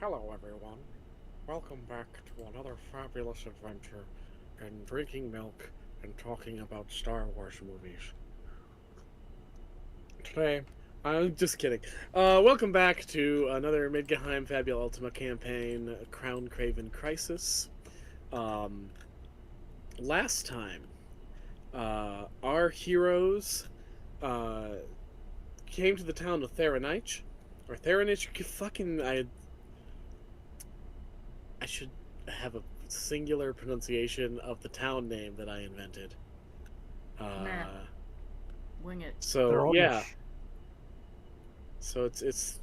Hello, everyone. Welcome back to another fabulous adventure in drinking milk and talking about Star Wars movies. Today, I'm just kidding. Welcome back to another Midgeheiim Fabula Ultima campaign, Crown Craven Crisis. Um, Last time, our heroes uh, came to the town of Theranich. Or Theranich, fucking, I should have a singular pronunciation of the town name that I invented. Nah, Uh, wing it. so yeah, Thronish. so it's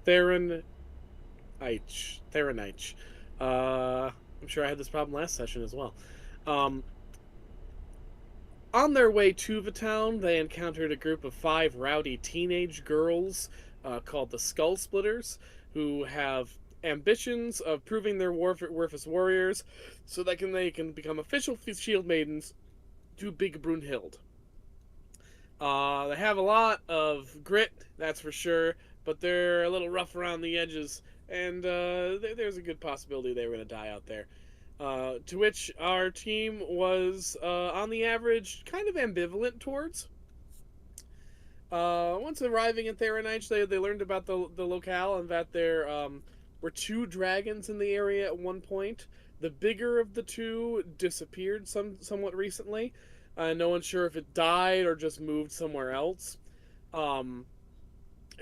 Theron Theronich. I'm sure I had this problem last session as well. Um, on their way to the town, they encountered a group of five rowdy teenage girls called the Skull Splitters, who have ambitions of proving their worth as warriors, so that they can become official shield maidens to Big Brunhild. They have a lot of grit, that's for sure, but they're a little rough around the edges, and there's a good possibility they were going to die out there. To which our team was, on the average, kind of ambivalent towards. Once arriving in Theranich, they learned about the locale and that there were two dragons in the area at one point. The bigger of the two disappeared somewhat recently. No one's sure if it died or just moved somewhere else. Um,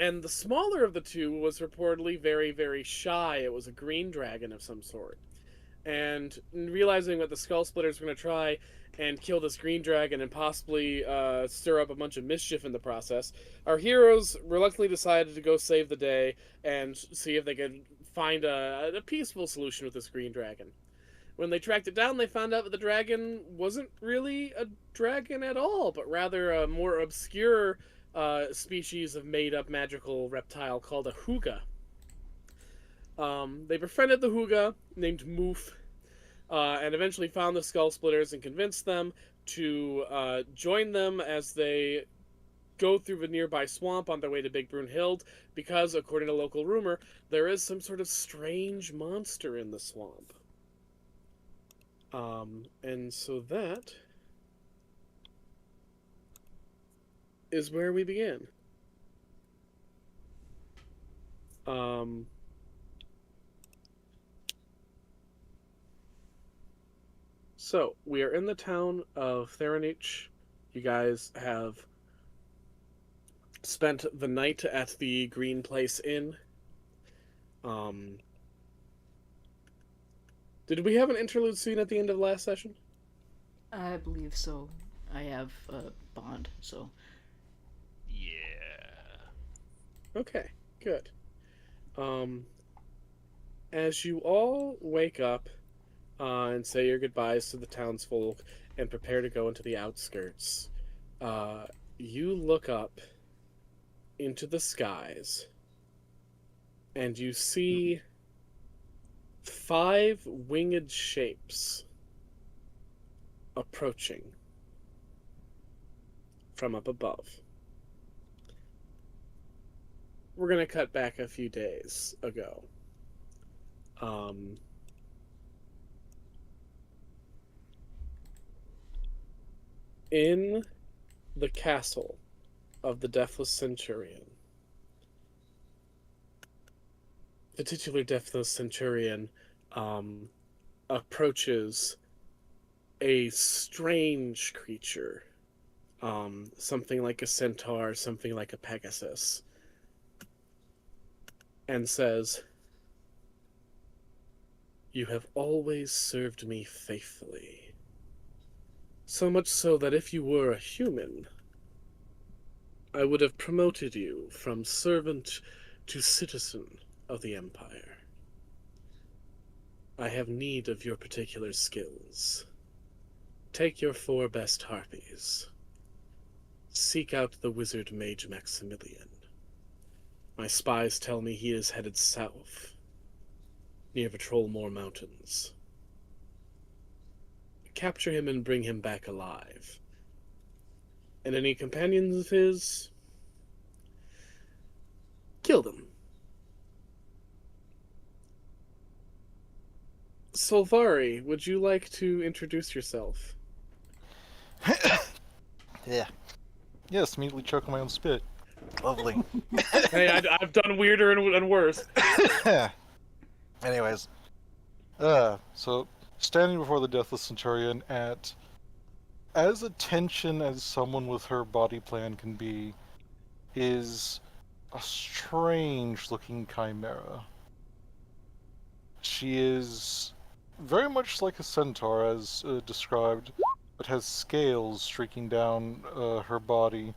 and the smaller of the two was reportedly very, very shy. It was a green dragon of some sort. And realizing that the Skull Splitters were going to try and kill this green dragon and possibly stir up a bunch of mischief in the process, our heroes reluctantly decided to go save the day and see if they could find a peaceful solution with this green dragon. When they tracked it down, they found out that the dragon wasn't really a dragon at all, but rather a more obscure species of made up magical reptile called a Huga. They befriended the Huga, named Moof, and eventually found the Skull Splitters and convinced them to join them as they go through the nearby swamp on their way to Big Brunhild, because, according to local rumor, there is some sort of strange monster in the swamp. And so that is where we begin. Um, so we are in the town of Theranich. You guys have spent the night at the Green Place Inn. Um, did we have an interlude scene at the end of last session? I believe so. I have a bond, so. Yeah. Okay, good. Um, as you all wake up and say your goodbyes to the townsfolk and prepare to go into the outskirts, uh, you look up into the skies and you see five winged shapes approaching from up above. We're going to cut back a few days ago. Um, in the castle of the Deathless Centurion, the titular Deathless Centurion approaches a strange creature, something like a centaur, something like a pegasus, and says, "You have always served me faithfully. So much so that if you were a human, I would have promoted you from servant to citizen of the Empire. I have need of your particular skills. Take your four best harpies. Seek out the wizard mage Maximilian. My spies tell me he is headed south, near the Trollmore Mountains. Capture him and bring him back alive. And any companions of his, kill them." Solvari, would you like to introduce yourself? Yeah. Yes, immediately choke on my own spit. Lovely. Hey, I've done weirder and worse. Anyways, so standing before the Deathless Centurion at as attention as someone with her body plan can be, is a strange-looking chimera. She is very much like a centaur, as described, but has scales streaking down her body.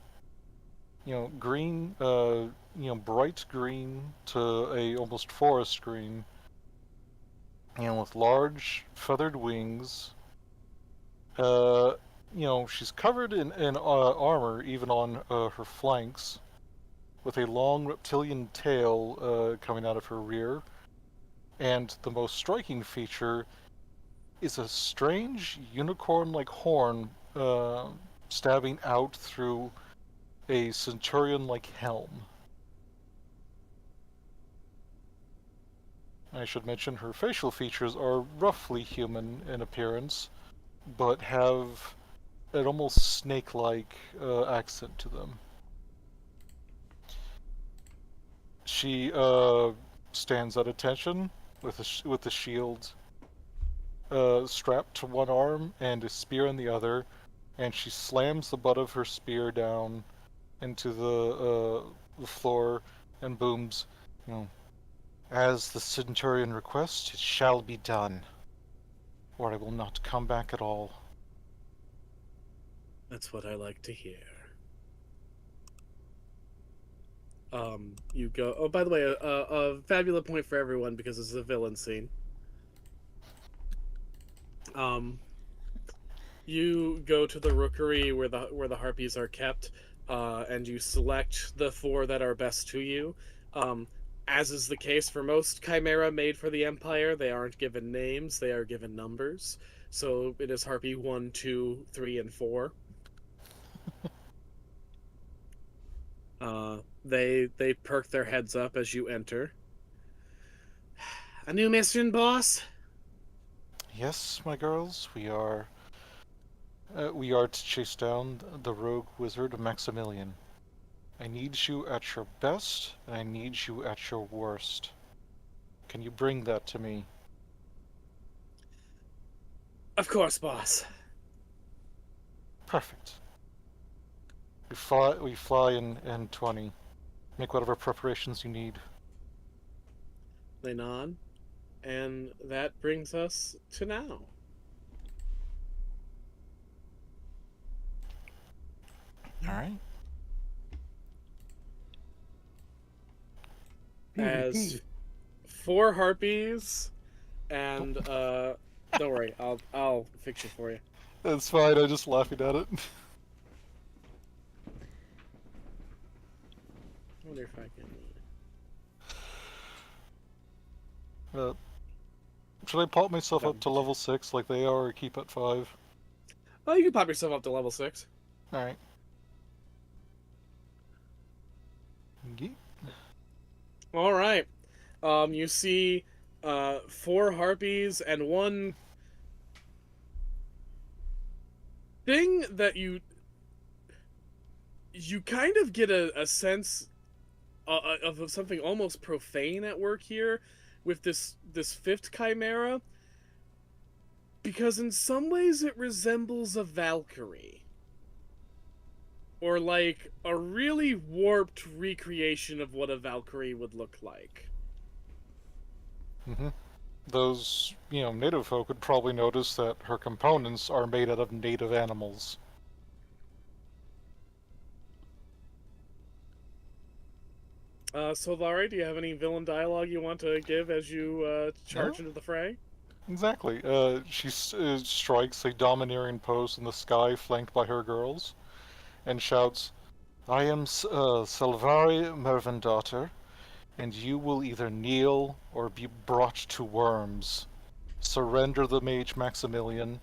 Green, bright green to a almost forest green, with large feathered wings. Uh, she's covered in armor, even on her flanks, with a long reptilian tail coming out of her rear. And the most striking feature is a strange unicorn-like horn stabbing out through a centurion-like helm. I should mention her facial features are roughly human in appearance, but have an almost snake-like accent to them. She stands at attention with a shield strapped to one arm and a spear in the other, and she slams the butt of her spear down into the floor and booms, "As the Centurion requests, it shall be done, or I will not come back at all." That's what I like to hear. You go. Oh, by the way, a fabulous point for everyone because this is a villain scene. Um, you go to the rookery where the harpies are kept, and you select the four that are best to you. Um, as is the case for most chimera made for the Empire, they aren't given names; they are given numbers. So it is Harpy 1, 2, 3, and 4. They perk their heads up as you enter. A new mission, boss? Yes, my girls, we are to chase down the rogue wizard Maximilian. I need you at your best, and I need you at your worst. Can you bring that to me? Of course, boss. Perfect. We fly in 20. Make whatever preparations you need. They nod, and that brings us to now. Alright. As four harpies and don't worry, I'll fix it for you. That's fine, I'm just laughing at it. I wonder if I can. Uh, should I pop myself up to level 6 like they are, or keep at 5? Oh, you can pop yourself up to level 6. Alright. Yeet. All right. You see, four harpies and one thing that you kind of get a sense of something almost profane at work here with this fifth chimera, because in some ways it resembles a Valkyrie. Or like a really warped recreation of what a Valkyrie would look like. Mm-hmm. Those, native folk would probably notice that her components are made out of native animals. Solvari, do you have any villain dialogue you want to give as you charge No? into the fray? Exactly. She strikes a domineering pose in the sky, flanked by her girls, and shouts, "I am Salvari Mervendaughter, and you will either kneel or be brought to worms. Surrender the mage Maximilian,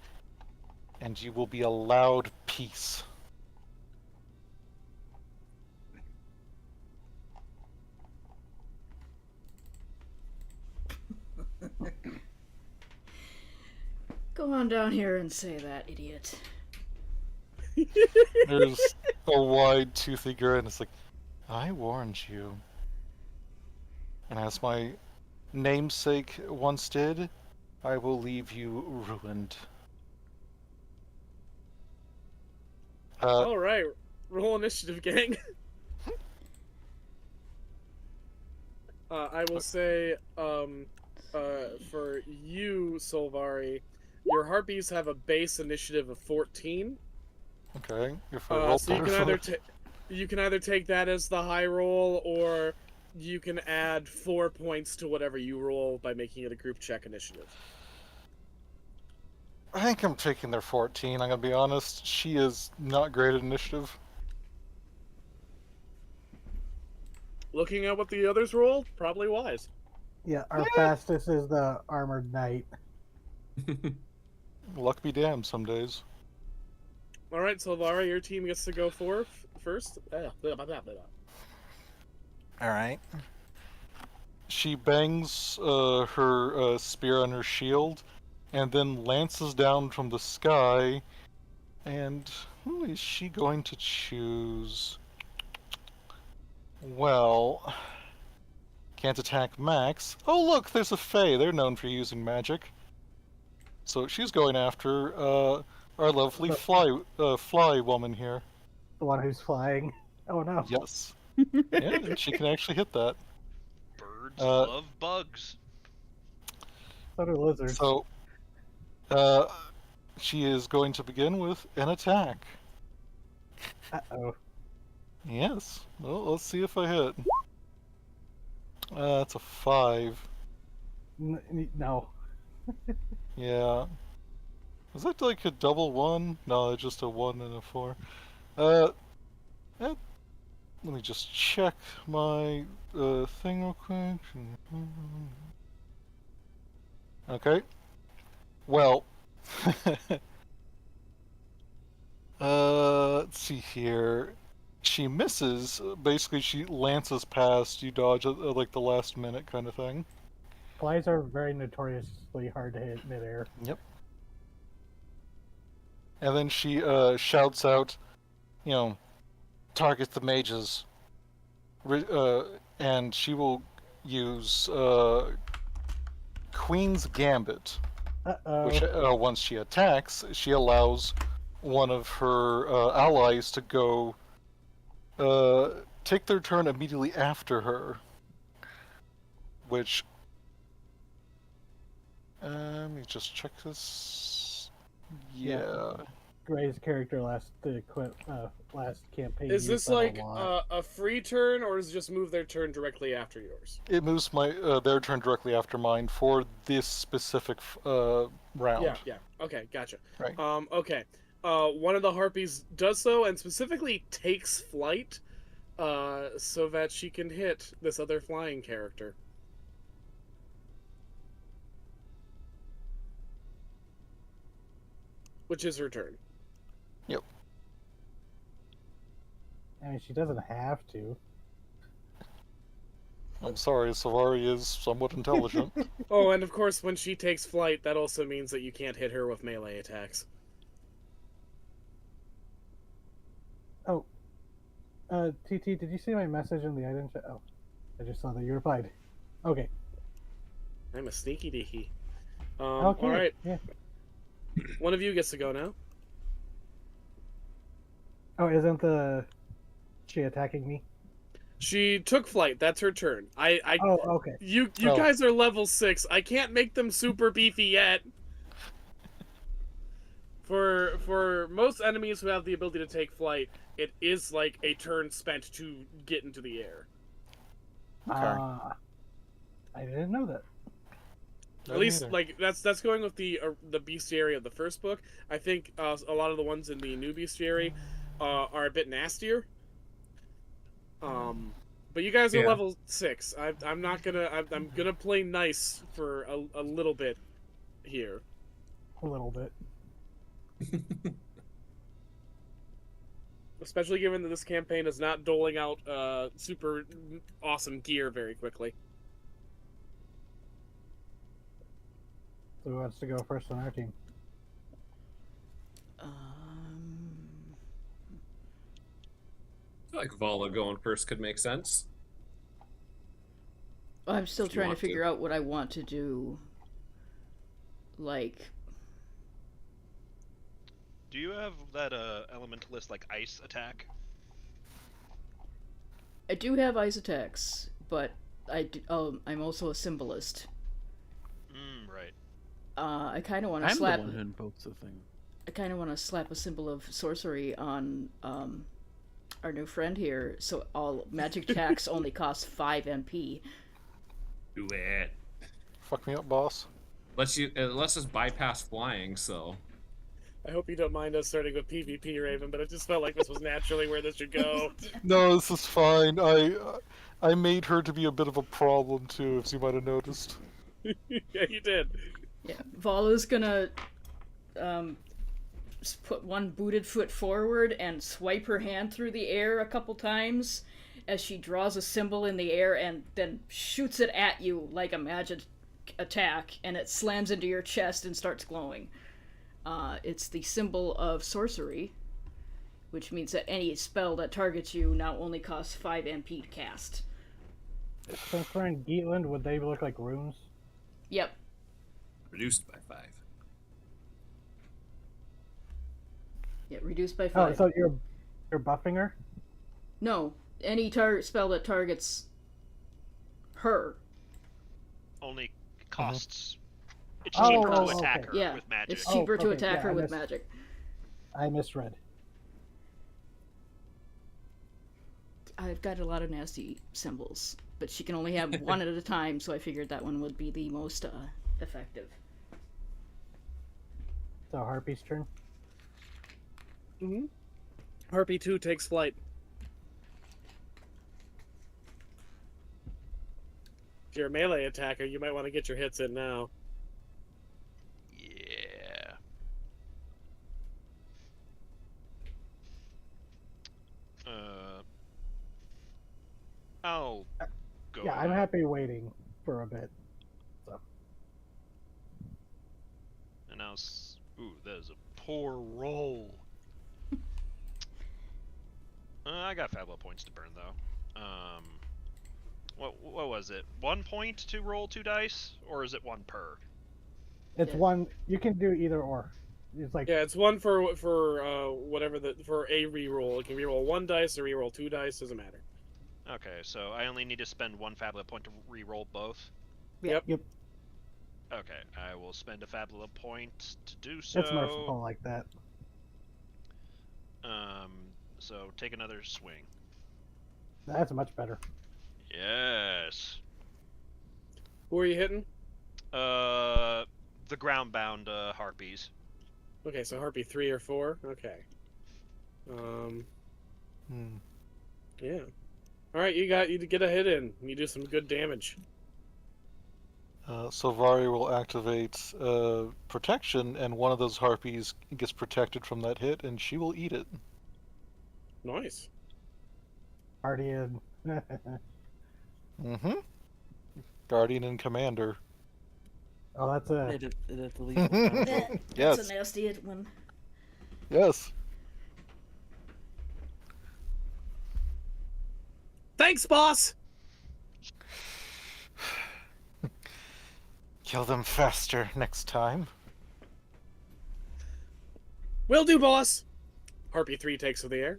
and you will be allowed peace." Go on down here and say that, idiot. There's a wide, toothy grin. It's like, I warned you. And as my namesake once did, I will leave you ruined. All right, roll initiative, gang. I will say, for you, Solvari, your harpies have a base initiative of 14. Okay, if I roll So you can better either for you can either take that as the high roll, or you can add 4 points to whatever you roll by making it a group check initiative. I think I'm taking their 14, I'm gonna be honest. She is not great at initiative. Looking at what the others rolled, probably wise. Yeah, our fastest is the armored knight. Luck be damned some days. All right, Solvari, your team gets to go first. Alright. She bangs her spear on her shield, and then lances down from the sky. And who is she going to choose? Well, can't attack Max. Oh look, there's a Fae. They're known for using magic. So she's going after our lovely fly woman here. The one who's flying. Oh no. Yes. Yeah, and she can actually hit that. Birds love bugs. So do lizards. So, she is going to begin with an attack. Uh-oh. Yes. Well, let's see if I hit. That's a 5. No. Yeah. Was that like a double 1? No, it's just a 1 and a 4. Let me just check my thing real quick. Okay. Well, let's see here. She misses. Basically, she lances past. You dodge at like the last minute kind of thing. Flies are very notoriously hard to hit midair. Yep. And then she shouts out, target the mages. And she will use Queen's Gambit. Uh-oh. Which, once she attacks, she allows one of her allies to go take their turn immediately after her. Which... let me just check this. Yeah. Gray's character last campaign. Is used this that like a lot. a free turn, or does it just move their turn directly after yours? It moves their turn directly after mine for this specific round. Yeah. Okay, gotcha. Right. Okay. One of the harpies does so, and specifically takes flight, so that she can hit this other flying character. Which is her turn. Yep. I mean, she doesn't have to. I'm sorry, Savari is somewhat intelligent. Oh, and of course, when she takes flight, that also means that you can't hit her with melee attacks. Oh. TT, did you see my message in the item chat? Oh. I just saw that you replied. Okay. I'm a sneaky deaky. Okay. Alright. Yeah. One of you gets to go now. Oh, isn't she attacking me? She took flight. That's her turn. Oh, okay. You Oh. guys are level 6. I can't make them super beefy yet. For most enemies who have the ability to take flight, it is like a turn spent to get into the air. Okay. I didn't know that. At least, like that's going with the bestiary of the first book. I think a lot of the ones in the new bestiary are a bit nastier. But you guys are Yeah. level 6. I'm not gonna. I'm gonna play nice for a little bit here. A little bit. Especially given that this campaign is not doling out super awesome gear very quickly. So who wants to go first on our team? like Vala going first could make sense. I'm still If you trying to want to. figure out what I want to do. Like, Do you have that elementalist like ice attack? I do have ice attacks, but I'm also a symbolist. Right. I kind of want to I'm slap. the one who invokes the thing. I kind of want to slap a symbol of sorcery on our new friend here, so all magic attacks only cost 5 MP. Do it. Fuck me up, boss. Let's just bypass flying. So I hope you don't mind us starting with PvP, Raven, but it just felt like this was naturally where this should go. No, this is fine. I made her to be a bit of a problem too, as you might have noticed. Yeah, you did. Yeah, Vala's gonna put one booted foot forward and swipe her hand through the air a couple times as she draws a symbol in the air and then shoots it at you like a magic attack, and it slams into your chest and starts glowing. It's the symbol of sorcery, which means that any spell that targets you now only costs 5 MP to cast. Since we're in Geatland, would they look like runes? Yep. reduced by 5. Yeah, reduced by 5. Oh, so you're buffing her? No, any spell that targets her. Only costs. It's Oh, cheaper to oh, attack okay. her Yeah, with magic. it's cheaper to okay, attack yeah, her I with missed- magic. I misread. I've got a lot of nasty symbols, but she can only have one at a time, so I figured that one would be the most effective. So Harpy's turn. Mm-hmm. Harpy 2 takes flight. If you're a melee attacker, you might want to get your hits in now. Yeah. I'll go. Yeah, I'm happy waiting for a bit. So And ooh, that is a poor roll. I got fabulous points to burn though. What was it? 1 point to roll 2 dice, or is it 1 per? it's Yeah. one. You can do either or. It's like Yeah, it's one for whatever for a reroll. It can reroll 1 dice or reroll 2 dice. Doesn't matter. Okay, so I only need to spend 1 fabula point to re-roll both. Yep. Okay, I will spend a fabula point to do so. it's merciful like that. So take another swing. That's much better. Yes. Who are you hitting? The ground-bound harpies. Okay, so Harpy 3 or 4. Okay. Yeah. All right, you get a hit in. You do some good damage. So Vari will activate protection, and one of those harpies gets protected from that hit, and she will eat it. Nice. Guardian. Mm-hmm. Guardian and Commander. Oh, that's a. That's the least. Yes. That's a nasty one. Yes. Thanks, boss. Kill them faster next time. Will do, boss. Harpy 3 takes to the air.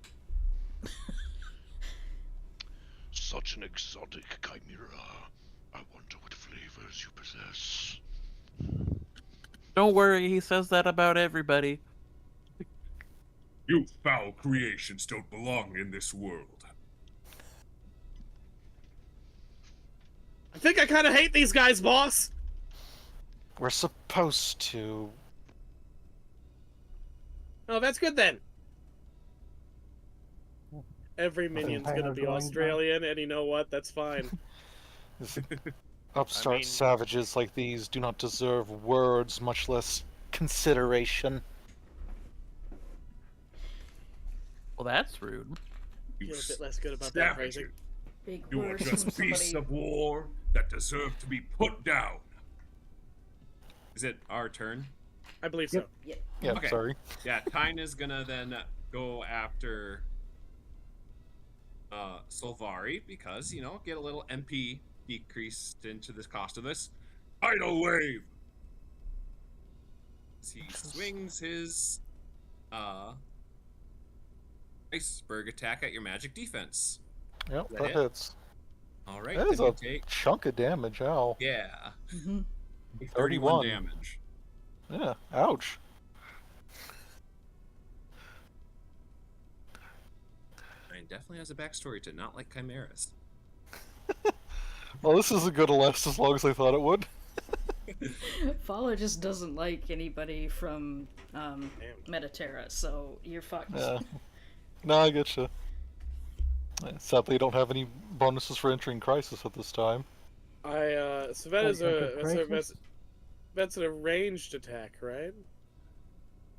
Such an exotic chimera. I wonder what flavors you possess. Don't worry, he says that about everybody. You foul creations don't belong in this world. I think I kind of hate these guys, boss. We're supposed to. Oh, that's good then. Every minion's Vampire gonna be going Australian, and you know what? That's fine. Upstart I mean- savages like these do not deserve words, much less consideration. Well, that's rude. You Feel a bit less good about that savages. phrasing. Big You are words just from beasts somebody. of war that deserve to be put down. Is it our turn? I believe so. Yep. Yeah, Okay. sorry. Yeah, Tyne is gonna then go after Solvari, because, get a little MP decreased into the cost of this. Tidal wave. He swings his iceberg attack at your magic defense. Yep, That that hit? hits. All right, That is then a you take chunk of damage, ow. yeah, Mm-hmm. 31 31. damage. Yeah, ouch. And definitely has a backstory to not like chimeras. Well, this isn't gonna last as long as I thought it would. Fala just doesn't like anybody from Mediterra, so you're fucked. Yeah. No, I get you. Sadly, I don't have any bonuses for entering Crisis at this time. So that Oh, is Crisis? that's a ranged attack, right?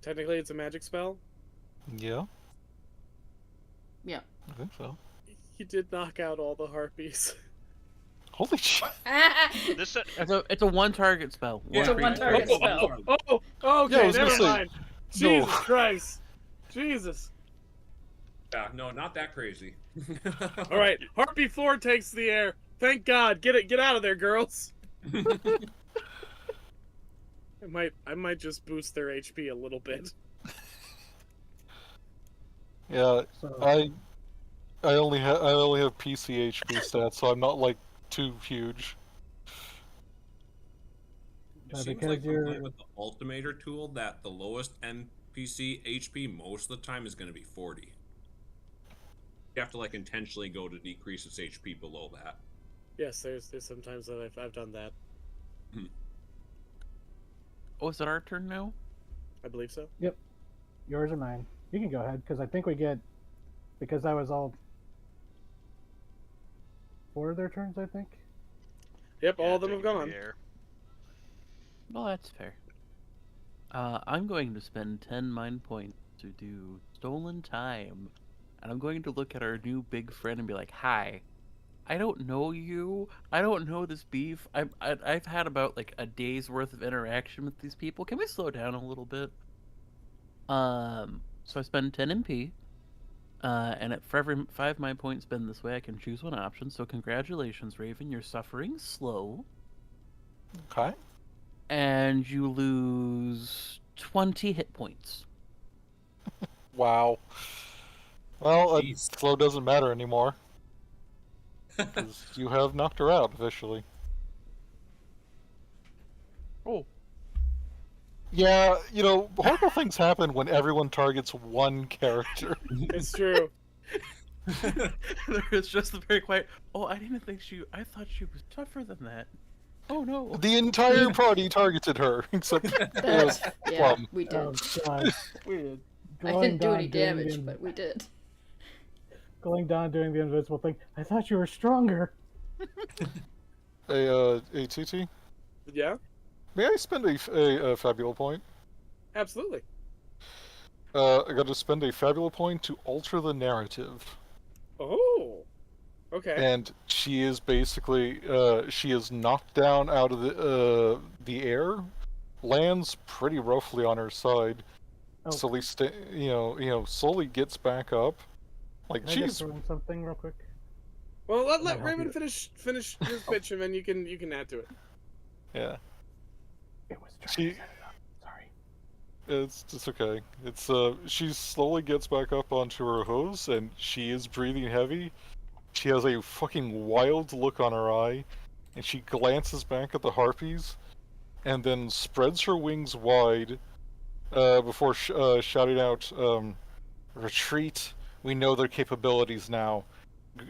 Technically, it's a magic spell. Yeah, Yeah. I think so. You did knock out all the harpies. Holy shit! This It's a one target spell. It's a one target spell. Okay, Yeah, I was gonna never say, mind. no. Jesus Christ. Jesus. Yeah, no, not that crazy. All right, Harpy 4 takes the air. Thank God. Get out of there, girls. I might just boost their HP a little bit. Yeah, So I only have PC HP stats, so I'm not like too huge. It Uh, seems because like when you're- playing with the Ultimator tool that the lowest NPC HP most of the time is going to be 40. You have to like intentionally go to decrease its HP below that. Yes, there's sometimes that I've done that. Oh, is it our turn now? I believe so. yours or mine? You can go ahead because I think we get because that was all 4 of their turns. I think. Yep, all of them have gone. Well, that's fair. I'm going to spend 10 mind points to do Stolen Time. And I'm going to look at our new big friend and be like, hi, I don't know you. I don't know this beef. I've had about like a day's worth of interaction with these people. Can we slow down a little bit? So I spend 10 MP. And for every 5 mind points spent this way, I can choose one option. So congratulations, Raven. You're suffering slow. Okay. And you lose 20 hit points. Wow. Well, Jeez. slow doesn't matter anymore. Because you have knocked her out officially. Oh. Yeah, horrible things happen when everyone targets one character. It's true. There was just a very quiet, oh, I didn't think I thought she was tougher than that. Oh no. The entire party targeted her, except That's, yeah, Plum. we did. Oh God! Weird. I Glowing didn't do Dawn any doing damage, the- but we did. Glowing Dawn doing the invisible thing. I thought you were stronger. Hey, TT, Yeah, may I spend a fabula point? absolutely. I got to spend a fabula point to alter the narrative. Oh. Okay. And she is basically she is knocked down out of the air, lands pretty roughly on her side, Oh. slowly slowly gets back up. Like Can I just she's throw in something real quick? Well, let Might help Raven you. finish his pitch, and then you can add to it. yeah, It was trying She- to set it up. Sorry. it's okay. It's she slowly gets back up onto her hose and she is breathing heavy. She has a fucking wild look on her eye, and she glances back at the harpies, and then spreads her wings wide before shouting out, "Retreat! We know their capabilities now.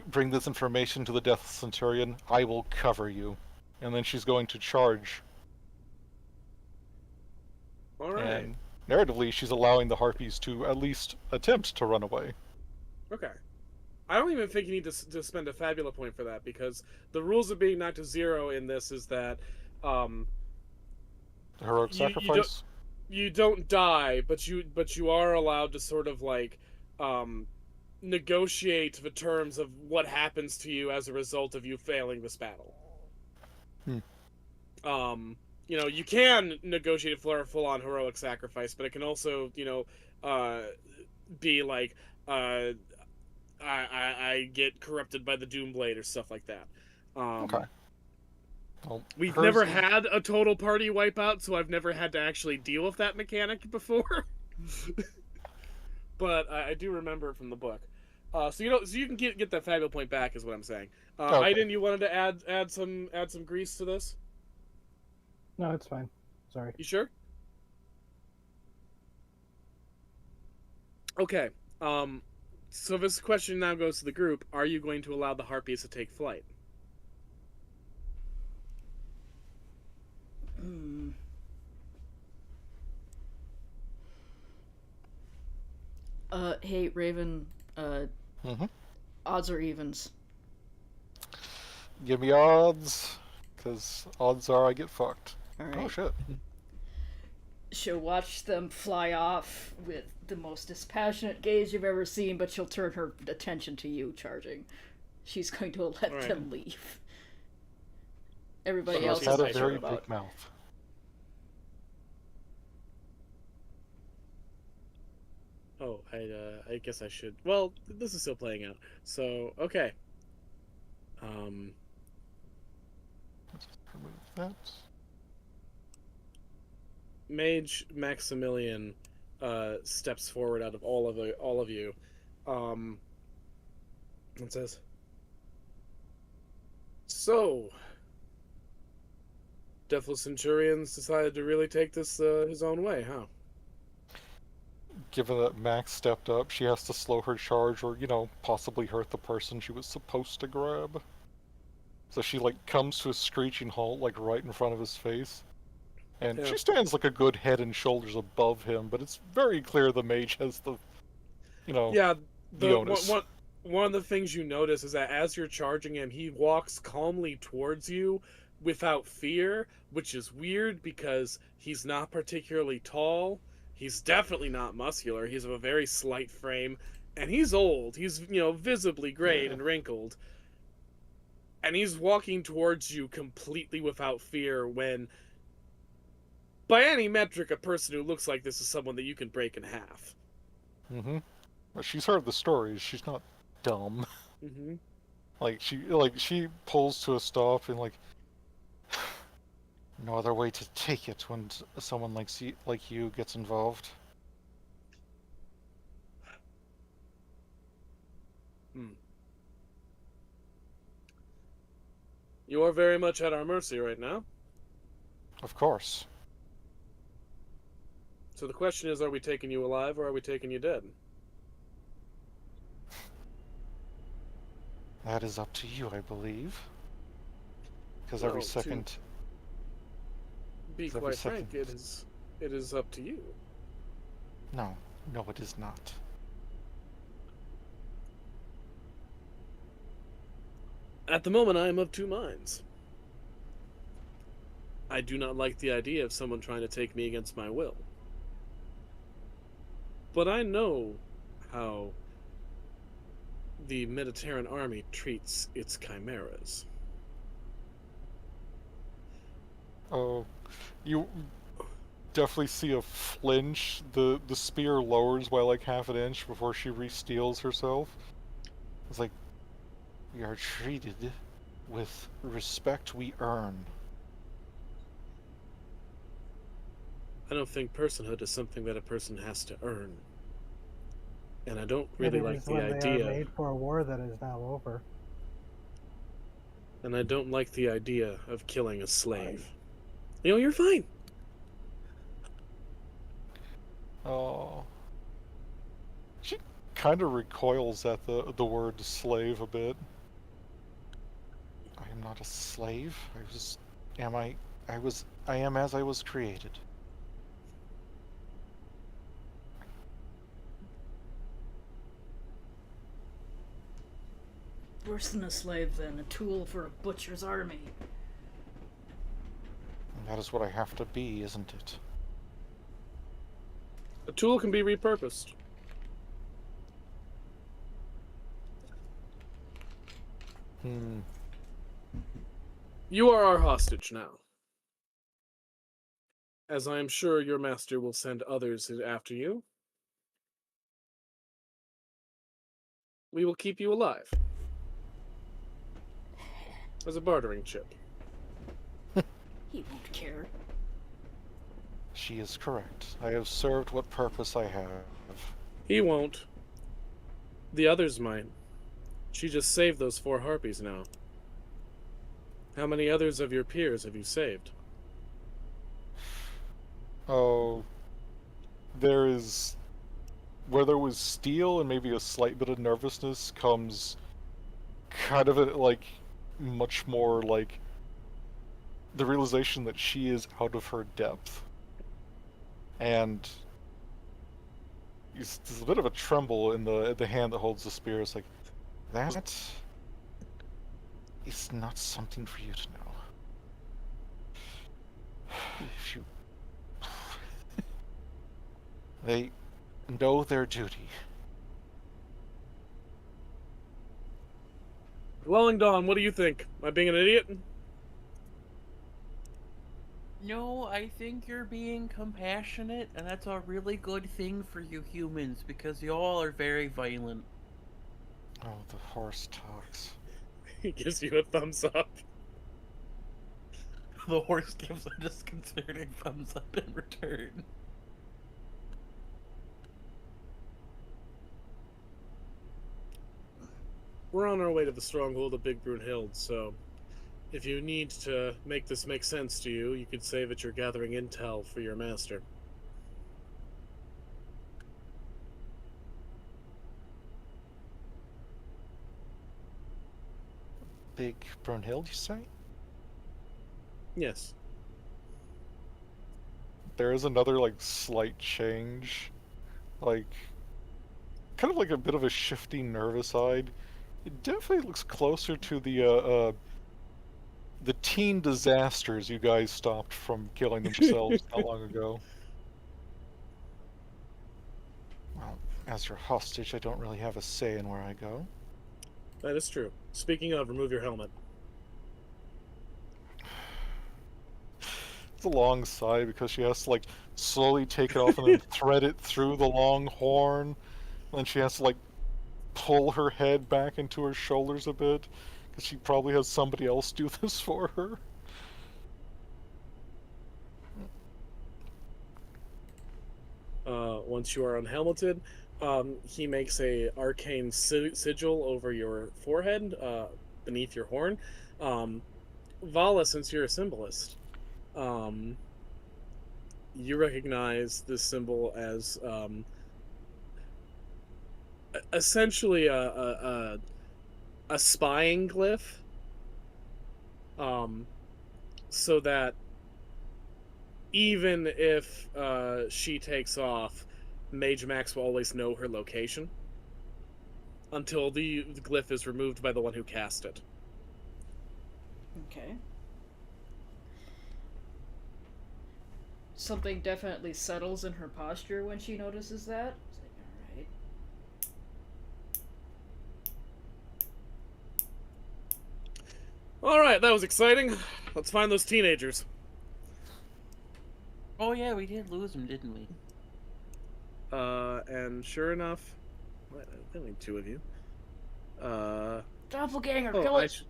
Bring this information to the Death Centurion. I will cover you." And then she's going to charge. All right. And narratively, she's allowing the harpies to at least attempt to run away. Okay. I don't even think you need to spend a fabula point for that, because the rules of being knocked to 0 in this is that Heroic You- you sacrifice. you don't die, but you are allowed to sort of like negotiate the terms of what happens to you as a result of you failing this battle. You can negotiate for a full-on heroic sacrifice, but it can also, be like I get corrupted by the Doomblade or stuff like that. Okay. Well, We've hers never is- had a total party wipeout, so I've never had to actually deal with that mechanic before. But I do remember it from the book. So you can get that fabulous point back, is what I'm saying. Okay. Aiden, you wanted to add some grease to this? No, it's fine. Sorry. You sure? Okay. So this question now goes to the group: are you going to allow the harpies to take flight? Hmm. Hey, Raven. Mhm. Odds or evens? Give me odds, because odds are I get fucked. All Oh right. shit. She'll watch them fly off with the most dispassionate gaze you've ever seen, but she'll turn her attention to you charging. She's going to let Alright. them leave. Everybody She else She's is had a not sure very about. big mouth. Oh, I guess I should. Well, this is still playing out. So, okay. Remove that. Mage Maximilian steps forward out of all of you. And says, "So, Deathless Centurion's decided to really take this his own way, huh?" Given that Max stepped up, she has to slow her charge or, possibly hurt the person she was supposed to grab. So she, comes to a screeching halt, right in front of his face. And Yeah. she stands, a good head and shoulders above him, but it's very clear the mage has the, Yeah, the onus. one of the things you notice is that as you're charging him, he walks calmly towards you without fear, which is weird because he's not particularly tall. He's definitely not muscular. He's of a very slight frame, and he's old. He's, visibly grayed and wrinkled. And he's walking towards you completely without fear when, by any metric, a person who looks like this is someone that you can break in half. Mm-hmm. Well, she's heard the stories. She's not dumb. Mm-hmm. She pulls to a stop and no other way to take it when someone like you gets involved. You are very much at our mercy right now. Of course. So the question is, are we taking you alive or are we taking you dead? That is up to you, I believe. Because Well, every to second. Be Every quite second. frank, it is up to you. No, it is not. At the moment, I am of two minds. I do not like the idea of someone trying to take me against my will. But I know how the Mediterranean army treats its chimeras. Oh, you definitely see a flinch. The spear lowers by half an inch before she re-steels herself. It's like, we are treated with respect we earn. I don't think personhood is something that a person has to earn. And I don't really It like is the when they are idea. made for a war that is now over. And I don't like the idea of killing a slave. You're fine. Oh. She kind of recoils at the word slave a bit. I am not a slave. I am as I was created. Worse than a slave, then. A tool for a butcher's army. And that is what I have to be, isn't it? A tool can be repurposed. You are our hostage now. As I am sure your master will send others after you. we will keep you alive. As a bartering chip. He won't care. She is correct. I have served what purpose I have. He won't. The others might. She just saved those 4 harpies now. How many others of your peers have you saved? Oh, there is... Where there was steel and maybe a slight bit of nervousness comes kind of like much more like the realization that she is out of her depth. And there's a bit of a tremble in the hand that holds the spear. It's like, that is not something for you to know. If you... They know their duty. Glowing Dawn, what do you think? Am I being an idiot? No, I think you're being compassionate, and that's a really good thing for you humans, because y'all are very violent. Oh, the horse talks. He gives you a thumbs up. The horse gives a disconcerting thumbs up in return. We're on our way to the stronghold of Big Brunhild, so if you need to make this make sense to you, you could say that you're gathering intel for your master. Big Brunhild, you say? Yes. There is another, like, slight change. Like, kind of like a bit of a shifty, nervous-eyed. It definitely looks closer to the teen disasters you guys stopped from killing themselves not long ago. Well, as your hostage, I don't really have a say in where I go. That is true. Speaking of, remove your helmet. It's a long sigh because she has to, like, slowly take it off and then thread it through the long horn. And then she has to, like, pull her head back into her shoulders a bit because she probably has somebody else do this for her. Once you are unhelmeted, he makes a arcane sigil over your forehead, beneath your horn. Vala, since you're a symbolist, you recognize this symbol as essentially a spying glyph, so that even if she takes off, Mage Max will always know her location until the glyph is removed by the one who cast it. Okay. Something definitely settles in her posture when she notices that. It's like, Alright, that was exciting. Let's find those teenagers. Oh yeah, we did lose him, didn't we? And sure enough, only 2 of you. Doppelganger, Oh, kill it!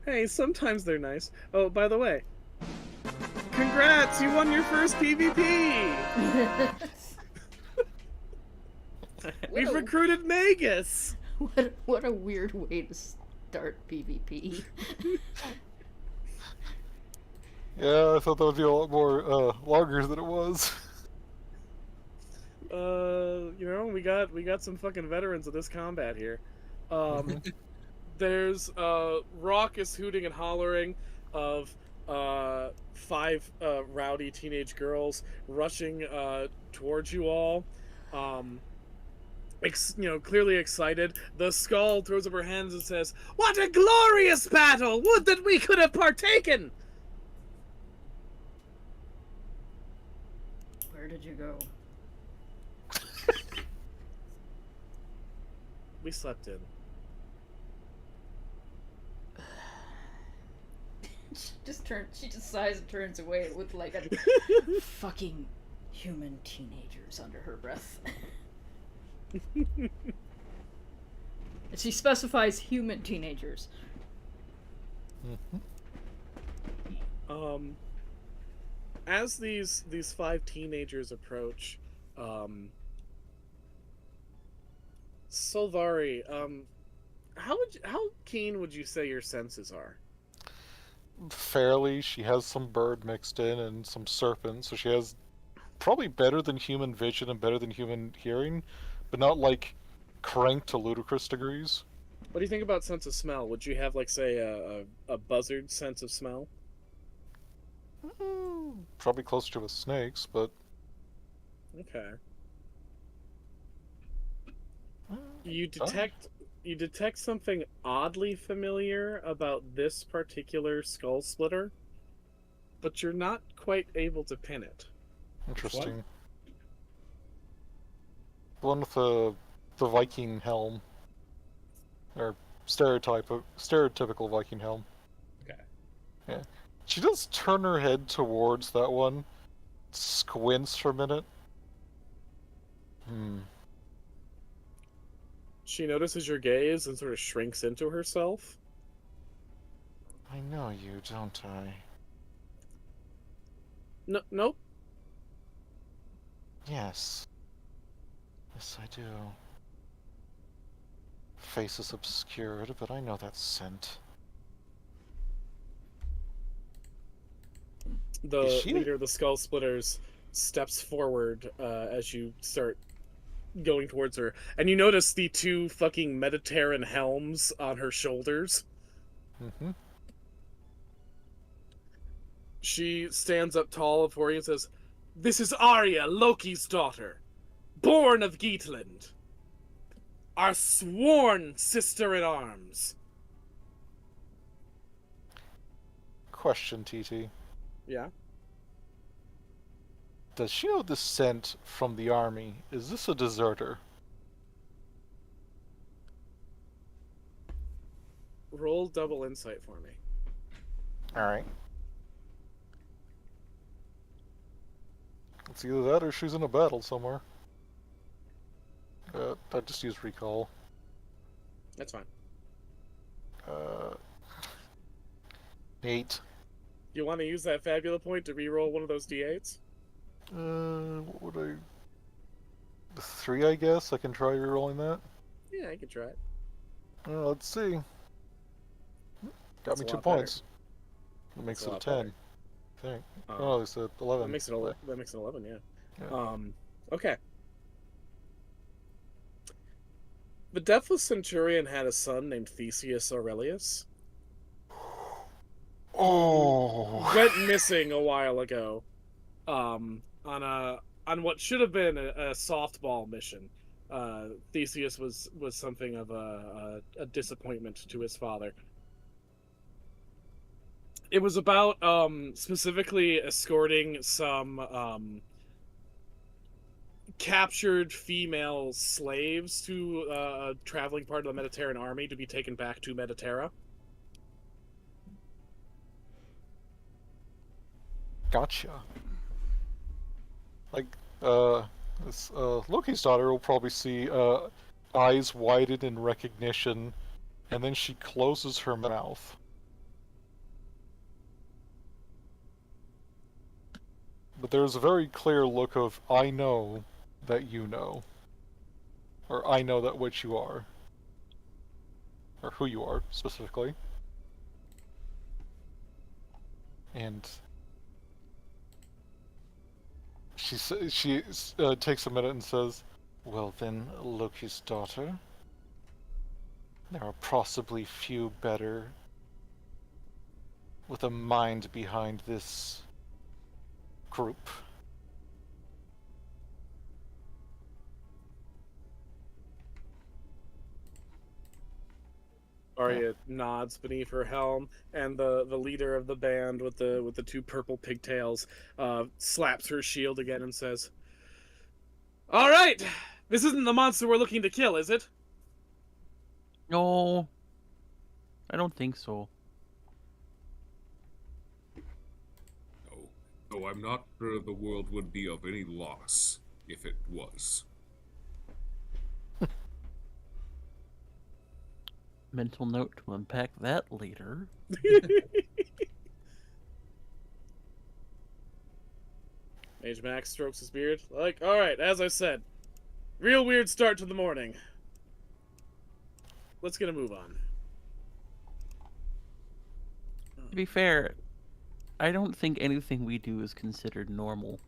Hey, sometimes they're nice. Oh, by the way, congrats! You won your first PvP! We've recruited Magus! What a weird way to start PvP. Yeah, I thought that would be a lot more longer than it was. You know, we got some fucking veterans of this combat here. There's raucous hooting and hollering of 5 rowdy teenage girls rushing towards you all. Clearly excited. The Skull throws up her hands and says, "What a glorious battle! Would that we could have partaken!" Where did you go? We slept in. She just sighs and turns away with like a fucking human teenagers under her breath. And she specifies human teenagers. Mhm. As these five teenagers approach, Solvari, how keen would you say your senses are? Fairly, she has some bird mixed in and some serpent, so she has probably better than human vision and better than human hearing, but not like cranked to ludicrous degrees. What do you think about sense of smell? Would you have like say a buzzard sense of smell? Probably closer to a snake's, but Okay. uh, You done. detect something oddly familiar about this particular skull splitter, but you're not quite able to pin it. Interesting. The one with the Viking helm, or stereotypical Viking helm. Okay. Yeah, she does turn her head towards that one, squints for a minute. She notices your gaze and sort of shrinks into herself. I know you, don't I? No, nope. Yes. Yes, I do. Face is obscured, but I know that scent. The Is she? leader of the skull splitters steps forward as you start going towards her, and you notice the two fucking Mediterranean helms on her shoulders. Mm-hmm. She stands up tall before you and says, "This is Arya, Loki's daughter, born of Geatland, our sworn sister-in-arms." Question, TT. Yeah? Does she know this scent from the army? Is this a deserter? Roll double insight for me. Alright. It's either that or she's in a battle somewhere. I just used recall. That's fine. 8. You want to use that fabula point to re-roll one of those d8s? What would I... 3, I guess? I can try rerolling that? Yeah, I can try it. Let's see. Got That's me a 2 lot better. points. That makes That's a it a lot 10. better. I think. Um, Oh, they said 11. That makes it that makes it 11, yeah. Yeah. Okay. The Deathless Centurion had a son named Theseus Aurelius. Oh! Went missing a while ago. On what should have been a softball mission. Theseus was something of a disappointment to his father. It was about specifically escorting some captured female slaves to a traveling part of the Mediterranean army to be taken back to Mediterra. Gotcha. Like, this, Loki's daughter will probably see, eyes widen in recognition, and then she closes her mouth. But there's a very clear look of, I know that you know. Or I know that what you are. Or who you are, specifically. And she takes a minute and says, "Well then, Loki's daughter, there are possibly few better with a mind behind this group." Arya nods beneath her helm, and the leader of the band with the two purple pigtails slaps her shield again and says, "All right, this isn't the monster we're looking to kill, is it?" No, I don't think so. No, no, I'm not sure the world would be of any loss if it was. mental note to unpack that later. Mage Max strokes his beard. Like, alright, as I said, real weird start to the morning. Let's get a move on. To be fair, I don't think anything we do is considered normal.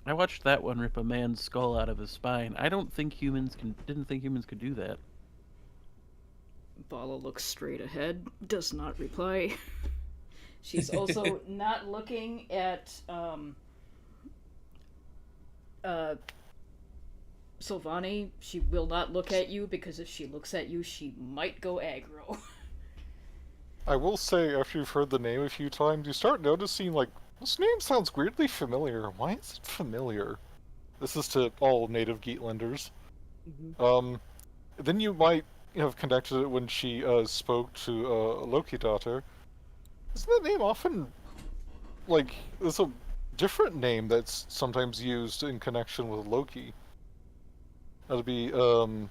I watched that one rip a man's skull out of his spine. I don't think didn't think humans could do that. Vala looks straight ahead, does not reply. She's also not looking at Sylvani. She will not look at you because if she looks at you, she might go aggro. I will say, after you've heard the name a few times, you start noticing, like, this name sounds weirdly familiar. Why is it familiar? This is to all native Geatlanders. Then you might have connected it when she spoke to Loki daughter. Isn't that name often, like, there's a different name that's sometimes used in connection with Loki? That'd be, like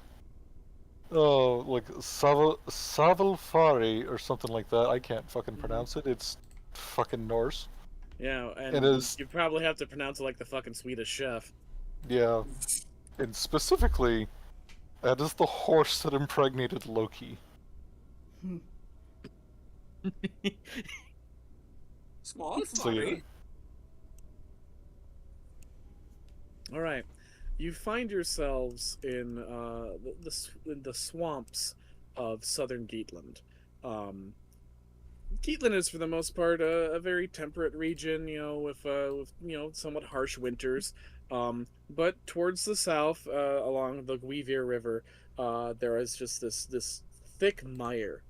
Savalfari or something like that. I can't fucking pronounce it. It's fucking Norse. Yeah, and It is. you probably have to pronounce it like the fucking Swedish chef. Yeah. And specifically, that is the horse that impregnated Loki. Small So, yeah. funny. All right, you find yourselves in the swamps of southern Geatland. Geatland is, for the most part, a very temperate region, with somewhat harsh winters. But towards the south, along the Guivir River, there is just this thick mire.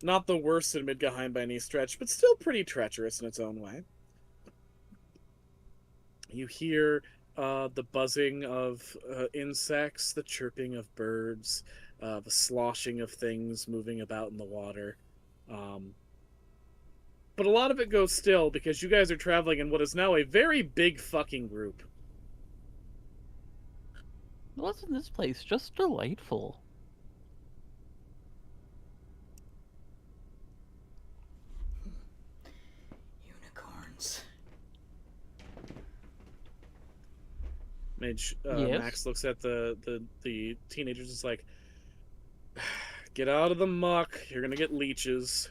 Not the worst in Midgahheim by any stretch, but still pretty treacherous in its own way. You hear the buzzing of insects, the chirping of birds, the sloshing of things moving about in the water. But a lot of it goes still because you guys are traveling in what is now a very big fucking group. Wasn't this place just delightful? Unicorns. Yes. Max looks at the teenagers and is like, get out of the muck, you're gonna get leeches.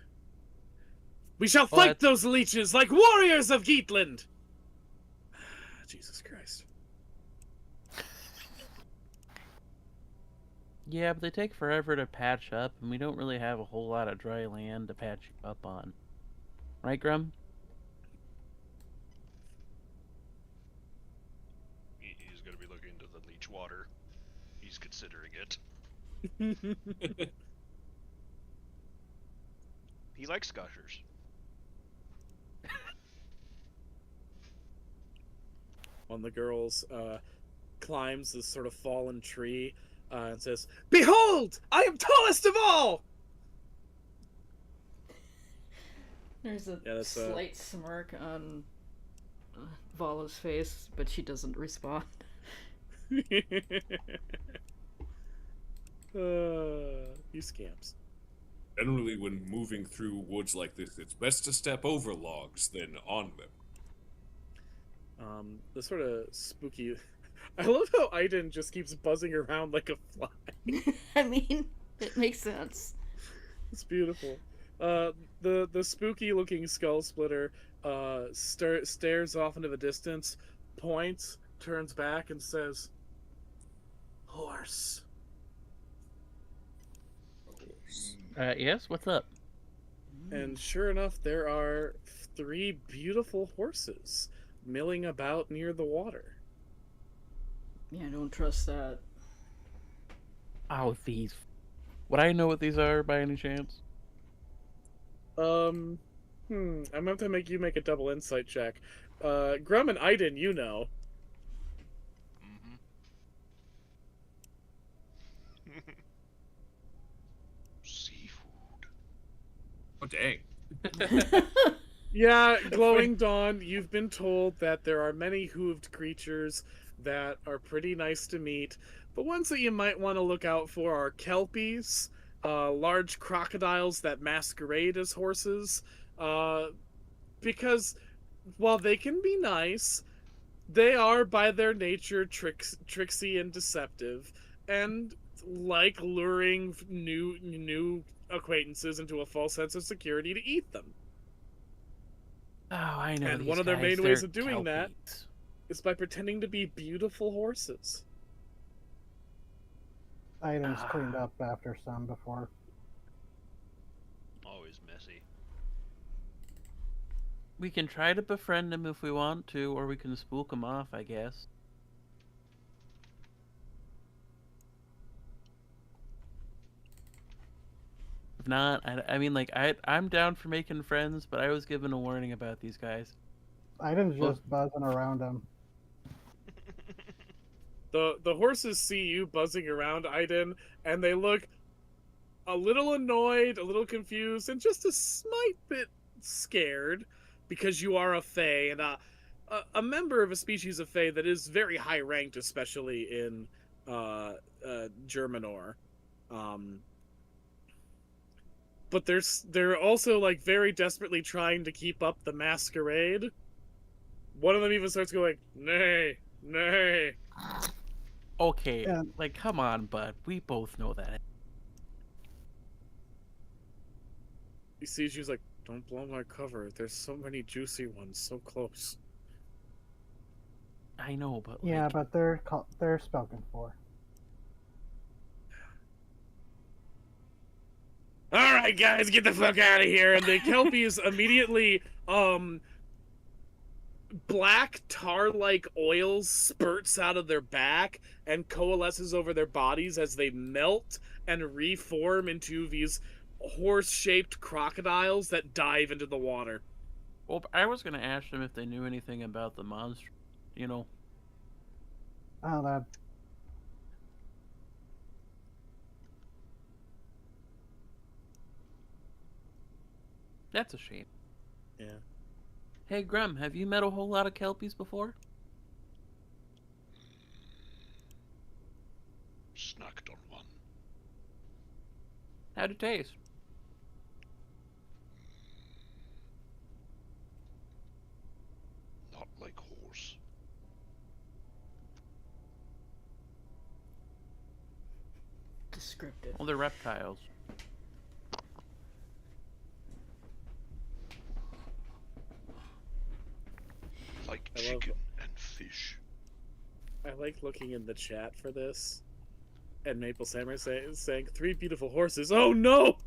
We shall fight those leeches like warriors of Geatland! Jesus Christ. Yeah, but they take forever to patch up, and we don't really have a whole lot of dry land to patch you up on. Right, Grum? He's going to be looking into the leech water. He's considering it. He likes gushers. One of the girls climbs this sort of fallen tree and says, "Behold! I am tallest of all!" There's a slight smirk on Vala's face, but she doesn't respond. You scamps. Generally, when moving through woods like this, it's best to step over logs than on them. The sort of spooky... I love how Aiden just keeps buzzing around like a fly. I mean, it makes sense. It's beautiful. The spooky-looking skull splitter stares off into the distance, points, turns back, and says, "Horse." Yes, what's up? And sure enough, there are 3 beautiful horses milling about near the water. Yeah, I don't trust that. Oh, these. Would I know what these are by any chance? I'm going to have to make you make a double insight check. Grum and Aiden, you know. Seafood. Oh, dang. Yeah, Glowing Dawn, you've been told that there are many hooved creatures that are pretty nice to meet. But ones that you might want to look out for are kelpies, large crocodiles that masquerade as horses, uh, because while they can be nice, they are by their nature tricksy and deceptive, and like luring new acquaintances into a false sense of security to eat them. Oh, I know. And these one of their guys, main ways they're of doing that kelpies. is by pretending to be beautiful horses. Items Ah. cleaned up after some before. Always messy. We can try to befriend him if we want to, or we can spook him off, I guess. If not, I mean, like, I'm down for making friends, but I was given a warning about these guys. Items Well- just buzzing around them. The horses see you buzzing around Aiden, and they look a little annoyed, a little confused, and just a slight bit scared because you are a Fae and a member of a species of Fae that is very high ranked, especially in Germanor. But they're also like very desperately trying to keep up the masquerade. One of them even starts going, "Nay, nay." Okay, Yeah. like, come on, bud. We both know that. He sees you, he's like, "Don't blow my cover. There's so many juicy ones so close." I know, but Yeah, like, but they're spoken for. All right, guys, get the fuck out of here! And the kelpies immediately, black tar-like oil spurts out of their back and coalesces over their bodies as they melt and reform into these horse-shaped crocodiles that dive into the water. well, I was gonna ask them if they knew anything about the monster. You know, Oh, that that's a shame. Yeah. Hey, Grem, have you met a whole lot of kelpies before? Snacked on one. How'd it taste? Not like horse. Descriptive. Well, they're reptiles. Like I love- chicken and fish. I like looking in the chat for this, and Maple Samurai saying 3 beautiful horses. Oh no!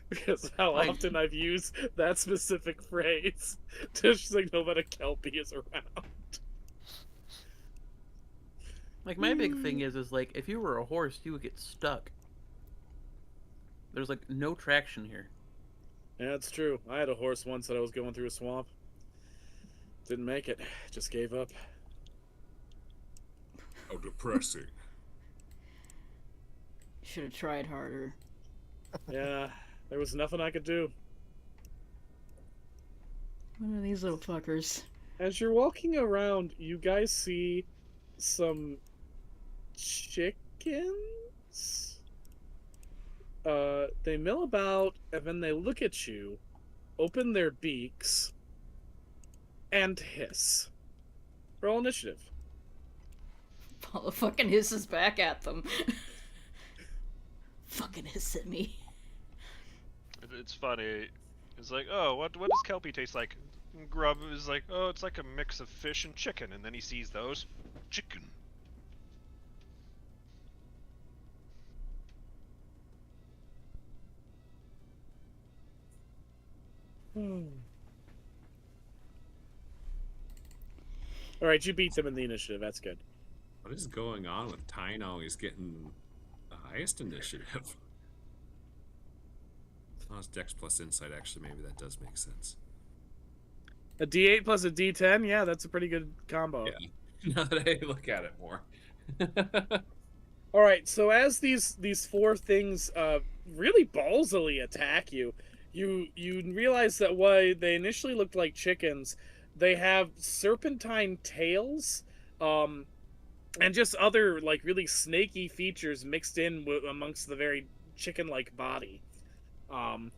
Because how Like- often I've used that specific phrase to signal that a kelpie is around. Like, my big thing is like, if you were a horse, you would get stuck. There's like no traction here. Yeah, it's true. I had a horse once that I was going through a swamp. Didn't make it. Just gave up. How depressing. Should have tried harder. Yeah, there was nothing I could do. What are these little fuckers? As you're walking around, you guys see some chickens. They mill about and then they look at you, open their beaks, and hiss. Roll initiative. Paula fucking hisses back at them. Fucking hiss at me. It's funny. It's like, oh, what does kelpie taste like? And Grub is like, oh, it's like a mix of fish and chicken, and then he sees those. Chicken. All right, you beat them in the initiative. That's good. What is going on with Tyno? He's getting the highest initiative. Oh, it's Dex plus Insight, actually. Maybe that does make sense. A D8 plus a D10. Yeah, that's a pretty good combo. Yeah. Now that I look at it more. All right, so as these 4 things really ballsily attack you, you realize that while they initially looked like chickens, They have serpentine tails, and just other like really snaky features mixed in amongst the very chicken-like body. And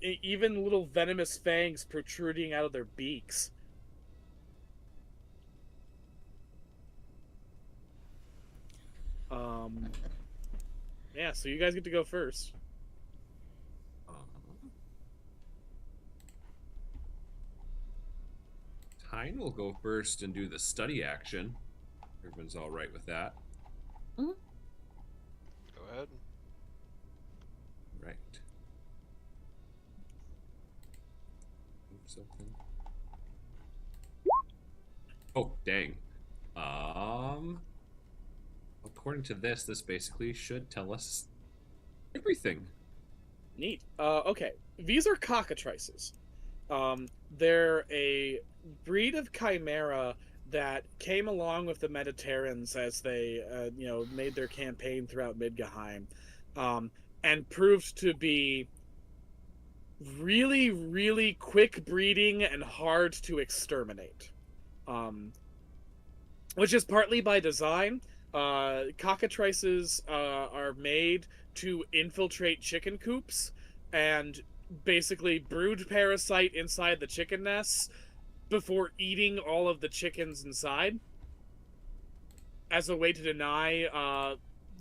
even little venomous fangs protruding out of their beaks. Yeah, so you guys get to go first. Tyne will go first and do the study action. Everyone's all right with that. Go ahead. Right. Move something. Oh, dang. According to this basically should tell us everything. Neat. Okay. These are cockatrices. They're a breed of chimera that came along with the Mediterrans as they, made their campaign throughout Midgheim, and proved to be really, really quick breeding and hard to exterminate. Which is partly by design. Cockatrices are made to infiltrate chicken coops and basically brood parasite inside the chicken nests before eating all of the chickens inside as a way to deny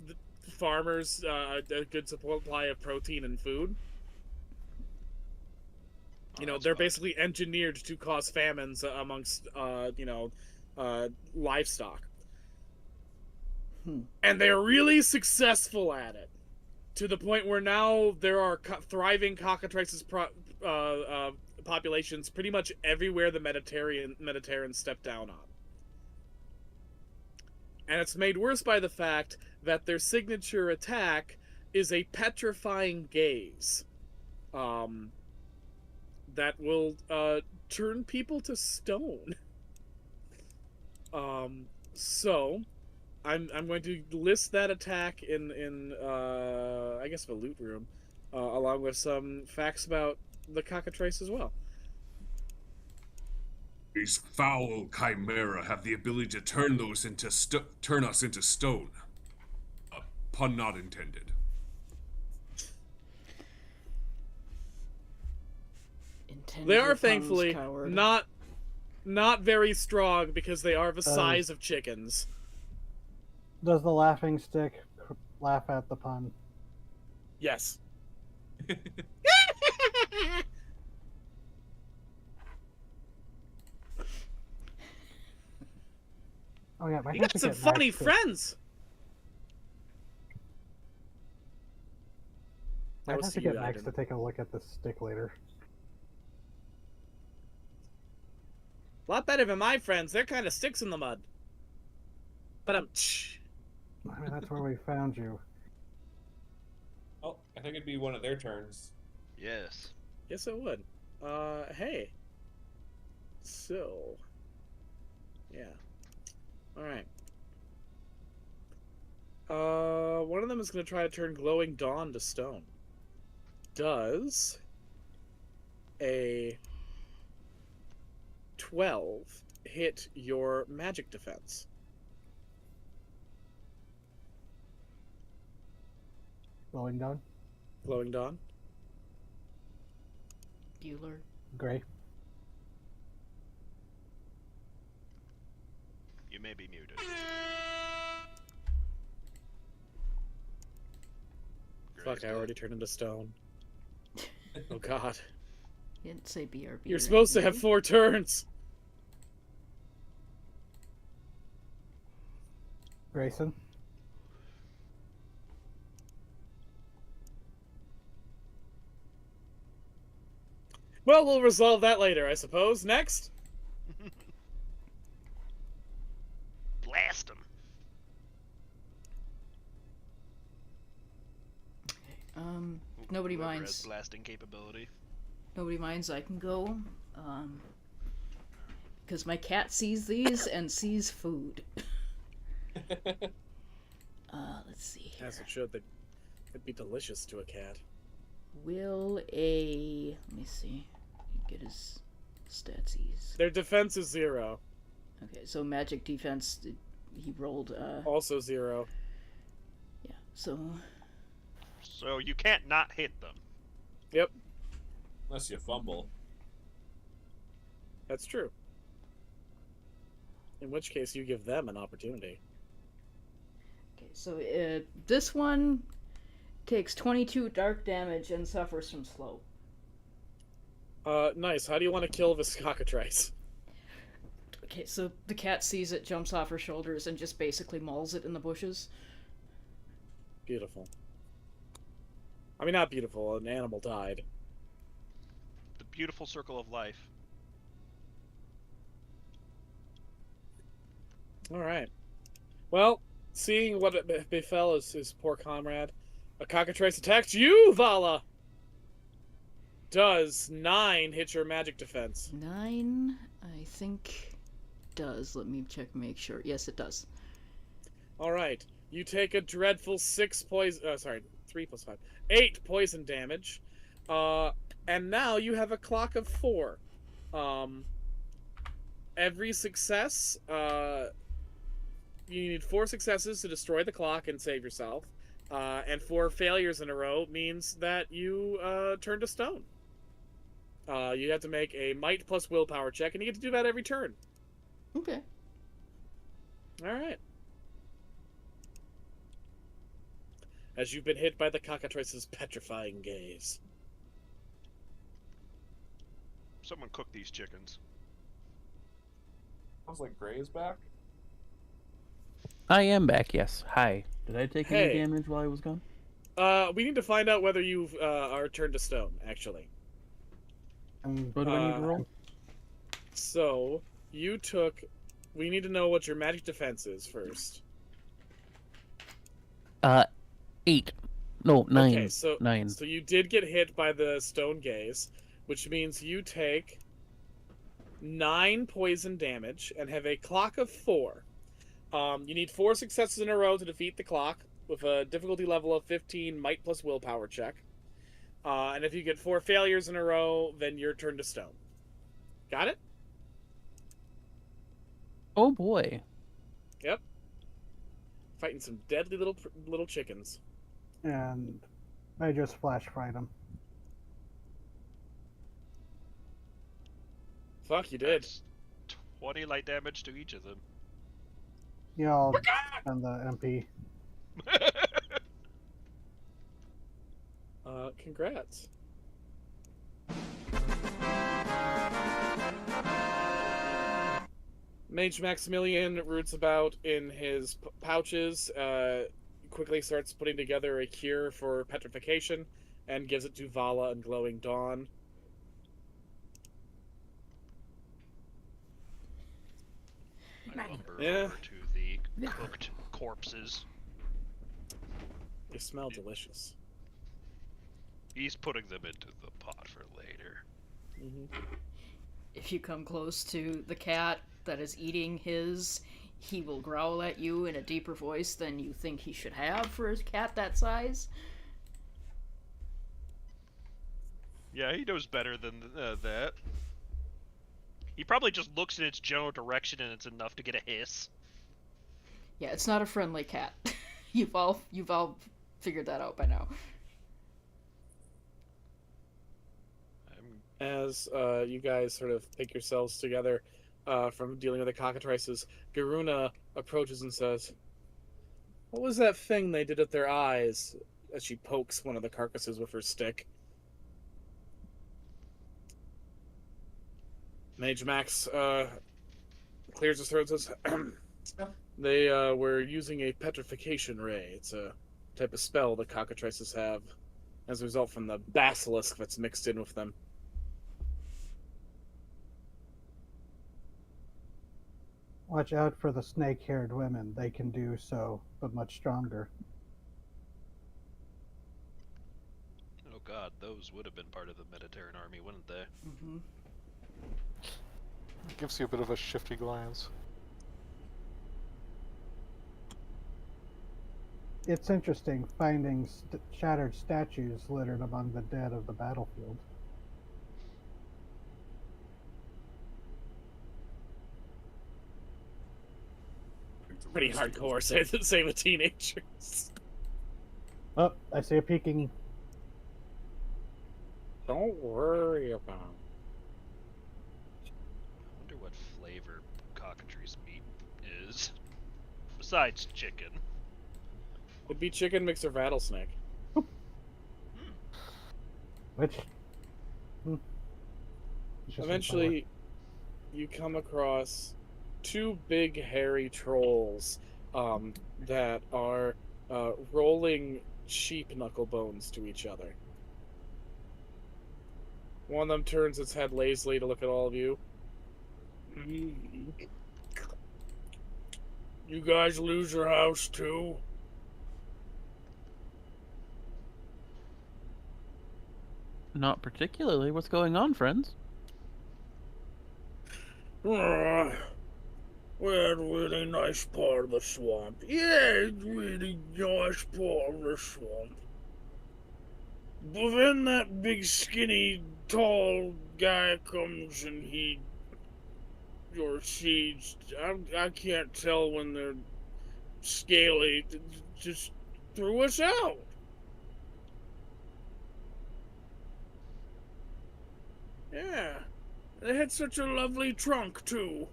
the farmers a good supply of protein and food. They're basically engineered to cause famines amongst livestock. And they're really successful at it, to the point where now there are thriving cockatrices populations pretty much everywhere the Mediterranean stepped down on. And it's made worse by the fact that their signature attack is a petrifying gaze. That will turn people to stone. So I'm going to list that attack in I guess the loot room, along with some facts about the cockatrice as well. These foul chimera have the ability to turn us into stone. Pun not intended. They are thankfully not very strong because they are the size of chickens. Does the laughing stick laugh at the pun? Yes. Oh yeah, you got some funny friends. I have to get Max to take a look at the stick later. A lot better than my friends. They're kind of sticks in the mud. But I mean, that's where we found you. Oh, I think it'd be one of their turns. Yes. Yes, it would. Hey. So. Yeah. Alright. One of them is going to try to turn Glowing Dawn to stone. Does a 12 hit your magic defense? Glowing Dawn? Glowing Dawn? Bueller. Gray. You may be muted. Fuck, I already turned into stone. Oh god. You didn't say BRB. You're supposed to have 4 turns! Grayson? Well, we'll resolve that later, I suppose. Next? Blast him. Nobody Whoever minds. has blasting capability. Nobody minds. I can go. Because my cat sees these and sees food. Let's see here. As it should. It'd be delicious to a cat. Will a... Let me see. Get his Statsies. Their defense is 0. Okay, so magic defense, he rolled, Also 0. yeah, so... So you can't not hit them. Yep, Unless you fumble. that's true. In which case, you give them an opportunity. Okay, so this one takes 22 dark damage and suffers from slow. Nice. How do you want to kill this cockatrice? Okay, so the cat sees it, jumps off her shoulders, and just basically mauls it in the bushes. Beautiful. I mean, not beautiful. An animal died. The beautiful circle of life. All right. Well, seeing what befell his poor comrade, a cockatrice attacks you, Vala! Does 9 hit your magic defense? 9, I think, does. Let me check, make sure. Yes, it does. All right. You take a dreadful 3 plus 5. 8 poison damage. And now you have a clock of 4. Every success, you need 4 successes to destroy the clock and save yourself. And 4 failures in a row means that you turn to stone. You have to make a might plus willpower check, and you get to do that every turn. Okay. All right. As you've been hit by the cockatrice's petrifying gaze. Someone cook these chickens. Sounds like Gray is back. I am back, yes. Hi. Did I take any Hey. damage while I was gone? We need to find out whether you are turned to stone, actually. What do I need to roll? So, you took... We need to know what your magic defense is first. 8. No, 9. Okay, so 9. So you did get hit by the stone gaze, which means you take 9 poison damage and have a clock of 4. You need 4 successes in a row to defeat the clock with a difficulty level of 15, might plus willpower check. And if you get 4 failures in a row, then you're turned to stone. Got it? Oh boy. Yep. Fighting some deadly little chickens. And I just flash fried them. Fuck, you did. That's 20 light damage to each of them. Yeah, I'll send the MP. Congrats. Mage Maximilian roots about in his pouches, quickly starts putting together a cure for petrification, and gives it to Vala and Glowing Dawn. I lumber Yeah. over to the cooked corpses. They smell delicious. He's putting them into the pot for later. If you come close to the cat that is eating his, he will growl at you in a deeper voice than you think he should have for a cat that size. Yeah, he knows better than that. He probably just looks in its general direction and it's enough to get a hiss. Yeah, it's not a friendly cat. You've all figured that out by now. As you guys sort of pick yourselves together from dealing with the cockatrices, Garuna approaches and says, "What was that thing they did at their eyes?" As she pokes one of the carcasses with her stick. Mage Max clears his throat and says, "They were using a petrification ray. It's a type of spell the cockatrices have, as a result from the basilisk that's mixed in with them." Watch out for the snake-haired women. They can do so, but much stronger. Oh god, those would have been part of the Mediterranean army, wouldn't they? Mm-hmm. Gives you a bit of a shifty glance. It's interesting finding shattered statues littered among the dead of the battlefield. pretty hardcore. Say the teenagers. Oh, I see a peeking. Don't worry about I wonder what flavor cockatrice meat is. Besides chicken. It'd be chicken mixer rattlesnake. Which? Hmm. Interesting Eventually, you come across two big hairy trolls that are rolling sheep knuckle bones to each other. One of them turns its head lazily to look at all of you. You guys lose your house too? Not particularly. What's going on, friends? We had a really nice part of the swamp. Yeah, really nice part of the swamp. But then that big, skinny, tall guy comes and he, or she, I can't tell when they're scaly, just threw us out. Yeah, they had such a lovely trunk, too.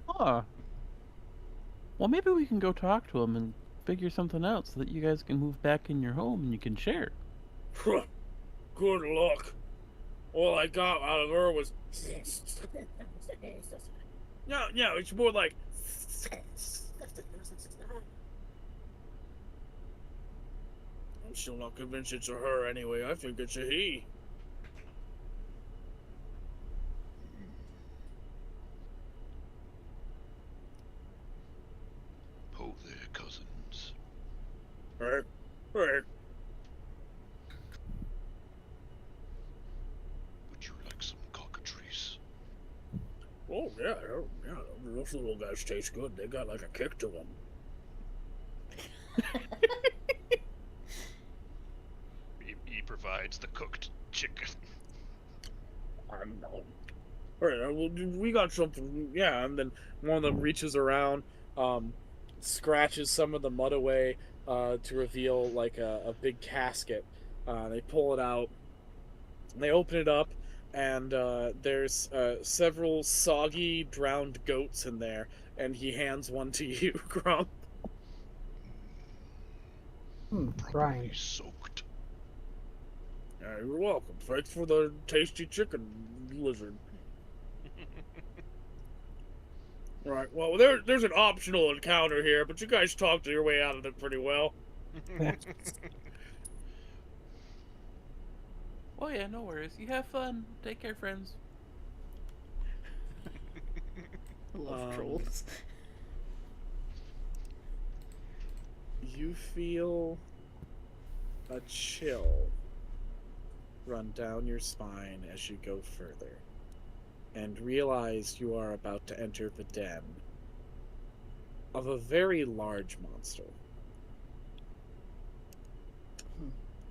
Huh. Well, maybe we can go talk to him and figure something out so that you guys can move back in your home and you can share. Good luck. All I got out of her was... No, it's more like... I'm still not convinced it's a her anyway. I think it's a he. Ho there, cousins. Right. Would you like some cockatrice? Oh, yeah. Those little guys taste good. They got like a kick to them. He provides the cooked chicken. I know. Alright, well, we got something. Yeah, and then one of them reaches around, scratches some of the mud away to reveal like a big casket. They pull it out, and they open it up, and there's several soggy, drowned goats in there, and he hands one to you, Grump. Properly Right. soaked. Yeah, you're welcome. Thanks for the tasty chicken, lizard. Right. Well, there's an optional encounter here, but you guys talked your way out of it pretty well. Oh yeah, no worries. You have fun. Take care, friends. I love trolls. You feel a chill run down your spine as you go further, and realize you are about to enter the den of a very large monster.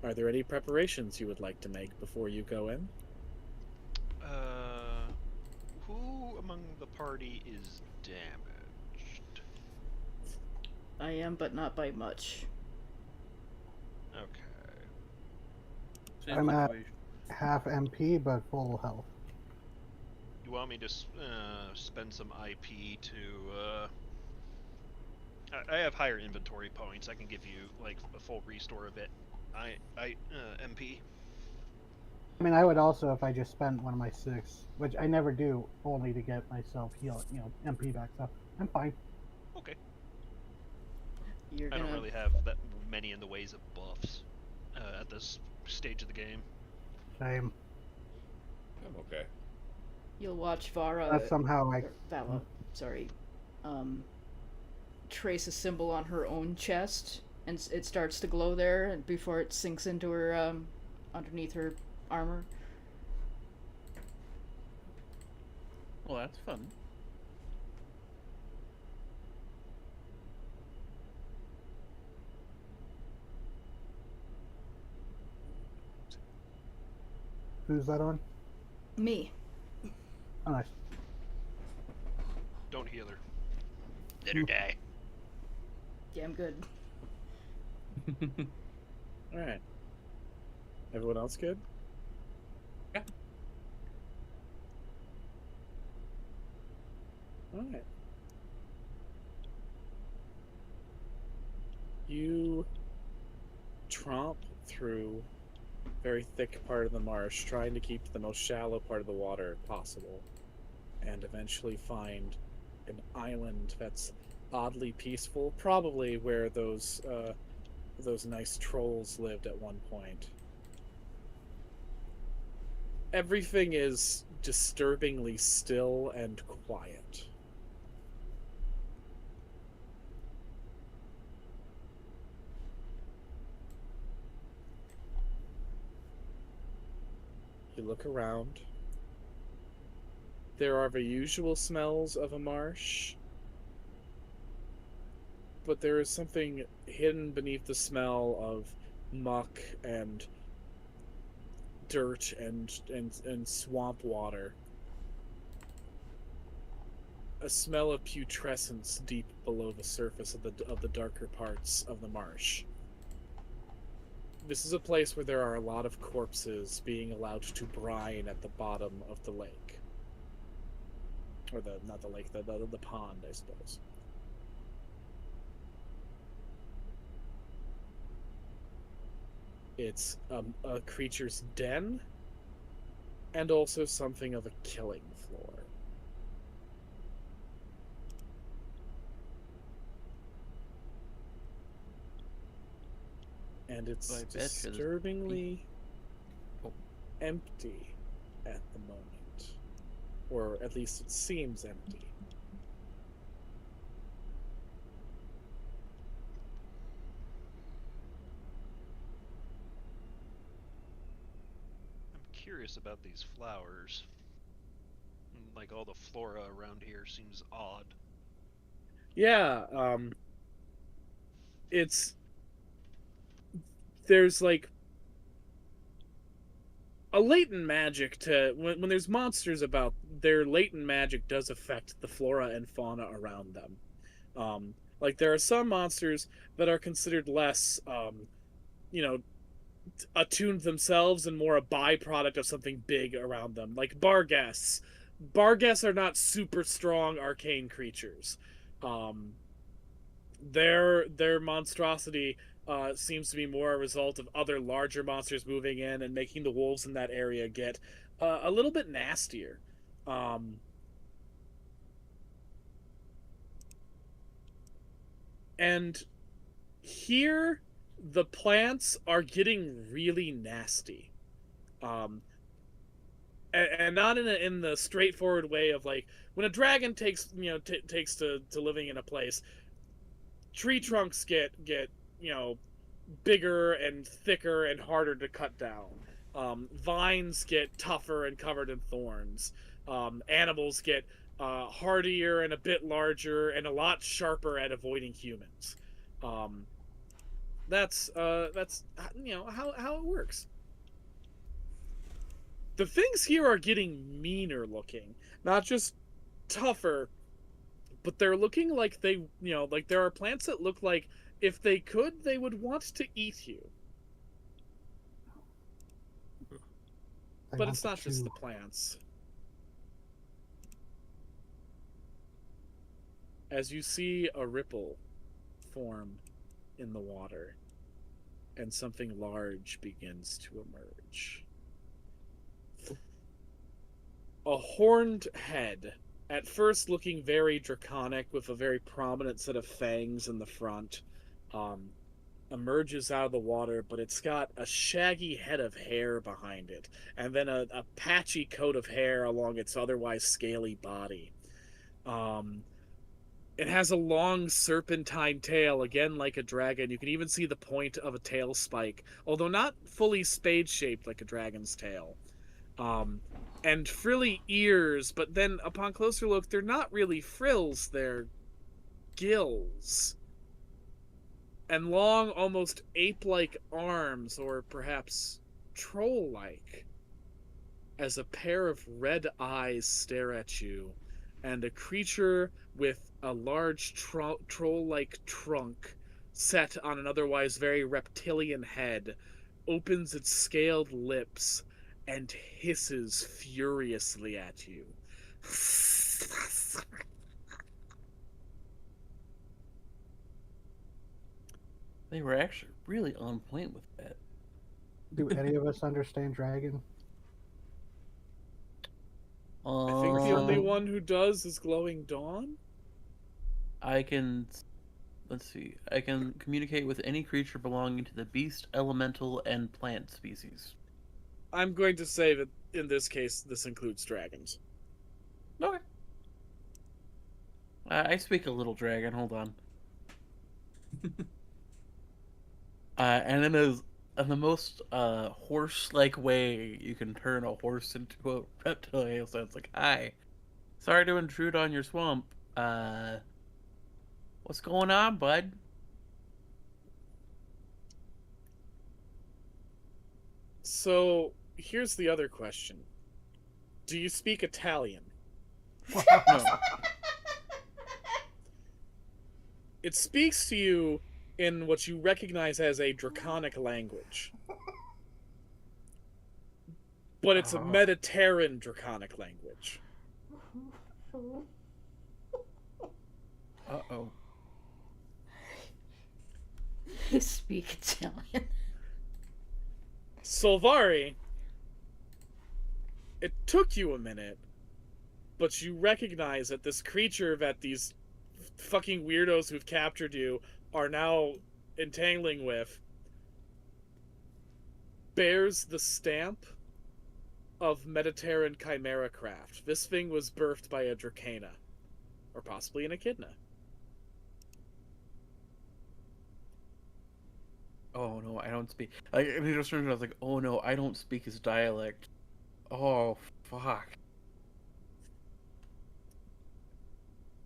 Are there any preparations you would like to make before you go in? Who among the party is damaged? I am, but not by much. Okay. Same I'm at situation. half MP, but full health. You want me to spend some IP to? I have higher inventory points. I can give you like a full restore of it. MP. I mean, I would also if I just spent one of my 6, which I never do, only to get myself heal, MP back. So I'm fine. Okay. You're I gonna. don't really have that many in the ways of buffs at this stage of the game. Same. I'm okay. You'll watch Vara. That's somehow I. or Vala, sorry. Trace a symbol on her own chest, and it starts to glow there before it sinks into her underneath her armor. Well, that's fun. Who's that on? Me. Oh, nice. Don't heal her. Let her die. Yeah, I'm good. All right. Everyone else good? Yeah. All right. You tromp through a very thick part of the marsh, trying to keep the most shallow part of the water possible, and eventually find an island that's oddly peaceful, probably where those nice trolls lived at one point. Everything is disturbingly still and quiet. You look around. There are the usual smells of a marsh, but there is something hidden beneath the smell of muck and dirt and swamp water. A smell of putrescence deep below the surface of the darker parts of the marsh. This is a place where there are a lot of corpses being allowed to brine at the bottom of the lake. Or not the lake, the pond, I suppose. It's a creature's den, and also something of a killing floor. And it's disturbingly empty at the moment. Or at least it seems empty. I'm curious about these flowers. Like all the flora around here seems odd. Yeah, there's like a latent magic to when there's monsters about, their latent magic does affect the flora and fauna around them. Like there are some monsters that are considered less you know attuned themselves and more a byproduct of something big around them, like Barghest. Barghest are not super strong arcane creatures. um their monstrosity seems to be more a result of other larger monsters moving in and making the wolves in that area get a little bit nastier. Um, and here, the plants are getting really nasty. Um, and not in the straightforward way of like when a dragon takes to living in a place, tree trunks get bigger and thicker and harder to cut down. Vines get tougher and covered in thorns. Animals get hardier and a bit larger and a lot sharper at avoiding humans. Um, that's how it works. The things here are getting meaner looking, not just tougher, but they're looking like like there are plants that look like if they could, they would want to eat you. But it's not just the plants. As you see a ripple form in the water, and something large begins to emerge. A horned head, at first looking very draconic with a very prominent set of fangs in the front, um, emerges out of the water, but it's got a shaggy head of hair behind it, and then a patchy coat of hair along its otherwise scaly body. Um, it has a long serpentine tail, again like a dragon. You can even see the point of a tail spike, although not fully spade-shaped like a dragon's tail. Um, and frilly ears, but then upon closer look, they're not really frills, they're gills. And long, almost ape-like arms, or perhaps troll-like. as a pair of red eyes stare at you, and a creature with a large troll-like trunk set on an otherwise very reptilian head opens its scaled lips and hisses furiously at you. They were actually really on point with that. Do any of us understand dragon? I think the only Um, one who does is Glowing Dawn. I can. Let's see. I can communicate with any creature belonging to the beast, elemental, and plant species. I'm going to say that in this case, this includes dragons. Okay. I speak a little dragon. Hold on. And in the most horse-like way you can turn a horse into a reptile. So it's like, hi, sorry to intrude on your swamp. What's going on, bud? So here's the other question: do you speak Italian? No. It speaks to you in what you recognize as a draconic language. But it's a Mediterranean draconic language. Uh-oh. You speak Italian. Solvari, it took you a minute, but you recognize that this creature that these fucking weirdos who've captured you are now entangling with bears the stamp of Mediterranean chimera craft. This thing was birthed by a Dracana, or possibly an Echidna. Oh no, I don't speak. Like, I just turned, I was like, oh no, I don't speak his dialect. Oh fuck.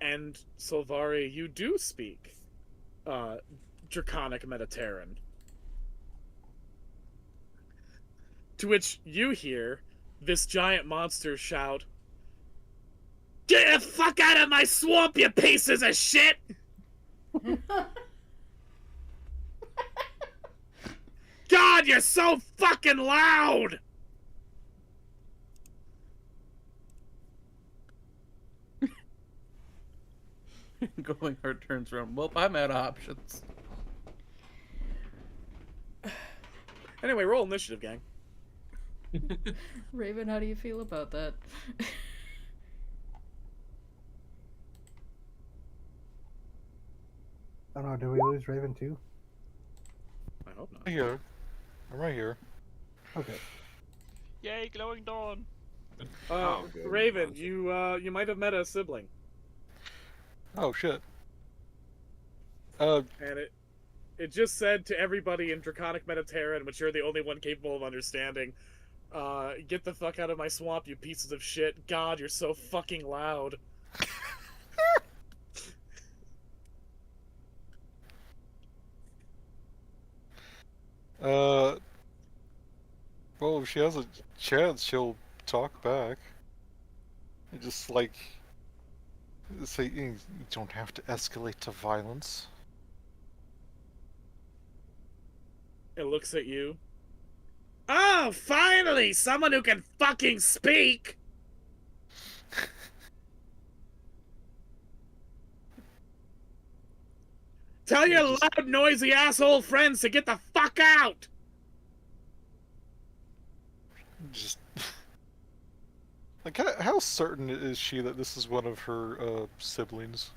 And Solvari, you do speak Draconic Mediterranean. To which you hear this giant monster shout, "Get the fuck out of my swamp, you pieces of shit!" God, you're so fucking loud! Going hard turns around. Well, I'm out of options. Anyway, roll initiative, gang. Raven, how do you feel about that? I don't know, do we lose Raven too? I hope not. Here. I'm right here. Okay. Yay, Glowing Dawn! Oh, good. Raven, you might have met a sibling, Oh shit. and it just said to everybody in Draconic Mediterranean, which you're the only one capable of understanding, get the fuck out of my swamp, you pieces of shit. God, you're so fucking loud. Well, if she has a chance, she'll talk back. And just like say, you don't have to escalate to violence. It looks at you. Oh, finally! Someone who can fucking speak! Tell your loud, noisy asshole friends to get the fuck out! Just like how certain is she that this is one of her siblings?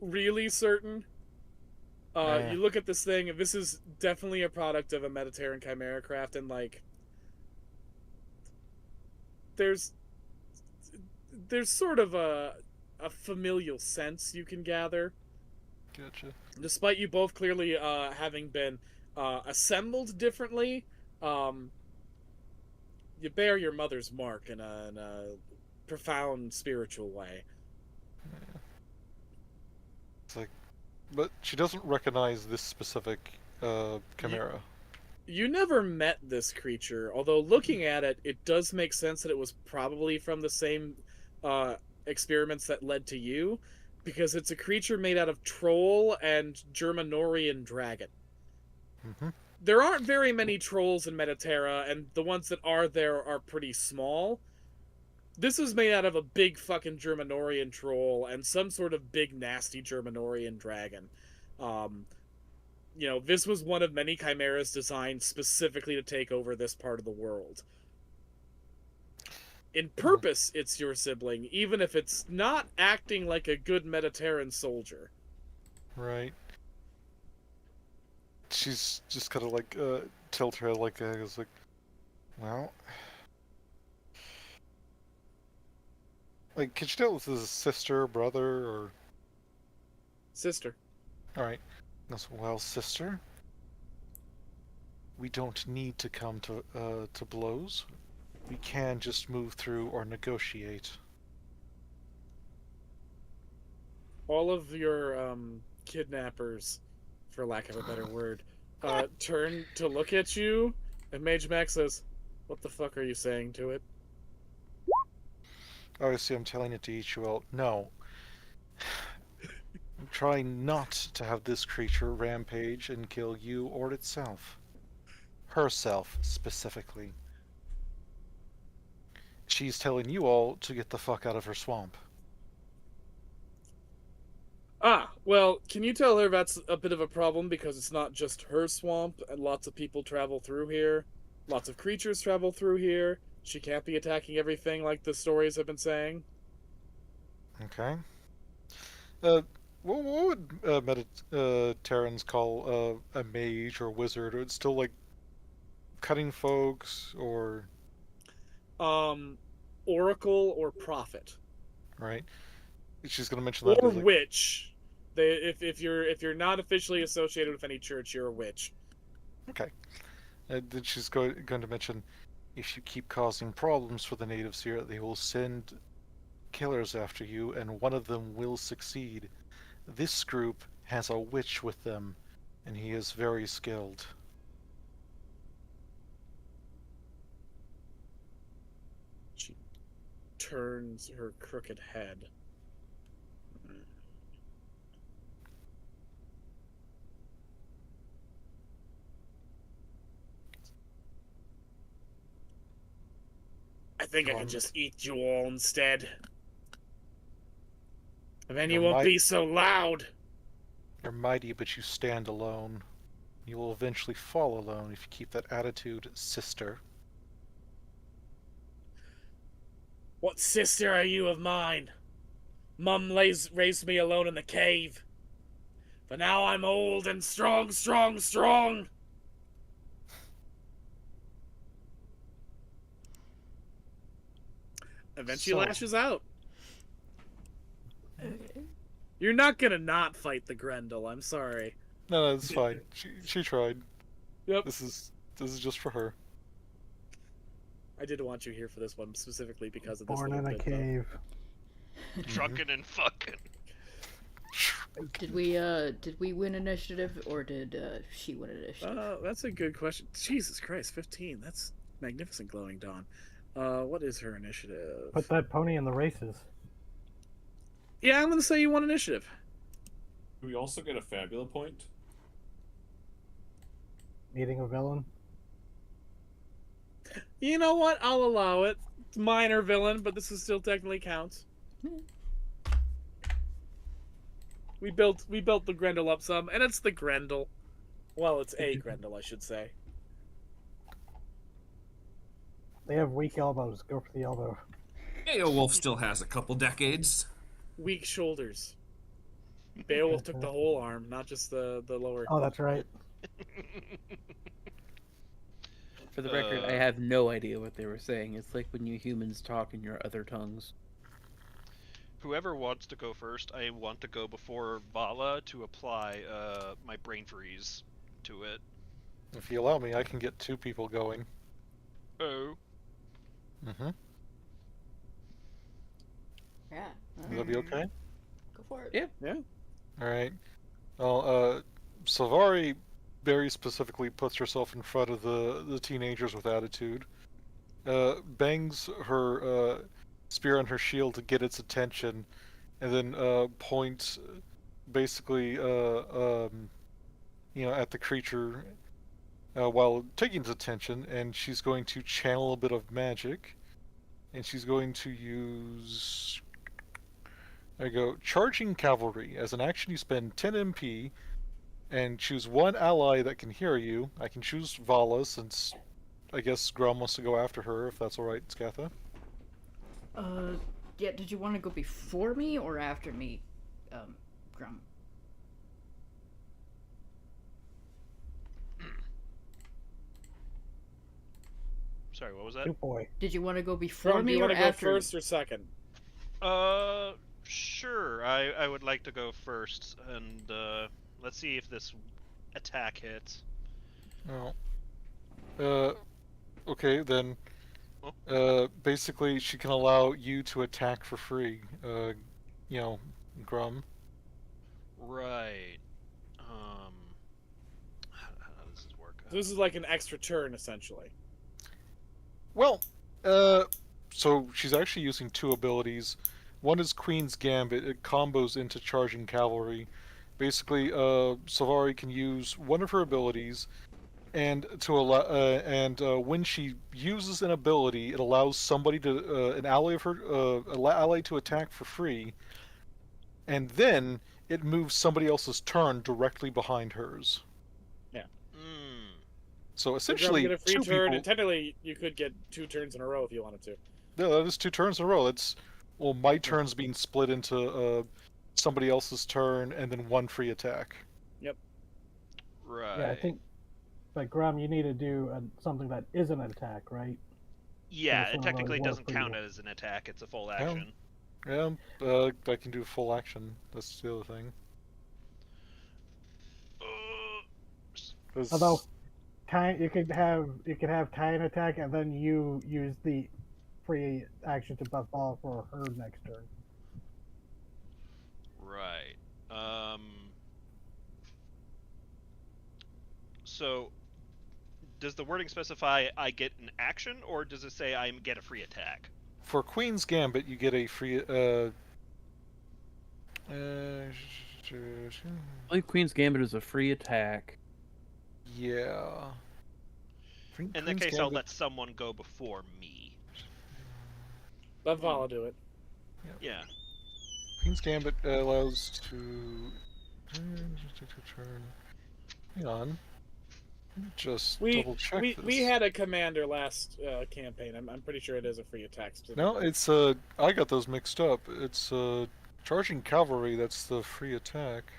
Really certain? Yeah. You look at this thing, and this is definitely a product of a Mediterranean chimera craft, and like, there's sort of a familial sense you can gather, Gotcha. despite you both clearly having been assembled differently. You bear your mother's mark in a profound spiritual way. It's like, but she doesn't recognize this specific chimera. You never met this creature, although looking at it, it does make sense that it was probably from the same uh, experiments that led to you, because it's a creature made out of troll and Germanorian dragon. Mm-hmm. There aren't very many trolls in Mediterra, and the ones that are there are pretty small. This is made out of a big fucking Germanorian troll and some sort of big nasty Germanorian dragon. Um, this was one of many chimeras designed specifically to take over this part of the world. In purpose, it's your sibling, even if it's not acting like a good Mediterranean soldier. Right. She's just kind of like tilt her head like that. It's like, well, like, can you tell if this is sister, brother, or Sister. all right? That's well, sister. We don't need to come to blows. We can just move through or negotiate. All of your kidnappers, for lack of a better word, turn to look at you, and Mage Max says, "What the fuck are you saying to it?" Obviously, I'm telling it to eat you out. No. I'm trying not to have this creature rampage and kill you or itself. Herself, specifically. She's telling you all to get the fuck out of her swamp. Ah, well, can you tell her that's a bit of a problem because it's not just her swamp and lots of people travel through here. Lots of creatures travel through here. She can't be attacking everything like the stories have been saying. Okay. What would Mediterrans call a mage or wizard? It's still like cutting folks or Oracle or prophet. right? She's gonna mention that. Or Like, witch. If you're not officially associated with any church, you're a witch. okay. Then she's going to mention, if you keep causing problems for the natives here, they will send killers after you, and one of them will succeed. This group has a witch with them, and he is very skilled. She turns her crooked head. I think I can just eat you all instead. And then you won't be so loud. You're mighty, but you stand alone. You will eventually fall alone if you keep that attitude, sister. What sister are you of mine? Mum raised me alone in the cave. But now I'm old and strong. And then she lashes out. You're not gonna not fight the Grendel, I'm sorry. No, it's fine. She tried. Yep. This is just for her. I did want you here for this one specifically because of this. Born in a cave. Drunken and fucking. Did we win initiative or did she win initiative? That's a good question. Jesus Christ, 15. That's magnificent, Glowing Dawn. What is her initiative? Put that pony in the races. Yeah, I'm gonna say you won initiative. Do we also get a Fabula point? Meeting a villain. You know what? I'll allow it. It's minor villain, but this is still technically counts. We built the Grendel up some, and it's the Grendel. Well, it's a Grendel, I should say. They have weak elbows. Go for the elbow. Beowulf still has a couple decades. Weak shoulders. Beowulf took the whole arm, not just the lower. Oh, that's right. For the record, I have no idea what they were saying. It's like when you humans talk in your other tongues. Whoever wants to go first, I want to go before Vala to apply my brain freeze to it. If you allow me, I can get 2 people going. Oh. Mm-hmm. Yeah. Will that be okay? Go for it. Yeah. Yeah. Alright. Well, Silvari very specifically puts herself in front of the teenagers with attitude. Bangs her spear on her shield to get its attention, and then points basically at the creature while taking its attention, and she's going to channel a bit of magic, and she's going to use. There you go. Charging Cavalry. As an action, you spend 10 MP and choose one ally that can hear you. I can choose Vala, since I guess Grum wants to go after her, if that's alright, Skatha. Yeah, did you want to go before me or after me, Grum? Sorry, what was that? Good boy. Did you want to go before Grum, do me you or want to go after first or second? Sure. I would like to go first, and let's see if this attack hits. Oh. Okay, then. Basically, she can allow you to attack for free. Grum. Right. How does this work? So this is like an extra turn, essentially. Well, so she's actually using two abilities. One is Queen's Gambit. It combos into Charging Cavalry. Basically, Savari can use one of her abilities, and when she uses an ability, it allows somebody to an ally of her ally to attack for free, and then it moves somebody else's turn directly behind hers. Yeah. So So Grum, essentially, you get a free two turn, people. and technically you could get 2 turns in a row if you wanted to. Yeah, that is 2 turns in a row. My turn's being split into somebody else's turn and then 1 free attack. Right. Yeah, I think, like, Grum, you need to do something that is an attack, right? Yeah, this it one technically already doesn't worked count pretty as an attack. It's a full action. Yeah, I can do full action. That's the other thing. 'Cause- Although, you could have Kai attack and then you use the free action to buff ball for her next turn. Right. So, does the wording specify I get an action, or does it say I get a free attack? For Queen's Gambit, you get a free. I believe Queen's Gambit is a free attack. Yeah. In that Queen's case, I'll Gambit- let someone go before me. Let Vala do it. Yeah. Queen's Gambit allows to turn. Hang on. Let me just double check we this. we had a commander last campaign. I'm pretty sure it is a free attack. No, it's I got those mixed up. It's Charging Cavalry that's the free attack.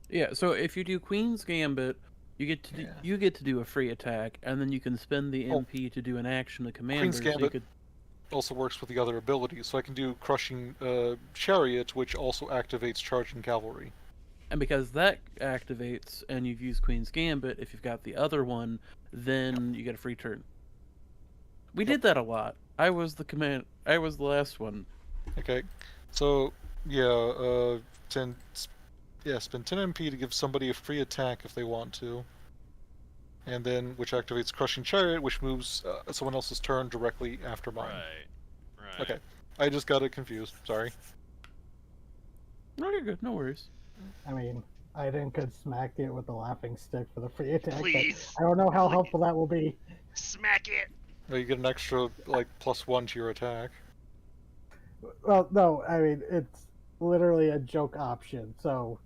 Yeah, so if you do Queen's Gambit, you get to do a free attack, and then you can spend the MP to do an action to commander. Queen's so you Gambit could... also works with the other abilities, so I can do Crushing Chariot, which also activates Charging Cavalry. And because that activates, and you've used Queen's Gambit, if you've got the other one, then you get a free turn. We did that a lot. I was the last one. Okay, so yeah, spend 10 MP to give somebody a free attack if they want to, and then which activates Crushing Chariot, which moves someone else's turn directly after mine. Right. Okay, I just got it confused. Sorry. No, you're good. No worries. I mean, I then could smack it with the laughing stick for the free attack. Please. But I don't know how helpful that will be. Smack it! Well, you get an extra +1 to your attack. Well, no, I mean, it's literally a joke option. So,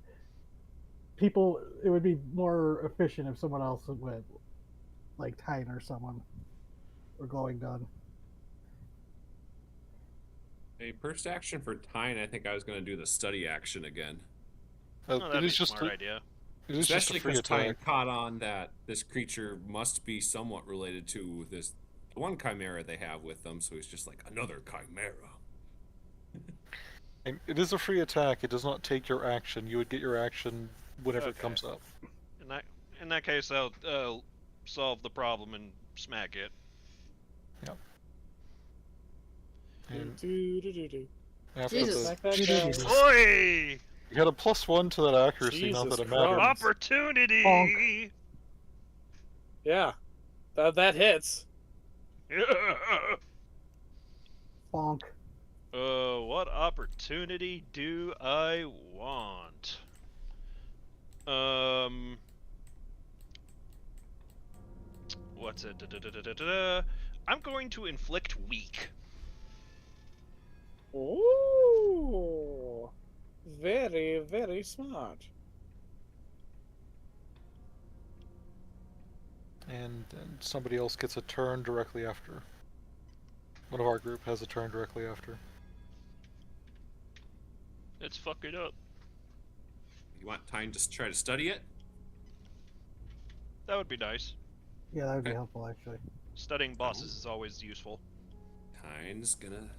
it would be more efficient if someone else went, like Tyne or someone, or Glowing Gun. A first action for Tyne, I think I was going to do the study action again. That'd be a smart idea. It is just Especially a free because Tyne attack. caught on that this creature must be somewhat related to this one chimera they have with them, so he's just like, another chimera. And it is a free attack. It does not take your action. You would get your action whenever it comes up. In that case, I'll solve the problem and smack it. Yep. And Do-do-do-do. after Jesus. the Smack that down. Oi! You had a +1 to that accuracy, not Jesus that it Christ. matters. Opportunity! Bonk. Yeah, that hits. Bonk. What opportunity do I want? What's it? I'm going to inflict weak. Ooh, very, very smart. And then somebody else gets a turn directly after. One of our group has a turn directly after. Let's fuck it up. You want time to try to study it? That would be nice. Yeah, that would be Okay. helpful, actually. Studying bosses is always useful. Tyne's gonna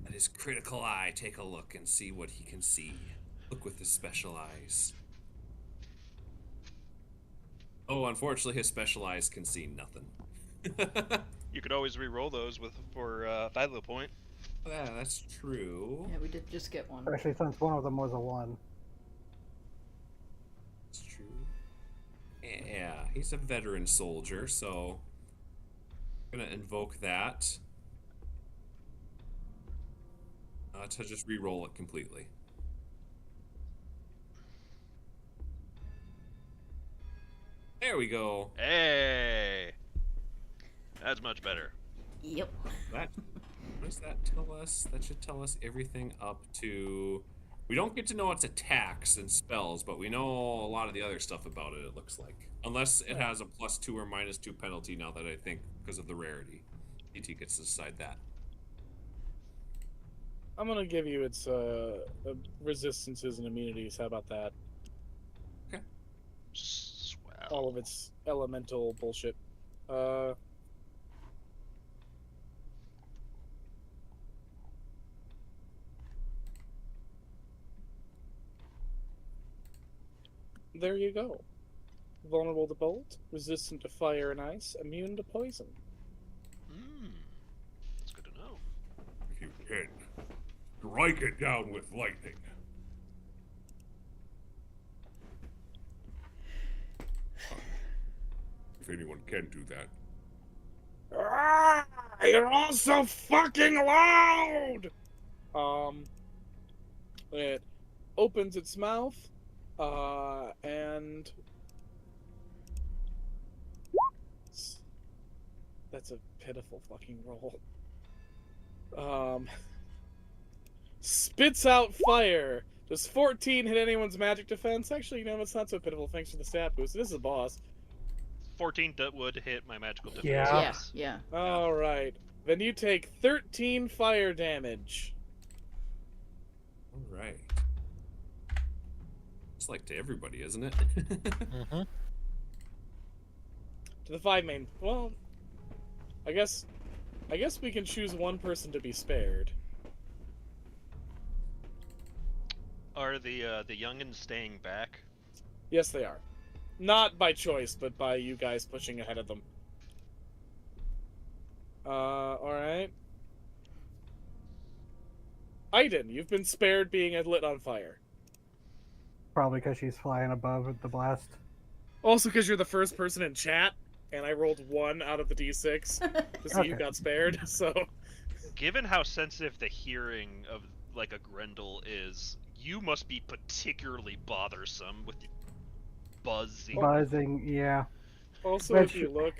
let his critical eye take a look and see what he can see. Look with his special eyes. Oh, unfortunately, his special eyes can see nothing. You could always re-roll those for Philo point. Yeah, that's true. Yeah, we did just get one. Especially since one of them was a 1. That's true. Yeah, he's a veteran soldier, so I'm gonna invoke that to just re-roll it completely. There we go. Hey! That's much better. Yep. That, what does that tell us? That should tell us everything up to... We don't get to know its attacks and spells, but we know a lot of the other stuff about it, it looks like. Unless it has a +2 or -2 penalty now that I think, because of the rarity. DT gets to decide that. I'm gonna give you its resistances and immunities. How about that? Swell. All of its elemental bullshit. There you go. Vulnerable to bolt, resistant to fire and ice, immune to poison. That's good to know. If you can, strike it down with lightning. If anyone can do that. Ah, you're all so fucking loud! It opens its mouth, and that's a pitiful fucking roll. Spits out fire. Does 14 hit anyone's magic defense? Actually, you know, it's not so pitiful thanks to the stat boost. This is a boss. 14 would hit my magical defense. Yeah. Yes. Yeah. Alright. Then you take 13 fire damage. Alright. It's like to everybody, isn't it? Mm-hmm. To the 5 main. Well, I guess we can choose one person to be spared. Are the youngins staying back? Yes, they are. Not by choice, but by you guys pushing ahead of them. Alright. Aiden, you've been spared being lit on fire. Probably because she's flying above with the blast. Also because you're the first person in chat, and I rolled 1 out of the d6 to see you Okay. got spared, so... Given how sensitive the hearing of like a Grendel is, you must be particularly bothersome with buzzing. Buzzing, yeah. Also, Which- if you look,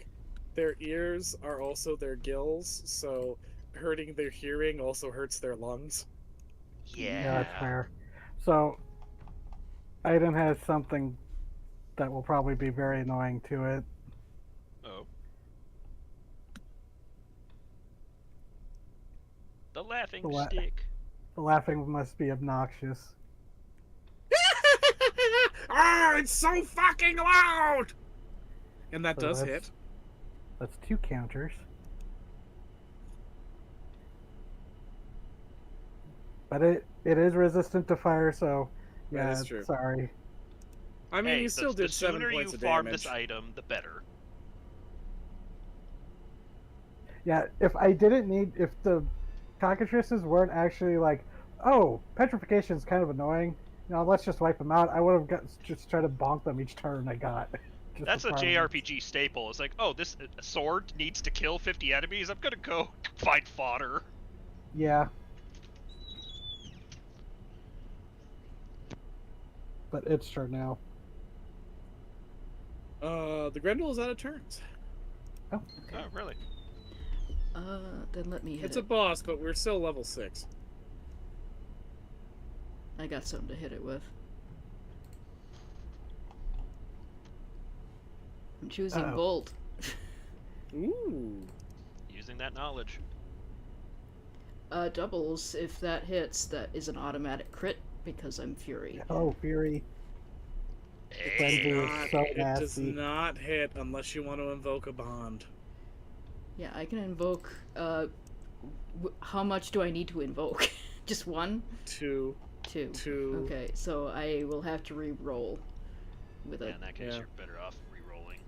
their ears are also their gills, so hurting their hearing also hurts their lungs. Yeah. That's fair. So, Aiden has something that will probably be very annoying to it. Oh. The laughing The stick. The laughing must be obnoxious. Ah, it's so fucking loud! And that So does that's- hit. That's 2 counters. But it is resistant to fire, so That yeah, is true. sorry. I mean, Hey, you still the did 7 sooner points you of farm damage. this item, the better. Yeah, if the cockatrices weren't actually like, oh, petrification is kind of annoying, No, let's just wipe them out. I would have just tried to bonk them each turn I got. Just That's to a farm them. JRPG staple. It's like, oh, this sword needs to kill 50 enemies. I'm gonna go find fodder. Yeah. But it's turn now. The Grendel is out of turns. Oh, really? Then let me hit It's it. a boss, but we're still level 6. I got something to hit it with. I'm choosing Uh-oh. Bolt. Ooh. Using that knowledge. Doubles, if that hits, that is an automatic crit because I'm Fury. Oh, Fury. Frenzy is so It does nasty. not hit unless you want to invoke a bond. Yeah, I can invoke. How much do I need to invoke? Just one? 2. Two. Okay, so I will have to re-roll with Yeah, it. in that case, Yeah. you're better off re-rolling.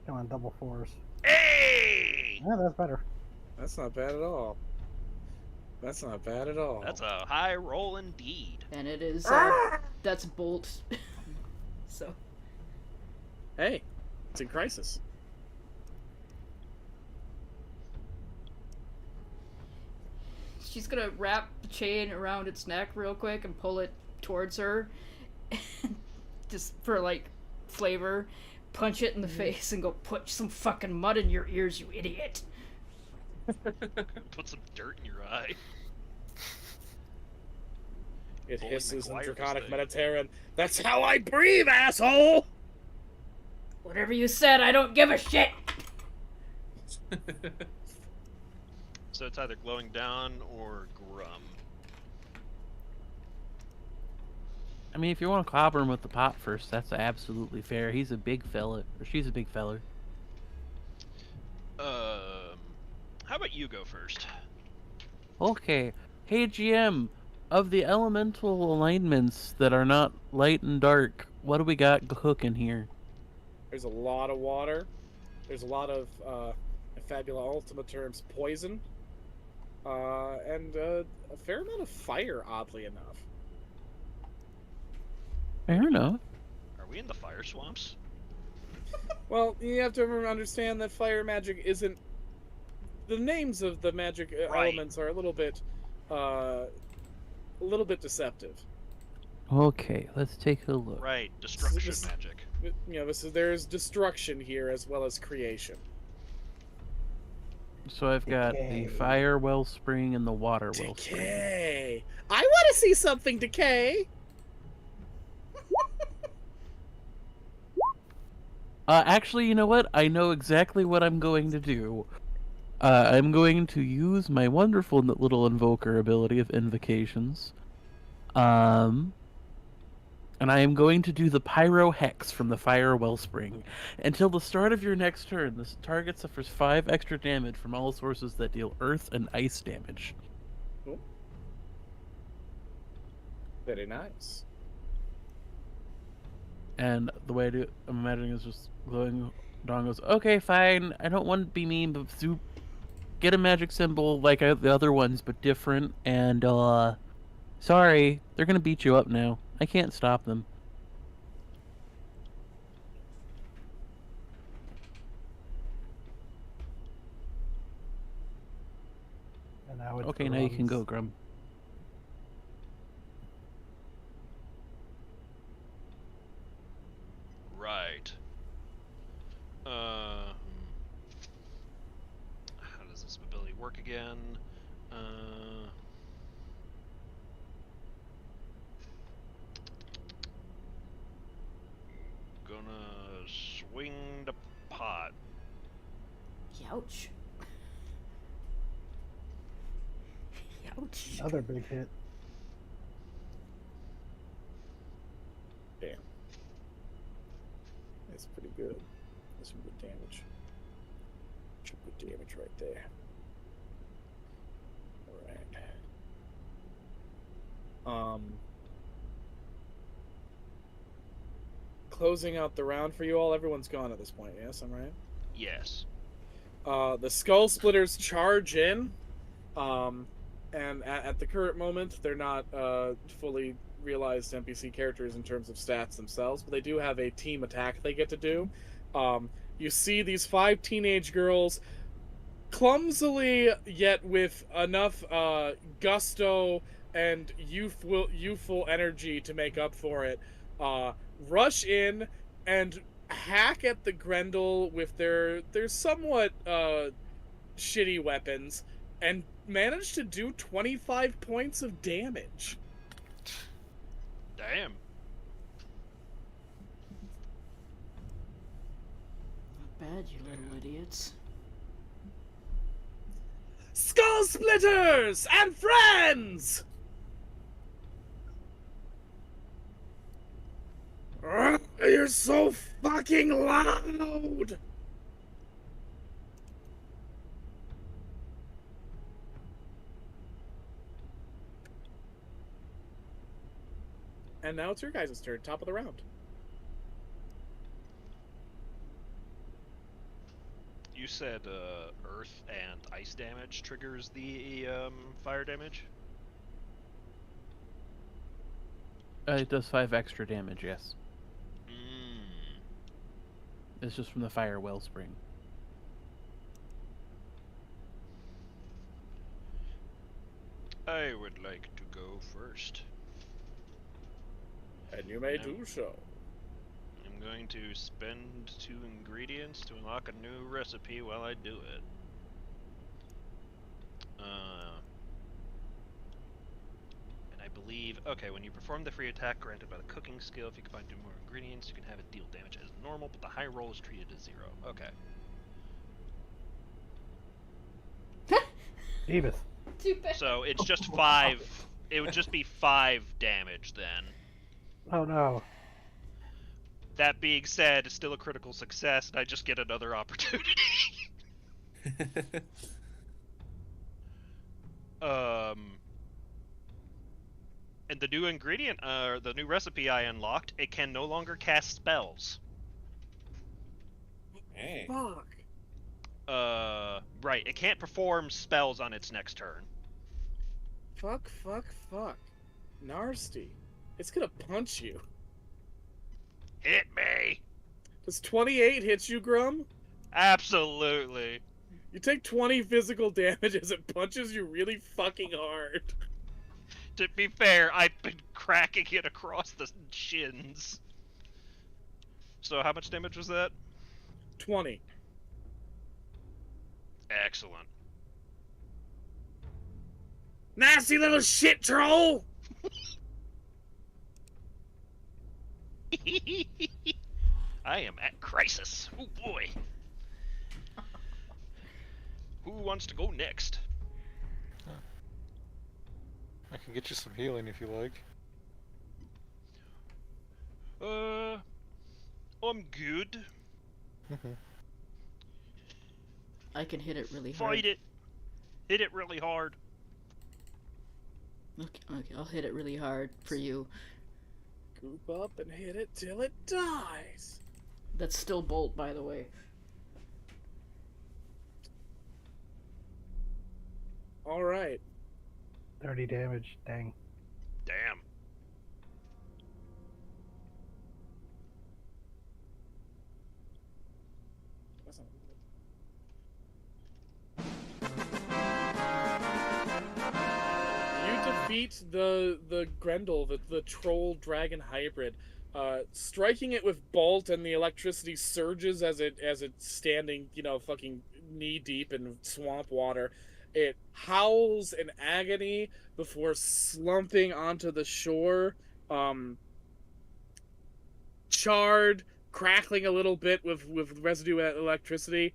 Come on, double 4s. Hey! Yeah, that's better. That's not bad at all. That's not bad at all. That's a high roll indeed. And it is. That's Bolt. So. Hey, it's in crisis. She's gonna wrap the chain around its neck real quick and pull it towards her. Just for, like, flavor. Punch it in the face and go, put some fucking mud in your ears, you idiot. Put some dirt in your eye. It Bully hisses in McGuire Draconic thing. Mediterranean. That's how I breathe, asshole! Whatever you said, I don't give a shit! So it's either glowing down or Grum. I mean, if you want to clobber him with the pot first, that's absolutely fair. He's a big fella, or she's a big feller. How about you go first? Okay. Hey, GM, of the elemental alignments that are not light and dark, what do we got cooking here? There's a lot of water. There's a lot of, in Fabula Ultima terms, poison. And a fair amount of fire, oddly enough. Fair enough. Are we in the fire swamps? Well, you have to understand that fire magic isn't... The names of the magic Right. elements are a little bit deceptive. Okay, let's take a look. Right, destruction This- magic. You know, there's destruction here as well as creation. So I've got Decay. the fire wellspring and the water wellspring. Decay. I want to see something decay. Actually, you know what? I know exactly what I'm going to do. I'm going to use my wonderful little invoker ability of invocations. And I am going to do the Pyro Hex from the Fire Wellspring. Until the start of your next turn, this target suffers 5 extra damage from all sources that deal earth and ice damage. Very nice. And the way I do it, I'm imagining is just glowing. Dawn goes, okay, fine. I don't want to be mean, but zoop. Get a magic symbol like the other ones, but different. And, sorry. They're gonna beat you up now. I can't stop them. And now it's Okay, now you can Grum's. go, Grum. Right. How does this ability work again? Gonna swing the pot. Ouch. Ouch. Another big hit. Damn. That's pretty good. That's some good damage. Some good damage right there. Alright. Closing out the round for you all. Everyone's gone at this point, yes, I'm right? Yes. The Skull Splitters charge in. And at the current moment, they're not fully realized NPC characters in terms of stats themselves, but they do have a team attack they get to do. You see these 5 teenage girls clumsily, yet with enough gusto and youthful energy to make up for it, uh, rush in and hack at the Grendel with their somewhat shitty weapons and manage to do 25 points of damage. Damn. Not bad, you little idiots. Skull Splitters and friends! You're so fucking loud! And now it's your guys' turn, top of the round. You said earth and ice damage triggers the fire damage? It does 5 extra damage, yes. Mm. It's just from the fire wellspring. I would like to go first. And you may No. do so. I'm going to spend 2 ingredients to unlock a new recipe while I do it. And I believe, okay, when you perform the free attack granted by the cooking skill, if you combine 2 more ingredients, you can have it deal damage as normal, but the high roll is treated as 0. Okay. Davis. Too bad. So it's just 5. It would just be 5 damage then. Oh no. That being said, it's still a critical success, and I just get another opportunity. And the new ingredient, the new recipe I unlocked, it can no longer cast spells. Hey. Fuck. Right, it can't perform spells on its next turn. Fuck. Nasty. It's gonna punch you. Hit me! Does 28 hit you, Grum? Absolutely. You take 20 physical damage as it punches you really fucking hard. To be fair, I've been cracking it across the shins. So how much damage was that? 20. Excellent. Nasty little shit troll! I am at crisis. Oh boy. Who wants to go next? I can get you some healing if you like. I'm good. I can hit it really hard. Fight it. Hit it really hard. Okay, I'll hit it really hard for you. Goop up and hit it till it dies. That's still Bolt, by the way. Alright. 30 damage. Dang. Damn. You defeat the Grendel, the troll dragon hybrid, striking it with bolt, and the electricity surges as it's standing, fucking knee deep in swamp water. It howls in agony before slumping onto the shore, charred, crackling a little bit with residue electricity,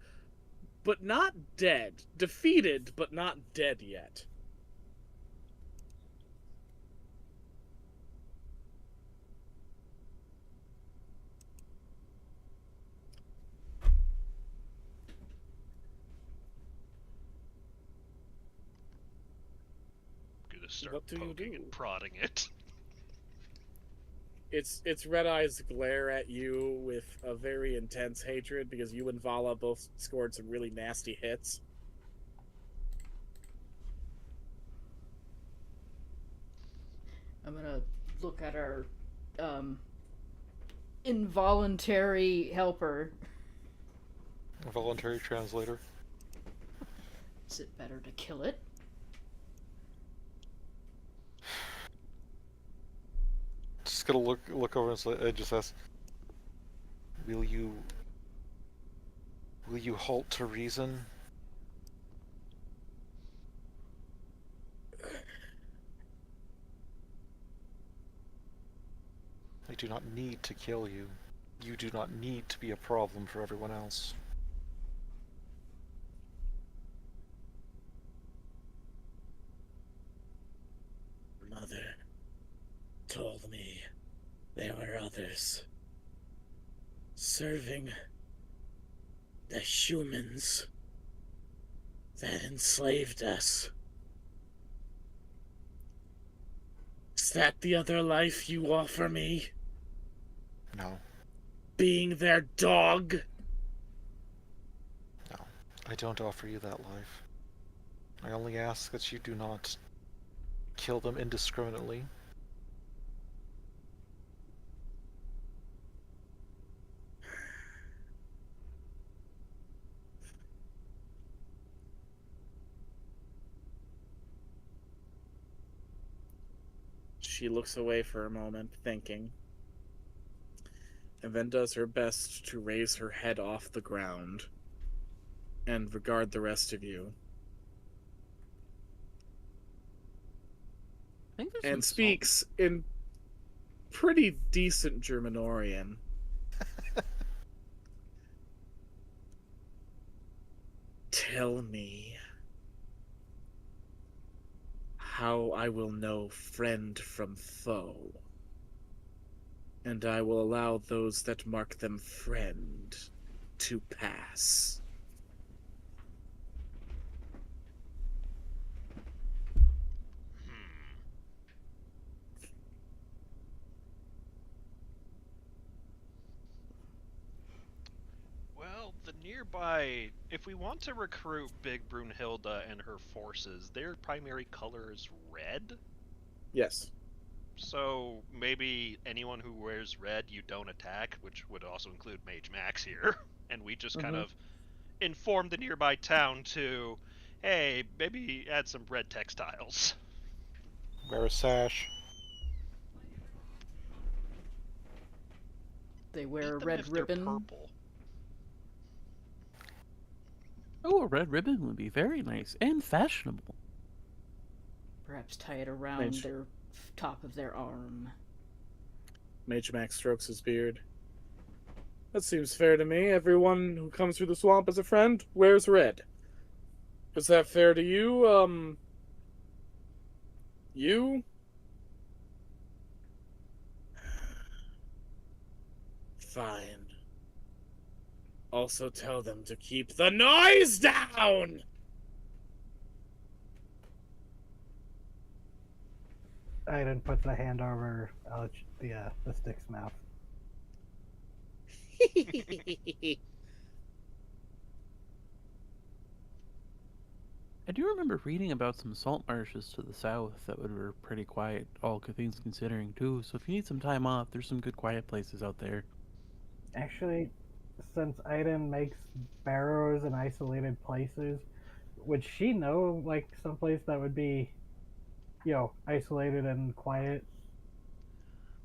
but not dead. Defeated, but not dead yet. Gonna start What do you poking do? and prodding it. Its red eyes glare at you with a very intense hatred because you and Vala both scored some really nasty hits. I'm gonna look at our um, involuntary helper. A voluntary translator. Is it better to kill it? Just gonna look over and just ask, Will you halt to reason? I do not need to kill you. You do not need to be a problem for everyone else. Mother told me there were others serving the humans that enslaved us. Is that the other life you offer me? No. Being their dog? No. I don't offer you that life. I only ask that you do not kill them indiscriminately. She looks away for a moment, thinking, and then does her best to raise her head off the ground and regard the rest of you. I think there's And some speaks in pretty decent Germanorian. Tell me how I will know friend from foe, and I will allow those that mark them friend to pass. Well, the nearby. If we want to recruit Big Brunhilde and her forces, their primary color is red. Yes. So maybe anyone who wears red, you don't attack, which would also include Mage Max here. And we just kind of inform the nearby town to, hey, maybe add some red textiles. Wear a sash. They wear a Beat them red if they're ribbon. purple. Oh, a red ribbon would be very nice and fashionable. Perhaps tie it around Mage. their top of their arm. Mage Max strokes his beard. That seems fair to me. Everyone who comes through the swamp as a friend wears red. Is that fair to you, you? Fine. Also tell them to keep the noise down! Aiden puts a hand over the stick's mouth. I do remember reading about some salt marshes to the south that were pretty quiet, all things considering, too. So if you need some time off, there's some good quiet places out there. Actually, since Aiden makes barrows in isolated places, would she know like someplace that would be, isolated and quiet?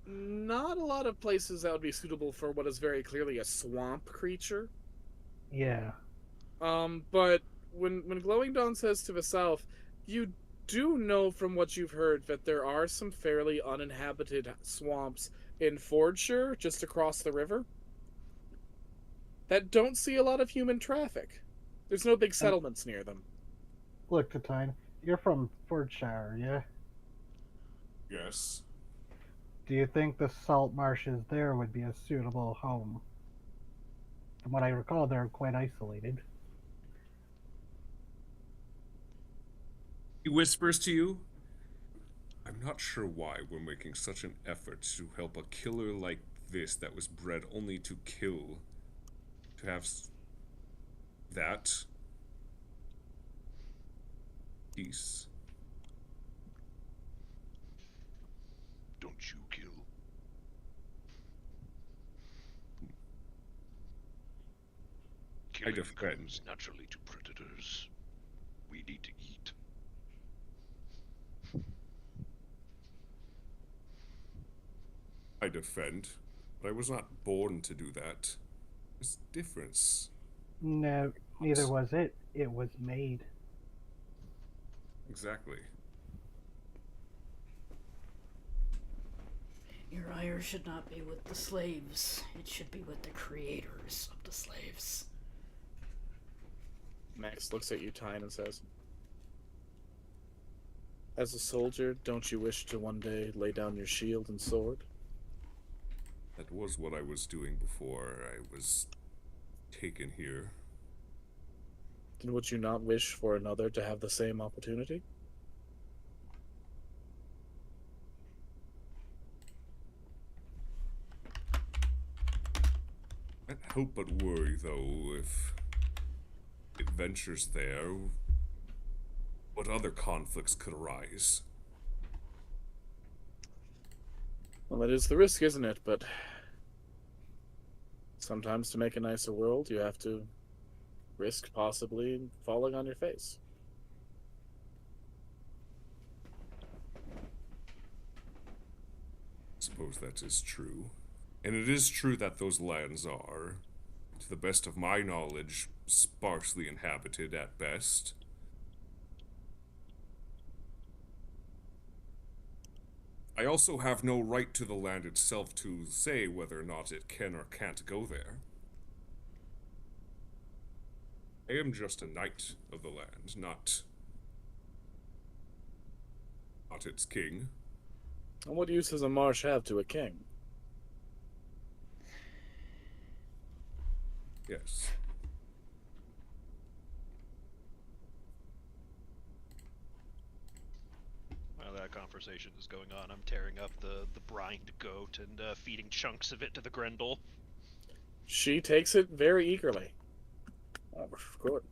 Not a lot of places that would be suitable for what is very clearly a swamp creature. Yeah. But when Glowing Dawn says to the south, you do know from what you've heard that there are some fairly uninhabited swamps in Fordshire, just across the river, that don't see a lot of human traffic. There's no big settlements near them. Look, Tatine, you're from Fordshire, yeah? Yes. Do you think the salt marshes there would be a suitable home? From what I recall, they're quite isolated. He whispers to you. I'm not sure why we're making such an effort to help a killer like this that was bred only to kill. To have that peace. Killing defend. comes naturally to predators. We need to eat. I defend, but I was not born to do that. There's a difference. No, neither was it. It was made. Exactly. Your ire should not be with the slaves. It should be with the creators of the slaves. Max looks at you, Tyne, and says, "As a soldier, don't you wish to one day lay down your shield and sword?" That was what I was doing before I was taken here. Then would you not wish for another to have the same opportunity? I can't help but worry, though, if it ventures there, what other conflicts could arise? Well, that is the risk, isn't it? But sometimes to make a nicer world, you have to risk possibly falling on your face. I suppose that is true. And it is true that those lands are, to the best of my knowledge, sparsely inhabited at best. I also have no right to the land itself to say whether or not it can or can't go there. I am just a knight of the land, not its king. And what use does a marsh have to a king? Yes. While that conversation is going on, I'm tearing up the brined goat and feeding chunks of it to the Grendel. She takes it very eagerly. Oh, good.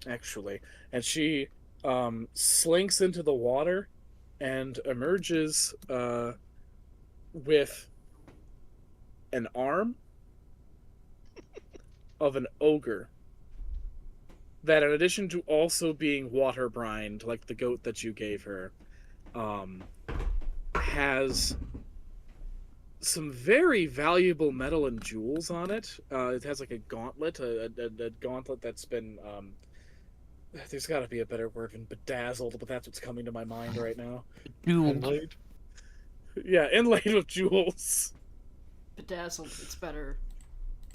Actually, and she slinks into the water and emerges with an arm of an ogre that, in addition to also being water brined like the goat that you gave her, has some very valuable metal and jewels on it. It has like a gauntlet, a gauntlet that's been there's got to be a better word than bedazzled, but that's what's coming to my mind right now. Doomed. Inlaid? Yeah, inlaid with jewels. Bedazzled, it's better.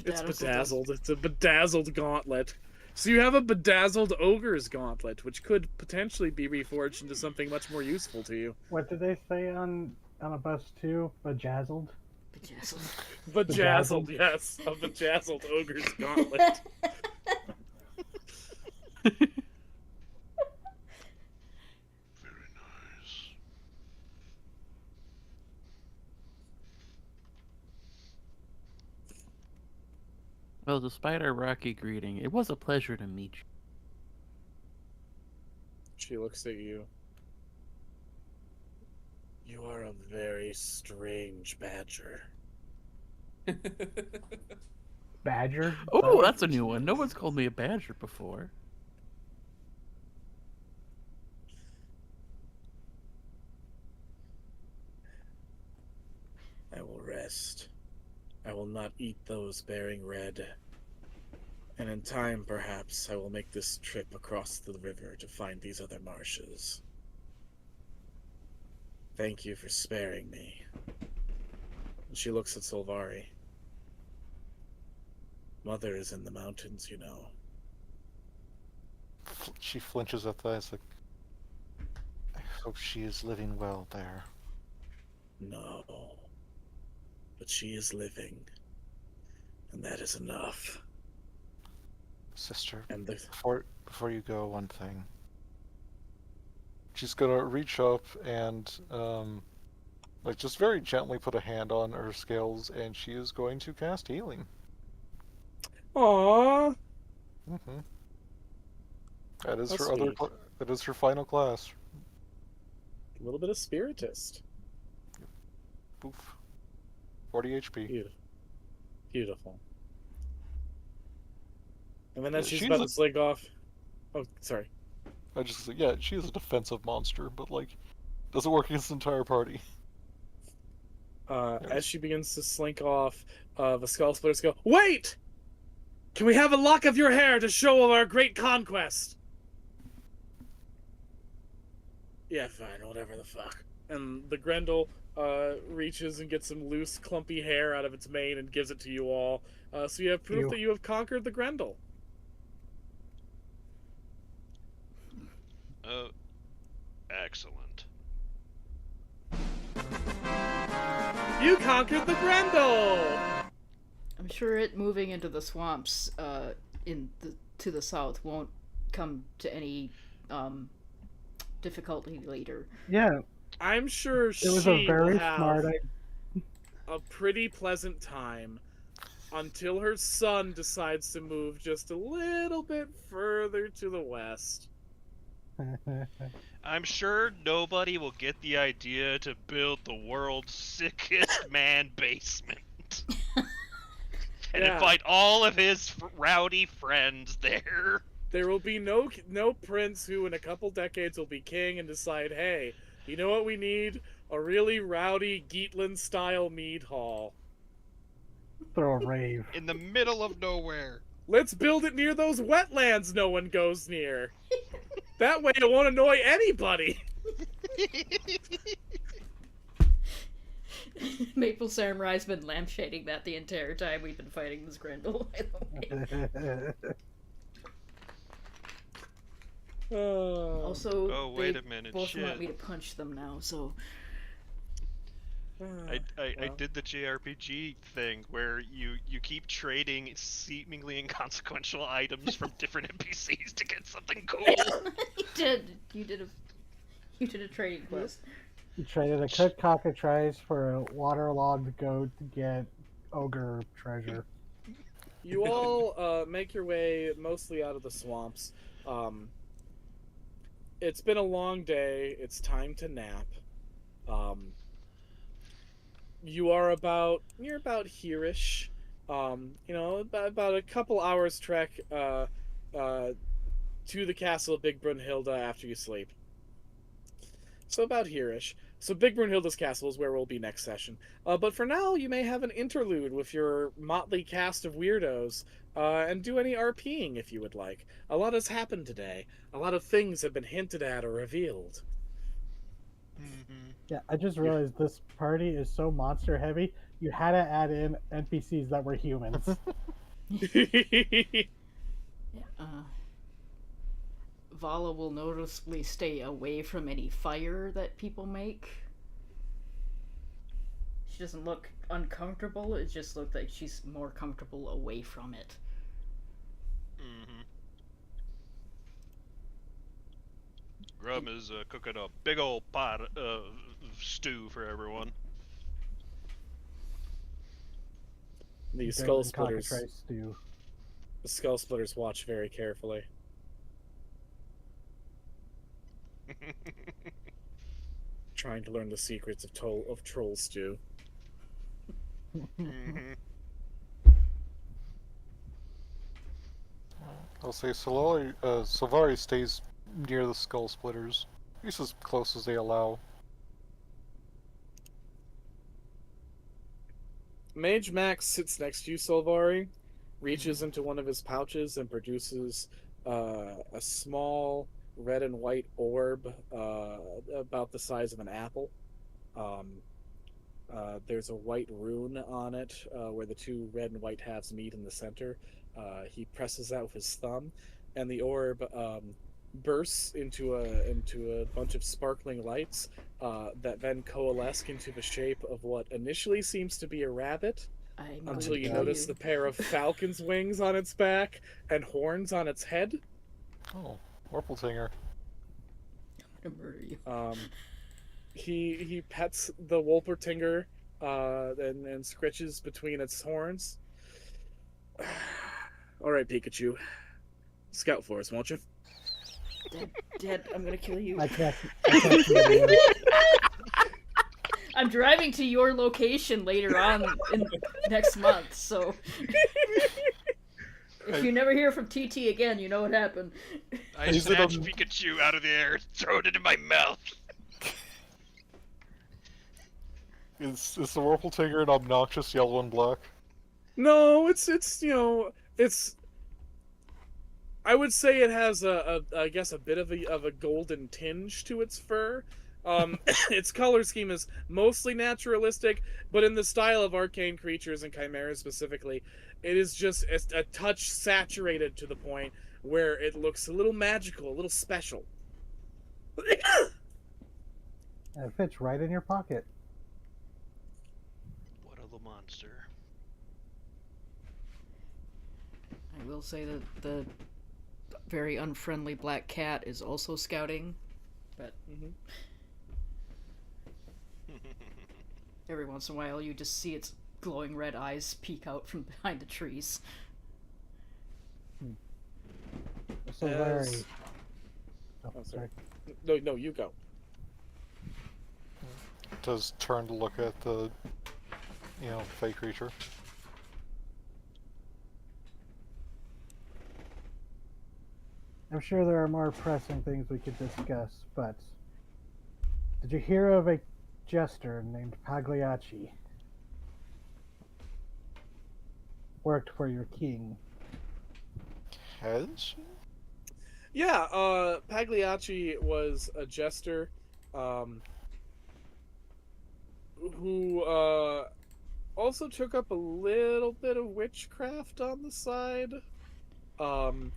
It's bedazzled. It's a bedazzled gauntlet. So you have a bedazzled ogre's gauntlet, which could potentially be reforged into something much more useful to you. What did they say on a bus too? Bejazzled. Bedazzled. Bedazzled, yes, a bedazzled ogre's gauntlet. Very nice. Well, despite our rocky greeting, it was a pleasure to meet you. She looks at you. You are a very strange badger. Badger. Oh, that's a new one. No one's called me a badger before. I will rest. I will not eat those bearing red. And in time, perhaps, I will make this trip across the river to find these other marshes. Thank you for sparing me. And she looks at Solvari. Mother is in the mountains, you know. She flinches at that. It's like, I hope she is living well there. No. But she is living. And that is enough. Sister, And the... before you go, one thing. She's gonna reach up and, like, just very gently put a hand on her scales, and she is going to cast healing. Aww! Mm-hmm. That is That's her other. sweet. That is her final class. A little bit of spiritist. Poof. 40 HP. Beautiful. Beautiful. And then as she's She's about a- to slink off... Oh, sorry. I just say, yeah, she is a defensive monster, but like, doesn't work against the entire party. As she begins to slink off, the Skull Splitters go, "Wait! Can we have a lock of your hair to show of our great conquest?" Yeah, fine, whatever the fuck. And the Grendel reaches and gets some loose, clumpy hair out of its mane and gives it to you all. So you have proof Ew. that you have conquered the Grendel. Excellent. You conquered the Grendel! I'm sure it moving into the swamps to the south won't come to any difficulty later. Yeah, I'm sure it was she a very will have smart. a pretty pleasant time until her son decides to move just a little bit further to the west. I'm sure nobody will get the idea to build the world's sickest man basement. And Yeah. invite all of his rowdy friends there. There will be no prince who in a couple decades will be king and decide, hey, you know what we need? A really rowdy Geatland-style mead hall. Throw a rave. In the middle of nowhere. Let's build it near those wetlands no one goes near. That way it won't annoy anybody. Maple Samurai's been lampshading that the entire time we've been fighting this Grendel, by the way. Also, Oh, wait they a minute, both shit. want me to punch them now, so... I Well. did the JRPG thing where you keep trading seemingly inconsequential items from different NPCs to get something cool. You did a trading quest. You traded a cooked cockatrice for a waterlogged goat to get ogre treasure. You all make your way mostly out of the swamps. It's been a long day. It's time to nap. You're about here-ish. About a couple hours trek to the castle of Big Brunhilde after you sleep. So about here-ish. So Big Brunhilde's castle is where we'll be next session. But for now, you may have an interlude with your motley cast of weirdos, and do any RPing if you would like. A lot has happened today. A lot of things have been hinted at or revealed. Yeah, I just realized this party is so monster heavy, you had to add in NPCs that were humans. Vala will noticeably stay away from any fire that people make. She doesn't look uncomfortable, it just looks like she's more comfortable away from it. Grum is cooking a big old pot of stew for everyone. The Goat skull and splitters. cockatrice stew. The skull splitters watch very carefully. Trying to learn the secrets of troll stew. I'll say Silvari stays near the skull splitters. At least as close as they allow. Mage Max sits next to you, Solvari, reaches into one of his pouches and produces a small red and white orb about the size of an apple. There's a white rune on it where the two red and white halves meet in the center. He presses that with his thumb, and the orb bursts into a bunch of sparkling lights that then coalesce into the shape of what initially seems to be a rabbit, until you notice the pair of falcon's wings on its back and horns on its head. Oh, Orpletinger. I'm gonna murder you. He pets the Wolpertinger and scritches between its horns. All right, Pikachu, scout for us, won't you? Dad, I'm gonna kill you. I can't see it. I'm driving to your location later on in next month, so If you never hear from TT again, you know what happened. I Is it snatch a- Pikachu out of the air and throw it into my mouth. Is the Whirlpool an obnoxious yellow and black? No, it's it's. I would say it has I guess a bit of a golden tinge to its fur. Its color scheme is mostly naturalistic, but in the style of arcane creatures and chimeras specifically, it is just a touch saturated to the point where it looks a little magical, a little special. And it fits right in your pocket. What a little monster. I will say that the very unfriendly black cat is also scouting, but every once in a while you just see its glowing red eyes peek out from behind the trees. So very. As- Oh, sorry. No, you go. Does turn to look at the, fey creature. I'm sure there are more pressing things we could discuss, but did you hear of a jester named Pagliacci? Worked for your king. Has she? Yeah, Pagliacci was a jester, who also took up a little bit of witchcraft on the side, and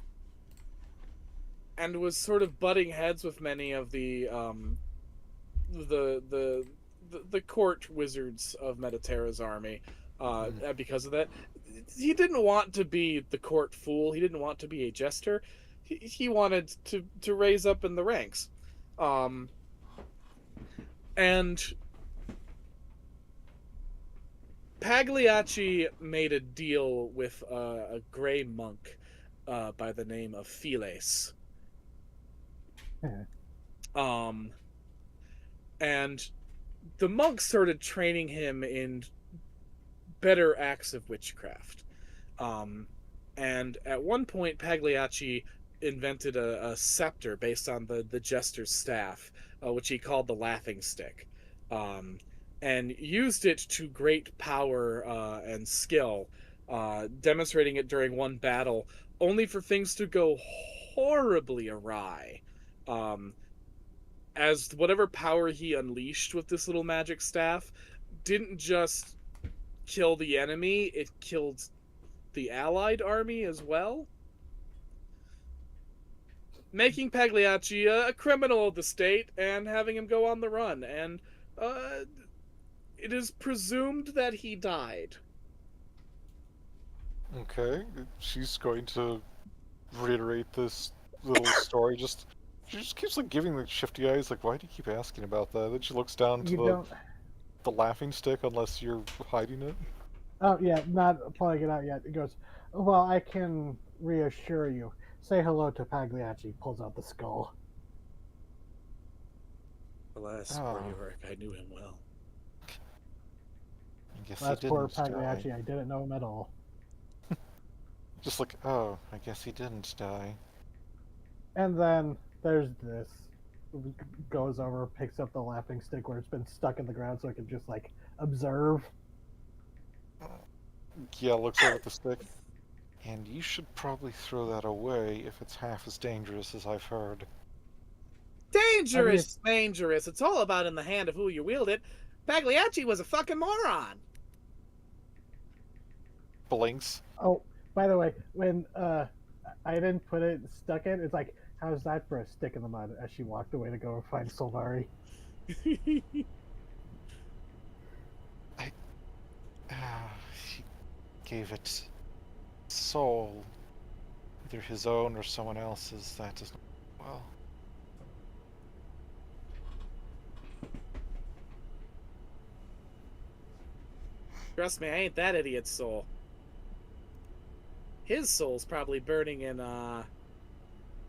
was sort of butting heads with many of the court wizards of Mediterra's army. Because of that, he didn't want to be the court fool. He didn't want to be a jester. He wanted to raise up in the ranks, and Pagliacci made a deal with a gray monk by the name of Philes. And the monk started training him in better acts of witchcraft. And at one point, Pagliacci invented a scepter based on the jester's staff, which he called the Laughing Stick, and used it to great power and skill, demonstrating it during one battle, only for things to go horribly awry. As whatever power he unleashed with this little magic staff didn't just kill the enemy, it killed the allied army as well, making Pagliacci a criminal of the state and having him go on the run. And it is presumed that he died. Okay, she's going to reiterate this little story. She just keeps giving the shifty eyes. Why do you keep asking about that? Then she looks down to the laughing stick, unless you're hiding it. Oh yeah, not pulling it out yet. It goes, well, I can reassure you. Say hello to Pagliacci. Pulls out the skull. Alas, poor Yorick, I knew him well. I guess That's he poor didn't Pagliacci. die. I didn't know him at all. Just I guess he didn't die. And then there's this. Goes over, picks up the laughing stick where it's been stuck in the ground, so it can just observe. Yeah, looks over at the stick. And you should probably throw that away if it's half as dangerous as I've heard. Dangerous, dangerous. It's all about in the hand of who you wield it. Pagliacci was a fucking moron. Blinks. Oh, by the way, when I didn't put it stuck in, it's how's that for a stick in the mud? As she walked away to go find Solvari. He gave it soul, either his own or someone else's. That doesn't. Well. Trust me, I ain't that idiot's soul. His soul's probably burning in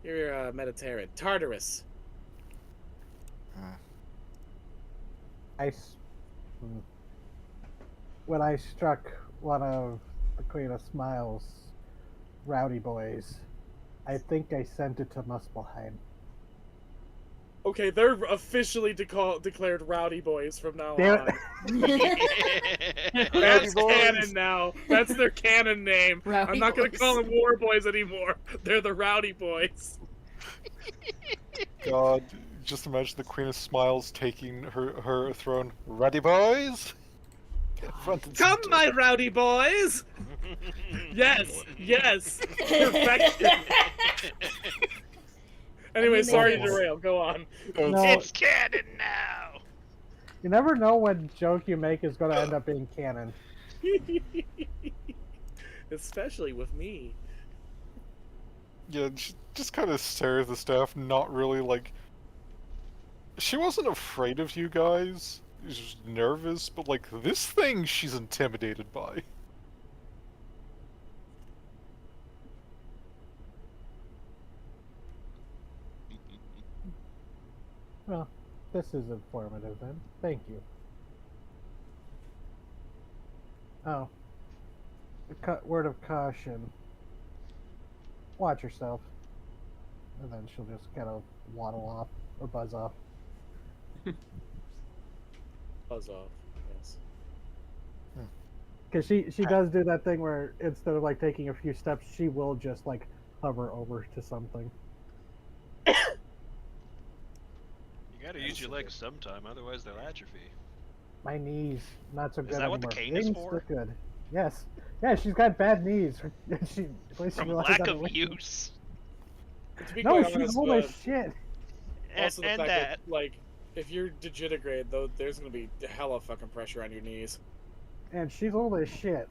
Mediterranean, Tartarus. When I struck one of the Queen of Smiles, Rowdy Boys. I think I sent it to Muspelheim. Okay, they're officially declared Rowdy Boys from now Damn on. it. That's Boys. canon now. That's their canon name. Rowdy I'm not going to Boys. call them War Boys anymore. They're the Rowdy Boys. God, just imagine the Queen of Smiles taking her throne. Ready, boys? Front and Come, center. my Rowdy Boys! Yes, yes. Perfection. Anyway, they sorry to did. derail. Go on. No, It's canon now. you never know what joke you make is going to end up being canon. Especially with me. Yeah, she just kind of stares at the staff, not really like. She wasn't afraid of you guys. She was just nervous, but like this thing, she's intimidated by. Well, this is informative then. Thank you. Oh. Word of caution. Watch yourself. And then she'll just kind of waddle off or buzz off. Buzz off. Yes. Because she does do that thing where instead of like taking a few steps, she will just like hover over to something. You gotta use your legs sometime, otherwise they'll atrophy. My knees, not so good that what the anymore. cane is Wings for? look good. Yes. Yeah, she's got bad knees. she From realized lack that of it- use. To be No, quite she's honest, old as shit. also the And fact that. like, if you're digitigrade, though, there's going to be hella fucking pressure on your knees. And she's old as shit.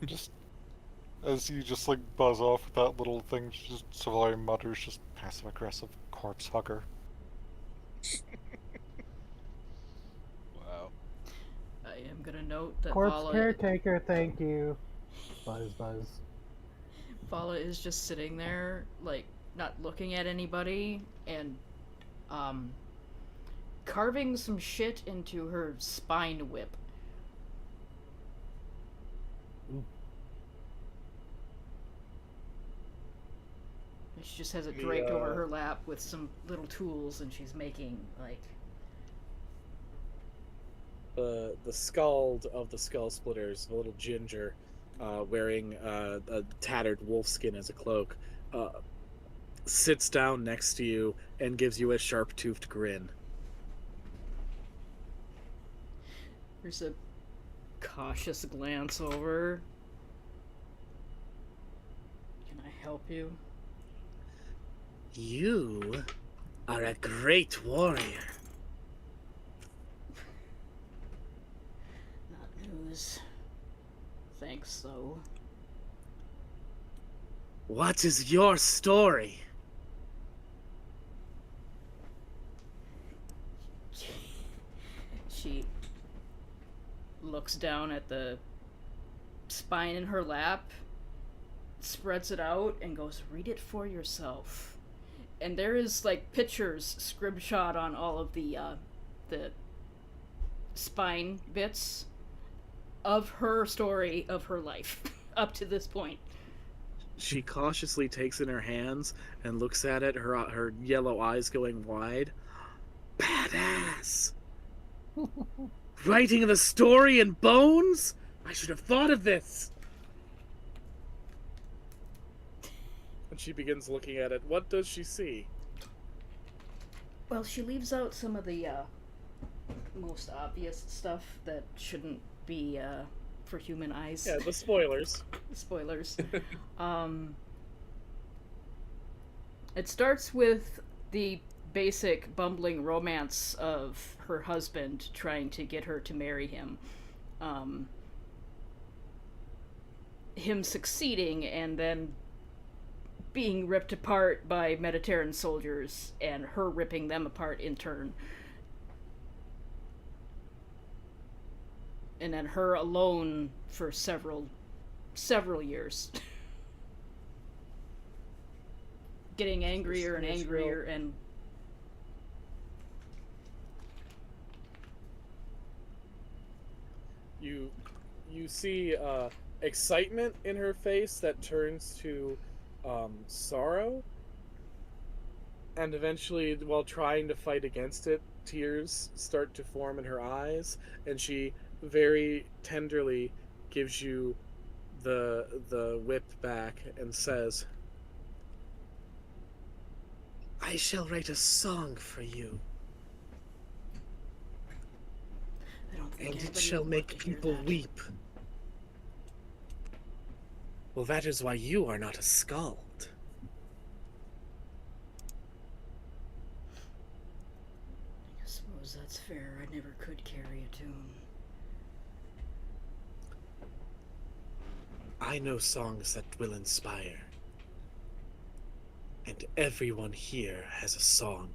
Just as you just like buzz off with that little thing, just Savali mutters, just passive aggressive corpse hugger. Wow. I am gonna note that Corpse Vala, caretaker, thank you. Buzz, buzz. Vala is just sitting there, like, not looking at anybody, and, carving some shit into her spine whip. And she just has it draped over her lap with some little tools, and she's making, like... The Skald of the Skull Splitters, the little ginger, wearing a tattered wolf skin as a cloak, sits down next to you and gives you a sharp-toothed grin. There's a cautious glance over. Can I help you? You are a great warrior. Not news. Thanks, though. What is your story? She looks down at the spine in her lap, spreads it out, and goes, "Read it for yourself." And there is, like, pictures scribshot on all of the spine bits of her story of her life up to this point. She cautiously takes in her hands and looks at it, her yellow eyes going wide. Badass! Writing the story in bones? I should have thought of this! And she begins looking at it. What does she see? Well, she leaves out some of the most obvious stuff that shouldn't be for human eyes. Yeah, the spoilers. Spoilers. It starts with the basic bumbling romance of her husband trying to get her to marry him. Him succeeding and then being ripped apart by Mediterranean soldiers and her ripping them apart in turn. And then her alone for several years. Getting angrier and angrier and you see excitement in her face that turns to sorrow, and eventually, while trying to fight against it, tears start to form in her eyes, and she very tenderly gives you the whip back and says, "I shall write a song for you, I don't think and it anybody shall would make want to hear people that. weep." Well, that is why you are not a skald. I suppose that's fair. I never could carry a tune. I know songs that will inspire, and everyone here has a song.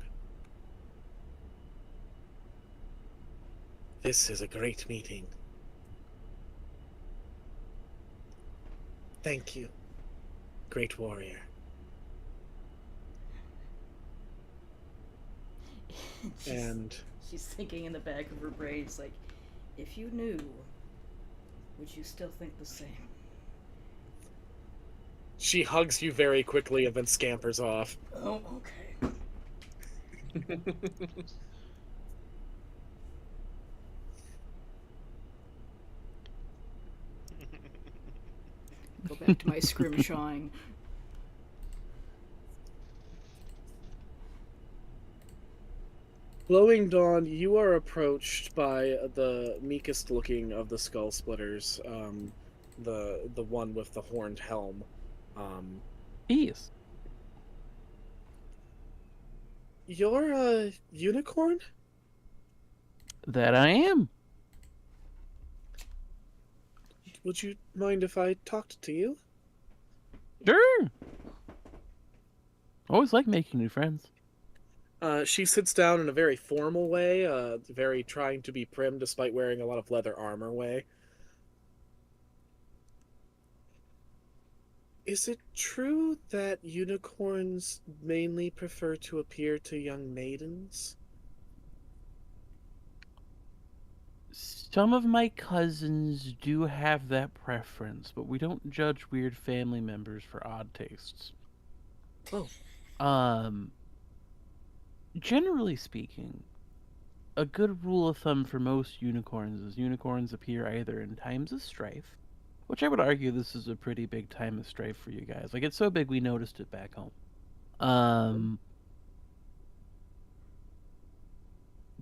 This is a great meeting. Thank you, great warrior. And She's thinking in the back of her brain, it's like, if you knew, would you still think the same? she hugs you very quickly and then scampers off. Oh, okay. Go back to my scrimshawing. Glowing Dawn, you are approached by the meekest looking of the skull splitters, the one with the horned helm. Yes. You're a unicorn? That I am. Would you mind if I talked to you? Sure. Always like making new friends. She sits down in a very formal way, very trying to be prim despite wearing a lot of leather armor way. Is it true that unicorns mainly prefer to appear to young maidens? Some of my cousins do have that preference, but we don't judge weird family members for odd tastes. Oh. Generally speaking, a good rule of thumb for most unicorns is unicorns appear either in times of strife, which I would argue this is a pretty big time of strife for you guys. Like, it's so big we noticed it back home.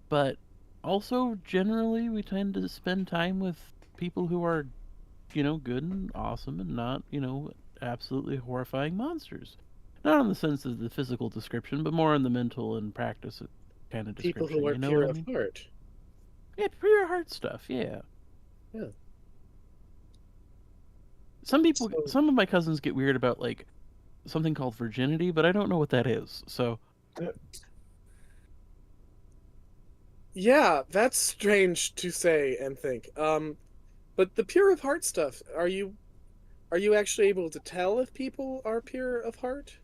But also, generally, we tend to spend time with people who are, good and awesome and not, absolutely horrifying monsters. Not in the sense of the physical description, but more in the mental and practice kind of People description. who are You know pure what I of mean? heart. Yeah, pure heart stuff. Yeah. Yeah. Some of my cousins get weird about like something called virginity, but I don't know what that is. So. Yeah, that's strange to say and think. But the pure of heart stuff, are you actually able to tell if people are pure of heart?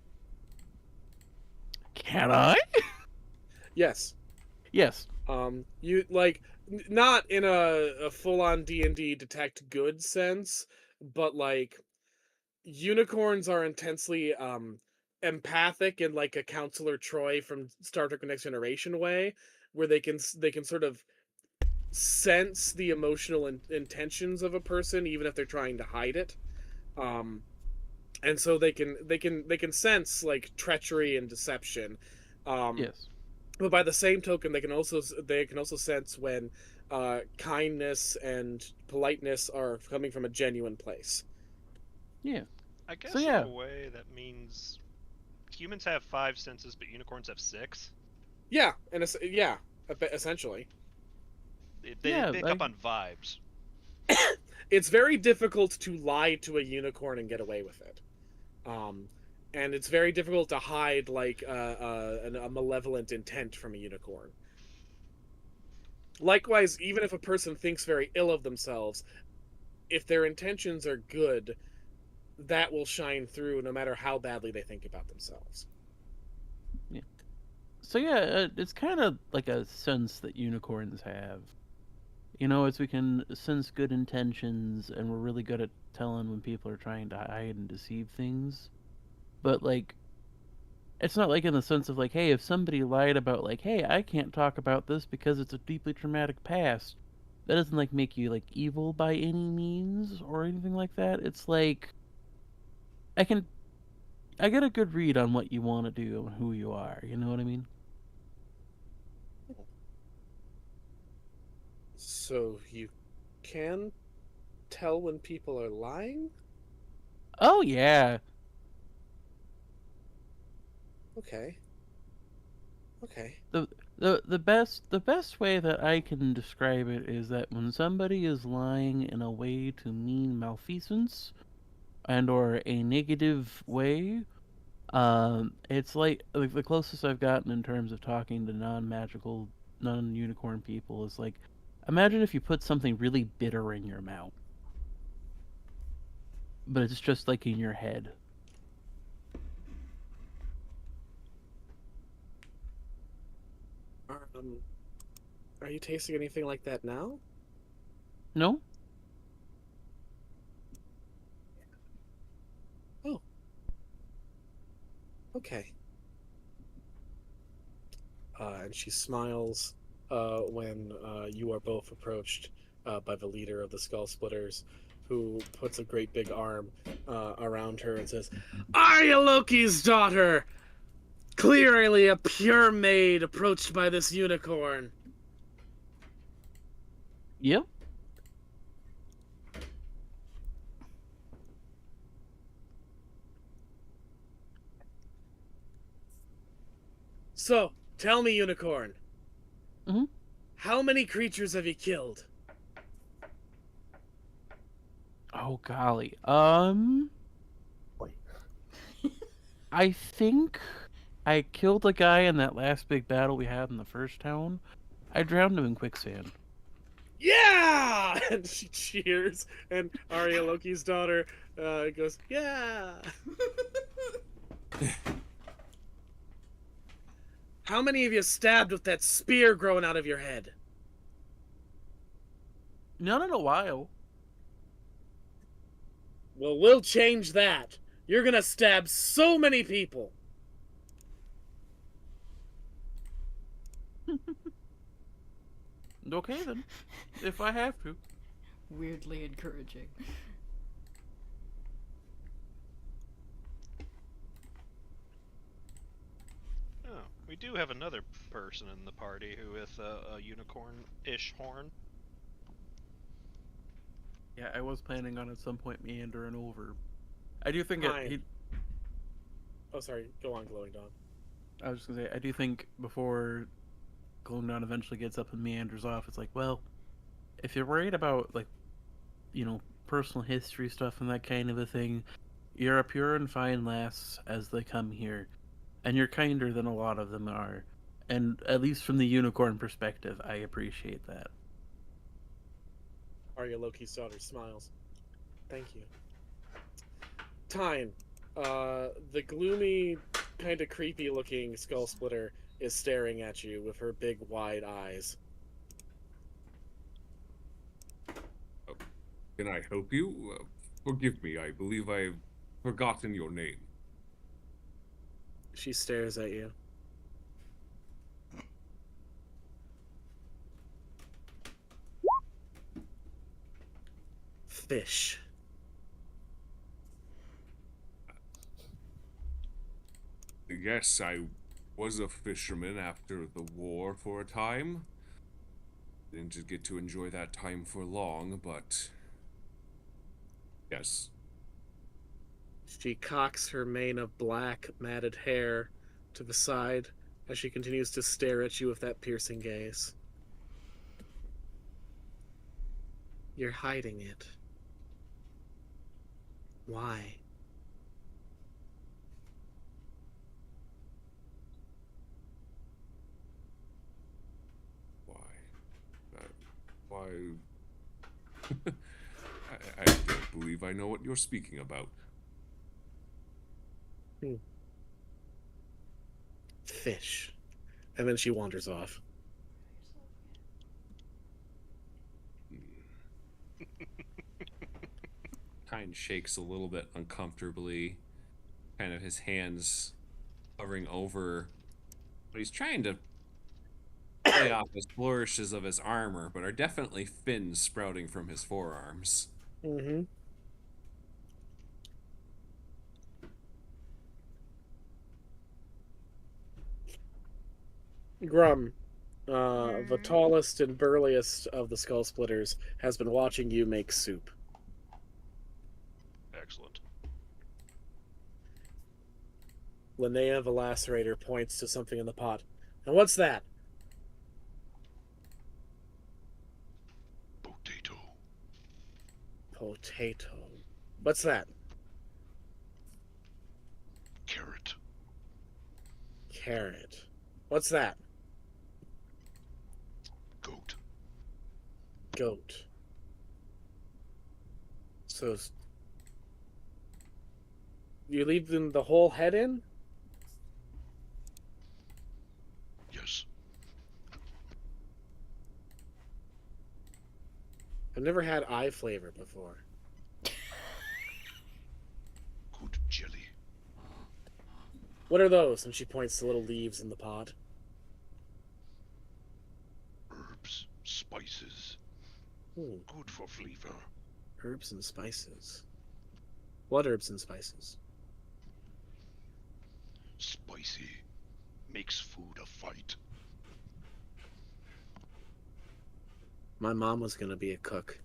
Can I? Yes. Yes. You like not in a full-on D&D detect good sense, but like unicorns are intensely empathic in like a Counselor Troy from Star Trek: The Next Generation way, where they can sort of sense the emotional intentions of a person even if they're trying to hide it. And so they can sense like treachery and deception. Yes. But by the same token, they can also sense when kindness and politeness are coming from a genuine place. Yeah. I guess So, yeah. in a way that means humans have 5 senses, but unicorns have 6. Yeah, and essentially, They pick up on vibes. It's very difficult to lie to a unicorn and get away with it. And it's very difficult to hide like a malevolent intent from a unicorn. Likewise, even if a person thinks very ill of themselves, if their intentions are good, that will shine through no matter how badly they think about themselves. Yeah. So yeah, it's kind of like a sense that unicorns have You know, it's we can sense good intentions, and we're really good at telling when people are trying to hide and deceive things. But like, it's not like in the sense of like, hey, if somebody lied about like, hey, I can't talk about this because it's a deeply traumatic past. That doesn't like make you like evil by any means or anything like that. It's like I can I get a good read on what you want to do and who you are. You know what I mean? So you can tell when people are lying? Oh yeah. Okay. Okay. The best way that I can describe it is that when somebody is lying in a way to mean malfeasance and or a negative way, it's like the closest I've gotten in terms of talking to non-magical, non-unicorn people is like, imagine if you put something really bitter in your mouth, but it's just like in your head. Um, are you tasting anything like that now? No? Oh, okay. And she smiles when you are both approached by the leader of the Skull Splitters, who puts a great big arm around her and says, "Arya Loki's daughter! Clearly a pure maid approached by this unicorn." Yep. So, tell me, unicorn, Mhm. how many creatures have you killed? Oh golly. Boy. I think I killed a guy in that last big battle we had in the first town. I drowned him in quicksand. Yeah! And she cheers, and Arya Loki's daughter goes, yeah! How many of you stabbed with that spear growing out of your head? None in a while. Well, we'll change that. You're gonna stab so many people. Okay then, if I have to. Weirdly encouraging. Oh, we do have another person in the party who with a unicorn-ish horn. Yeah, I was planning on at some point meandering over. I do think Fine. he. Oh, sorry. Go on, Glowing Dawn. I was just gonna say, I do think before Glowing Dawn eventually gets up and meanders off, it's like, well, if you're worried about like, personal history stuff and that kind of a thing, you're a pure and fine lass as they come here, and you're kinder than a lot of them are. And at least from the unicorn perspective, I appreciate that. Arya Loki's daughter smiles. Thank you. Tyne, the gloomy, kind of creepy looking skull splitter is staring at you with her big wide eyes. Can I help you? Forgive me, I believe I've forgotten your name. She stares at you. Fish. Yes, I was a fisherman after the war for a time. Didn't just get to enjoy that time for long, but yes. She cocks her mane of black, matted hair to the side as she continues to stare at you with that piercing gaze. You're hiding it. Why? Why? Why? I don't believe I know what you're speaking about. Fish. And then she wanders off. Kind shakes a little bit uncomfortably, kind of his hands hovering over. But he's trying to play off his flourishes of his armor, but are definitely fins sprouting from his forearms. Mm-hmm. Grum, the tallest and burliest of the skull splitters, has been watching you make soup. Excellent. Linnea the Lacerator points to something in the pot. And what's that? Potato. Potato. What's that? Carrot. Carrot. What's that? Goat. Goat. So you leave them the whole head in? Yes. I've never had eye flavor before. Good jelly. What are those? And she points to little leaves in the pot. Herbs. Spices. Hmm. Good for flavor. Herbs and spices. What herbs and spices? Spicy. Makes food a fight. My mom was gonna be a cook.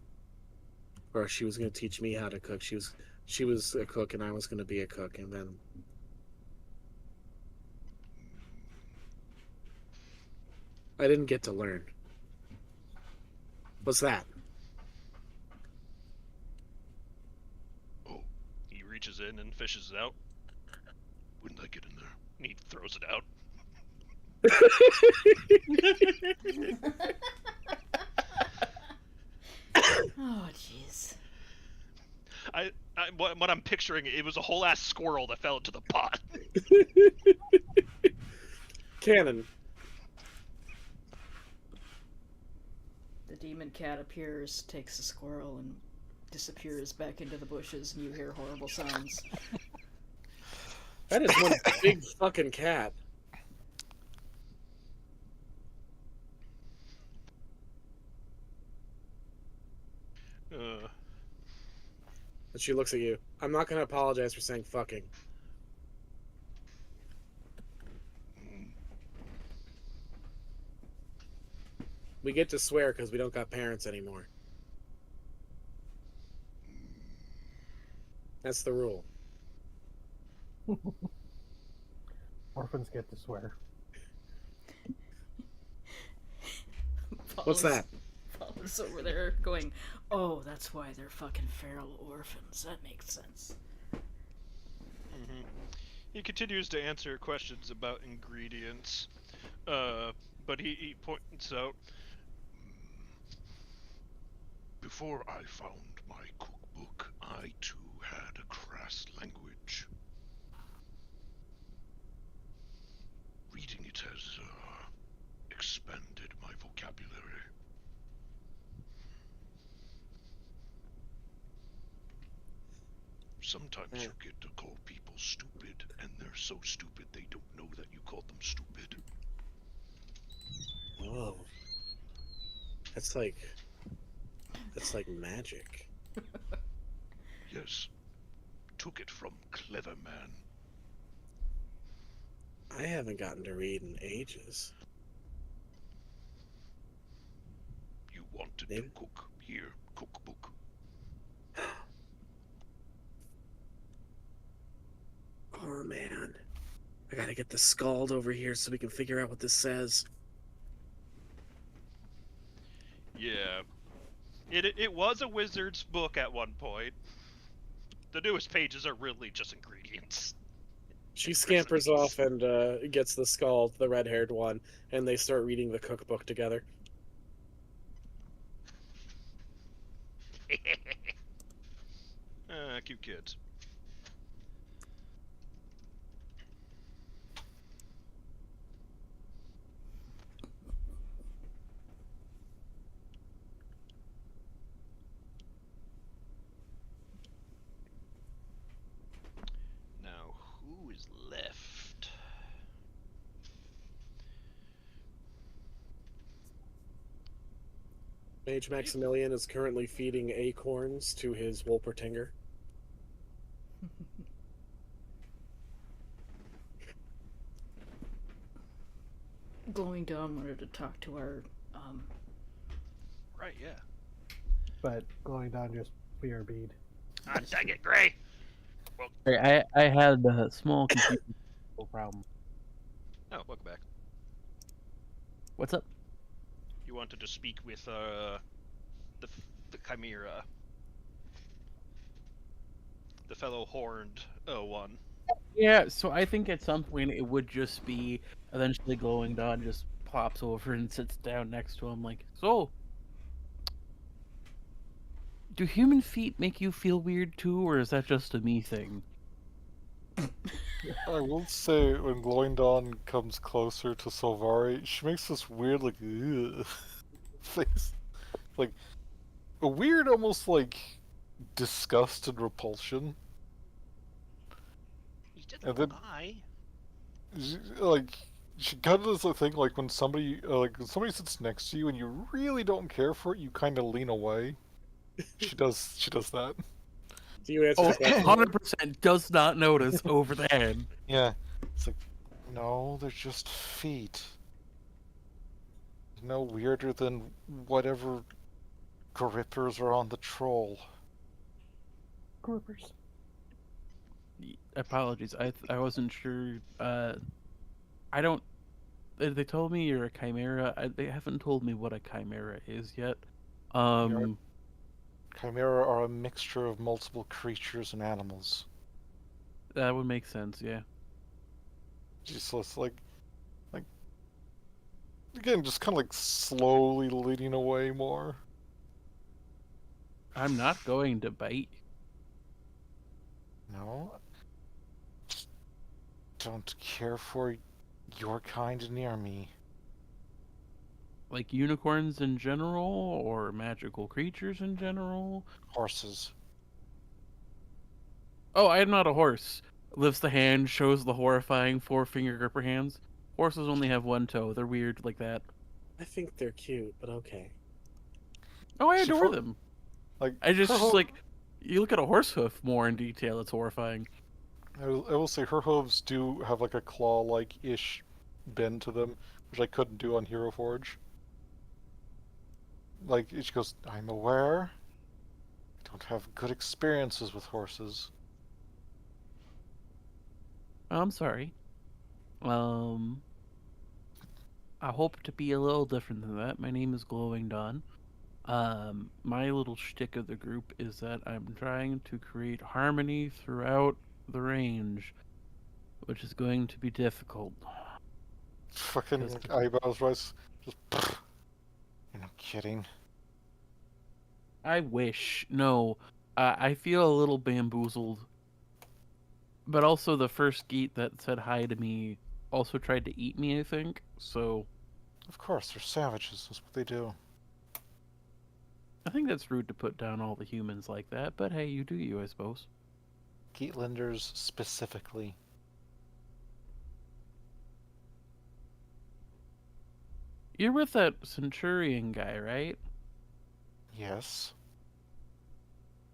Or she was gonna teach me how to cook. She was a cook and I was gonna be a cook, and then I didn't get to learn. What's that? Oh, He reaches in and fishes it out, when did I get in there? and he throws it out. Oh, jeez. What I'm picturing, it was a whole ass squirrel that fell into the pot. Cannon. The demon cat appears, takes the squirrel, and disappears back into the bushes, and you hear horrible sounds. That is one big fucking cat. And she looks at you. I'm not gonna apologize for saying fucking. We get to swear because we don't got parents anymore. That's the rule. Orphans get to swear. What's that? Paula's over there going, oh, that's why they're fucking feral orphans. That makes sense. Mm-hmm. He continues to answer questions about ingredients, but he points out, Before I found my cookbook, I too had a crass language. Reading it has expanded my vocabulary. Sometimes you get to call people stupid, and they're so stupid they don't know that you called them stupid. Oh. That's like magic. Yes. Took it from Clever Man. I haven't gotten to read in ages. You wanted to cook. Here, cookbook. Oh man. I gotta get the Scald over here so we can figure out what this says. yeah, it was a wizard's book at one point. The newest pages are really just ingredients. She scampers off and gets the Scald, the red-haired one, and they start reading the cookbook together. Cute kids. is left? Mage Maximilian is currently feeding acorns to his Wolpertinger. Glowing Dawn wanted to talk to our Right, yeah. But going down just BRB'd. Ah, dang it, Gray! Sorry, I had a small computer problem. Oh, welcome back. What's up? You wanted to speak with the Chimera, the fellow horned one. Yeah, so I think at some point it would just be eventually Glowing Dawn just plops over and sits down next to him like, so, do human feet make you feel weird too, or is that just a me thing? I will say, when Glowing Dawn comes closer to Solvari, she makes this weird, like, ugh, face. Like, a weird, almost like, disgust and repulsion. He didn't And then- lie. Like, she kind of does the thing, like, when somebody sits next to you and you really don't care for it, you kind of lean away. She does that. Do you answer Oh, the question? 100% does not notice over the head. Yeah. It's like, no, they're just feet. No weirder than whatever grippers are on the troll. Grippers. Apologies, I wasn't sure. I don't. They told me you're a chimera. They haven't told me what a chimera is yet. Chimera are a mixture of multiple creatures and animals. That would make sense. Yeah. Just like, again, just kind of like slowly leading away more. I'm not going to bite. No, just don't care for your kind near me. Like unicorns in general, or magical creatures in general. Horses. Oh, I am not a horse. Lifts the hand, shows the horrifying four-finger gripper hands. Horses only have one toe. They're weird like that. I think they're cute, but okay. Oh, I She adore fo- them. Like, I just her ho- like you look at a horse hoof more in detail. It's horrifying. I will say her hooves do have like a claw-like ish bend to them, which I couldn't do on Hero Forge. Like, she goes, I'm aware. I don't have good experiences with horses. I'm sorry. I hope to be a little different than that. My name is Glowing Dawn. My little shtick of the group is that I'm trying to create harmony throughout the range, which is going to be difficult. Fucking That's the- eyebrows rise. Just, you're not kidding. I wish. No. I feel a little bamboozled. But also, the first geet that said hi to me also tried to eat me, I think. So, Of course, they're savages. That's what they do. I think that's rude to put down all the humans like that. But hey, you do you, I suppose. Geatlanders specifically. You're with that Centurion guy, right? Yes.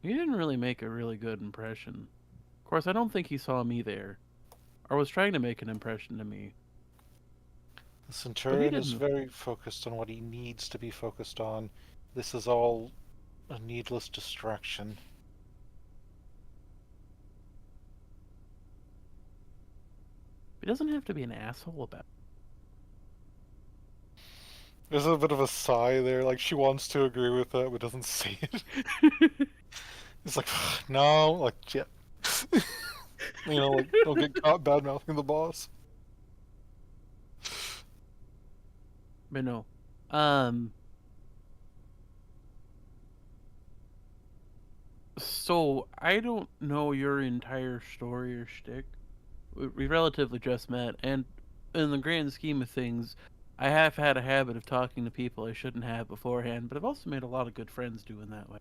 He didn't really make a really good impression. Of course, I don't think he saw me there. Or was trying to make an impression to me. The Centurion is didn't. very focused on what he needs to be focused on. This is all a needless distraction. He doesn't have to be an asshole about it. There's a bit of a sigh there, like she wants to agree with that, but doesn't say it. It's like, no, like, shit. Like, don't get caught bad mouthing the boss. But no. So, I don't know your entire story or shtick. We relatively just met, and in the grand scheme of things, I have had a habit of talking to people I shouldn't have beforehand, but I've also made a lot of good friends doing that way.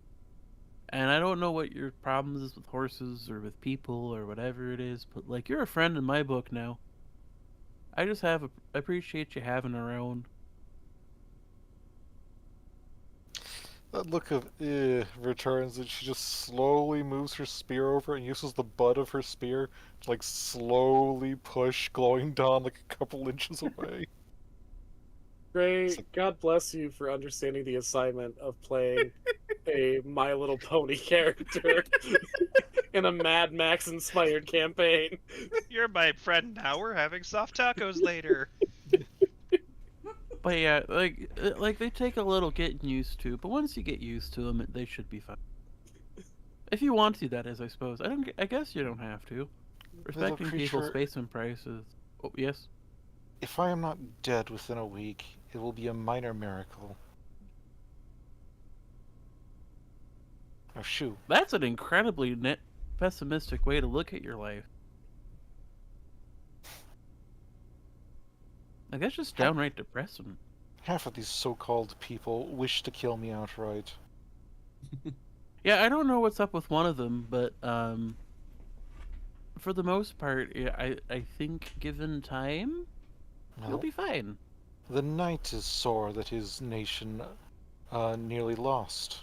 And I don't know what your problems is with horses or with people or whatever it is, but like you're a friend in my book now. I just appreciate you having around. That look of returns, and she just slowly moves her spear over and uses the butt of her spear to like slowly push glowing dawn like a couple inches away. It's Great. like, God bless you for understanding the assignment of playing a My Little Pony character in a Mad Max inspired campaign. You're my friend now. We're having soft tacos later. But yeah, like they take a little getting used to, but once you get used to them, they should be fine. If you want to, that is, I suppose. I guess you don't have to. little Respecting people's creature, space and prices. Oh, yes. if I am not dead within a week, it will be a minor miracle. Oh, shoot. That's an incredibly pessimistic way to look at your life. Like, that's just downright depressing. Half of these so-called people wish to kill me outright. Yeah, I don't know what's up with one of them, but for the most part, yeah, I think given time, you'll Well, be fine. the knight is sore that his nation nearly lost.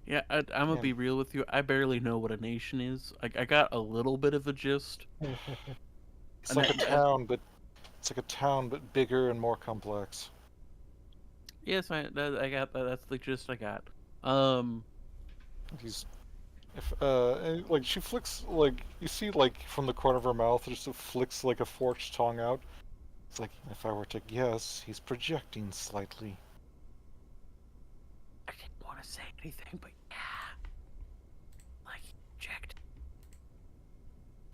Yeah, I'm gonna Yeah. be real with you. I barely know what a nation is. I got a little bit of a gist. It's And like a that- town, but bigger and more complex. Yes, I got that. That's the gist I got. He's and, like she flicks like you see like from the corner of her mouth just flicks like a forked tongue out. It's like if I were to guess, he's projecting slightly. I didn't want to say anything, but yeah, like he projected.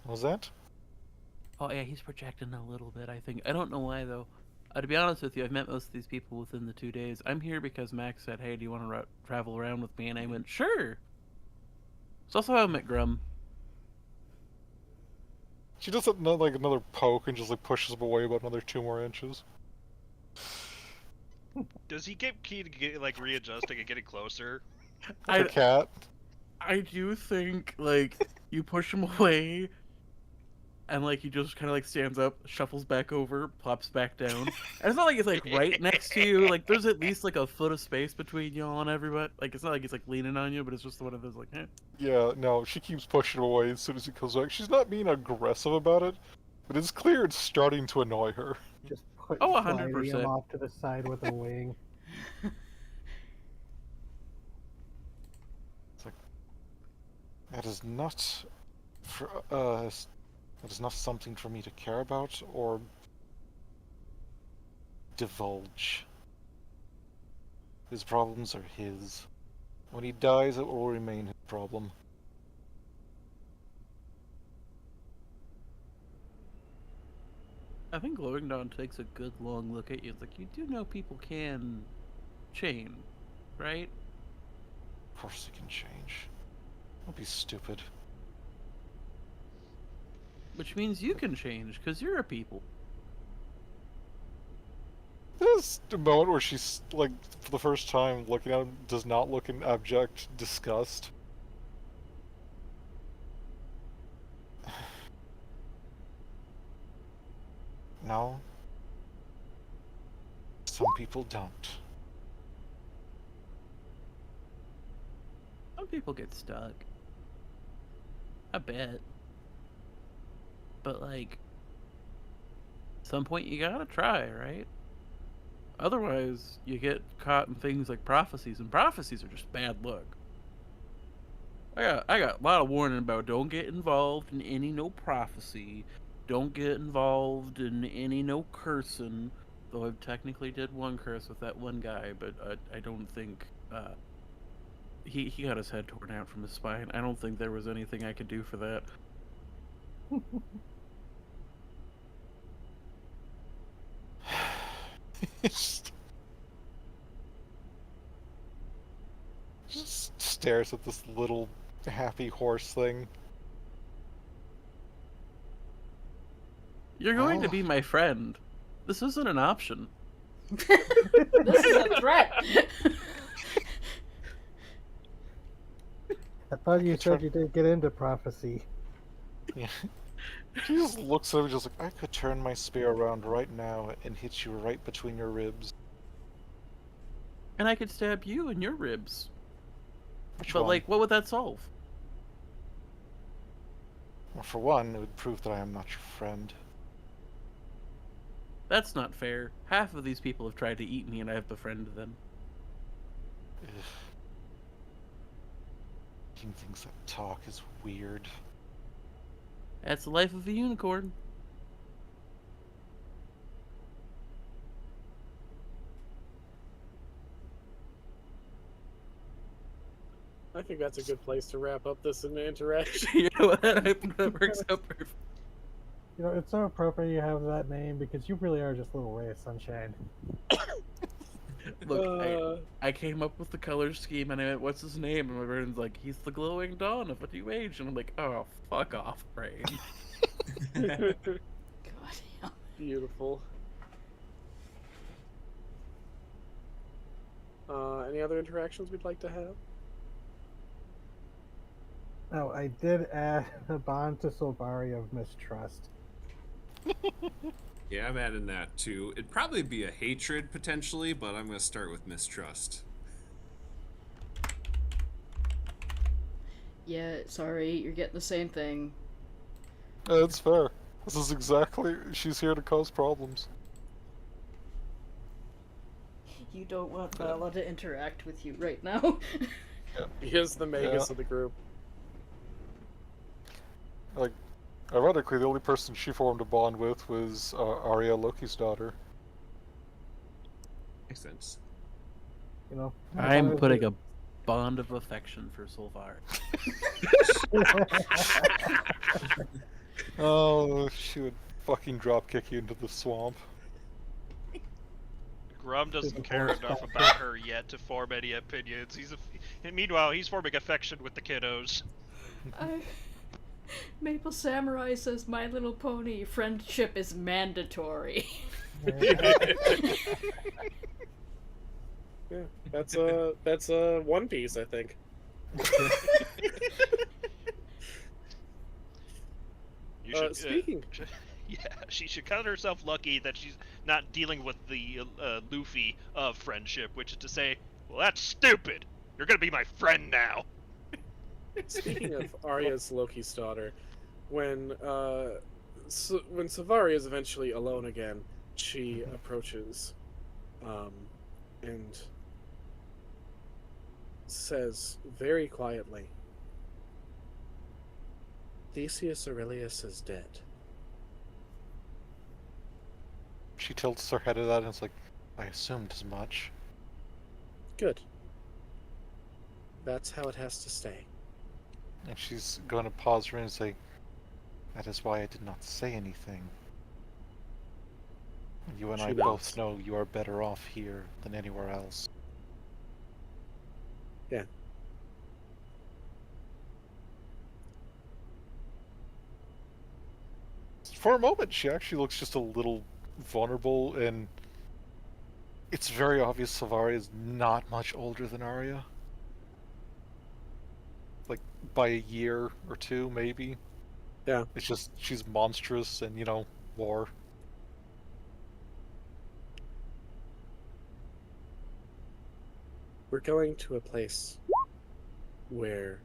What was that? Oh yeah, he's projecting a little bit. I think. I don't know why though. To be honest with you, I've met most of these people within the 2 days. I'm here because Max said, "Hey, do you want to travel around with me?" And I went, "Sure." It's also how I met Grum. She does like another poke and just like pushes him away about another 2 more inches. Does he get key to get like readjusting and getting closer? Like a cat. I do think like you push him away, and like he just kind of like stands up, shuffles back over, plops back down. And it's not like it's like right next to you. Like there's at least like a foot of space between y'all and everybody. Like it's not like he's like leaning on you, but it's just one of those like, eh. Yeah, no, she keeps pushing him away as soon as he comes back. She's not being aggressive about it, but it's clear it's starting to annoy her. Just put Oh, sliding 100%. him off to the side with a wing. It's like that is not for that is not something for me to care about or divulge. His problems are his. When he dies, it will remain his problem. I think Glowing Dawn takes a good long look at you. It's like you do know people can change, right? Of course he can change. Don't be stupid. Which means you can change because you're a people. There's a moment where she's, like, for the first time looking at him, does not look in abject disgust. No. Some people don't. Some people get stuck. I bet. But like, at some point you gotta try, right? Otherwise, you get caught in things like prophecies, and prophecies are just bad luck. I got a lot of warning about don't get involved in any no prophecy, don't get involved in any no cursing. Though I technically did one curse with that one guy, but I don't think he got his head torn out from his spine. I don't think there was anything I could do for that. Just stares at this little happy horse thing. You're going to Oh. be my friend. This isn't an option. This is a threat. I thought you could said try- you didn't get into prophecy. Yeah. She just looks at me just like, I could turn my spear around right now and hit you right between your ribs. And I could stab you in your ribs. Which But, one? like, what would that solve? Well, for one, it would prove that I am not your friend. That's not fair. Half of these people have tried to eat me and I have befriended them. Ugh. Eating things that talk is weird. That's the life of a unicorn. I think that's a good place to wrap up this interaction. You know what? That works out perfect. You know, it's so appropriate you have that name because you really are just a little ray of sunshine. Look, I came up with the color scheme and I went, what's his name? And my brain's like, he's the glowing dawn of a new age. And I'm like, oh, fuck off, brain. God damn. Beautiful. Any other interactions we'd like to have? Oh, I did add a bond to Silvari of mistrust. Yeah, I'm adding that too. It'd probably be a hatred potentially, but I'm gonna start with mistrust. Yeah, sorry, you're getting the same thing. It's fair. This is exactly... She's here to cause problems. You don't want Vala to interact with you right now. He is the Magus of the group. Like, ironically, the only person she formed a bond with was Arya, Loki's daughter. Makes sense. You know, I'm putting a bond of affection for Sylvar. Oh, she would fucking dropkick you into the swamp. Grum doesn't care enough about her yet to form any opinions. And meanwhile, he's forming affection with the kiddos. Maple Samurai says, My Little Pony, friendship is mandatory. Yeah, that's a One Piece, I think. You should, speaking, yeah, she should count herself lucky that she's not dealing with the Luffy of friendship, which is to say, well, that's stupid. You're gonna be my friend now. speaking of Arya's Loki's daughter, when Savari is eventually alone again, she approaches, and says very quietly, "Theseus Aurelius is dead." She tilts her head at that and it's like, I assumed as much. Good. That's how it has to stay. And she's going to pause for a minute and say, that is why I did not say anything. You and She I nods. both know you are better off here than anywhere else. Yeah. For a moment, she actually looks just a little vulnerable, and it's very obvious Savari is not much older than Arya. Like, by a year or two, maybe. Yeah. It's just, she's monstrous and, you know, war. We're going to a place where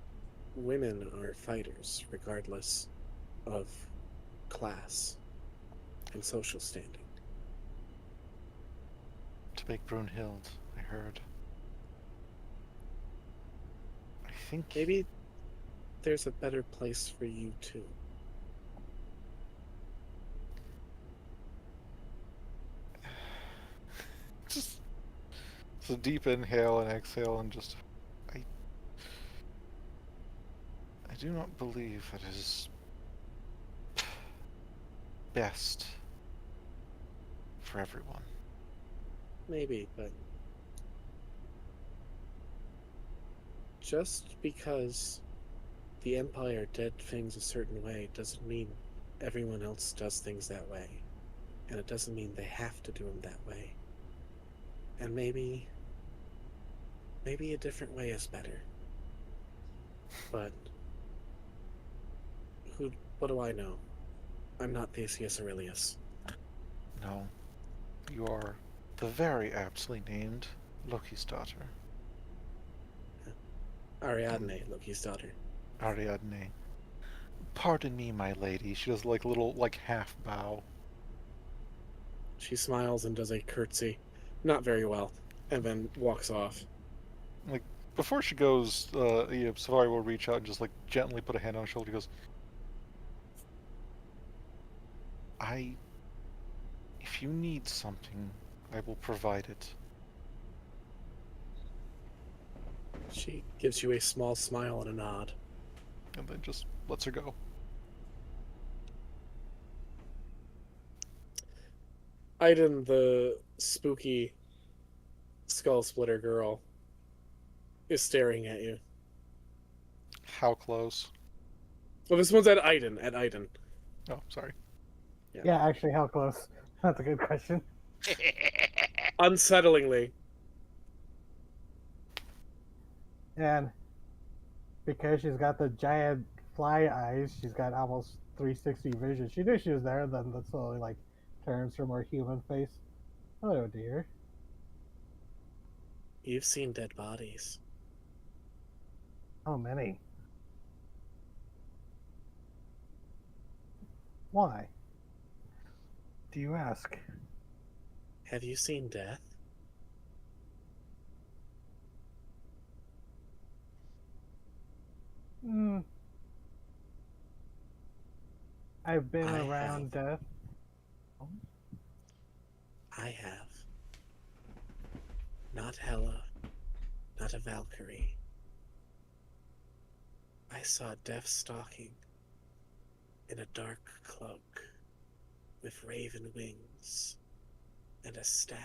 women are fighters regardless of class and social standing. To make Brunhild, I heard. I think... Maybe there's a better place for you too. Just... It's a deep inhale and exhale and just... I do not believe it is... best for everyone. Maybe, but just because the Empire did things a certain way doesn't mean everyone else does things that way. And it doesn't mean they have to do them that way. And maybe a different way is better. But what do I know? I'm not Theseus Aurelius. No, you are the very aptly named Loki's daughter. Ariadne, Loki's daughter. Ariadne. Pardon me, my lady. She does like a little like half bow. She smiles and does a curtsy, not very well, and then walks off. Like before she goes, Savari will reach out and just like gently put a hand on her shoulder. He goes, if you need something, I will provide it. She gives you a small smile and a nod. And then just lets her go. Aiden, the spooky skull splitter girl, is staring at you. How close? Well, this one's at Aiden. Oh, sorry. Yeah, actually, how close? That's a good question. Unsettlingly. And because she's got the giant fly eyes, she's got almost 360 vision. She knew she was there, then that slowly like turns her more human face. Hello, dear. You've seen dead bodies. How many? Why? Do you ask? Have you seen death? Hmm. I've been I around death. I have. Not Hela, not a Valkyrie. I saw death stalking in a dark cloak with raven wings and a staff.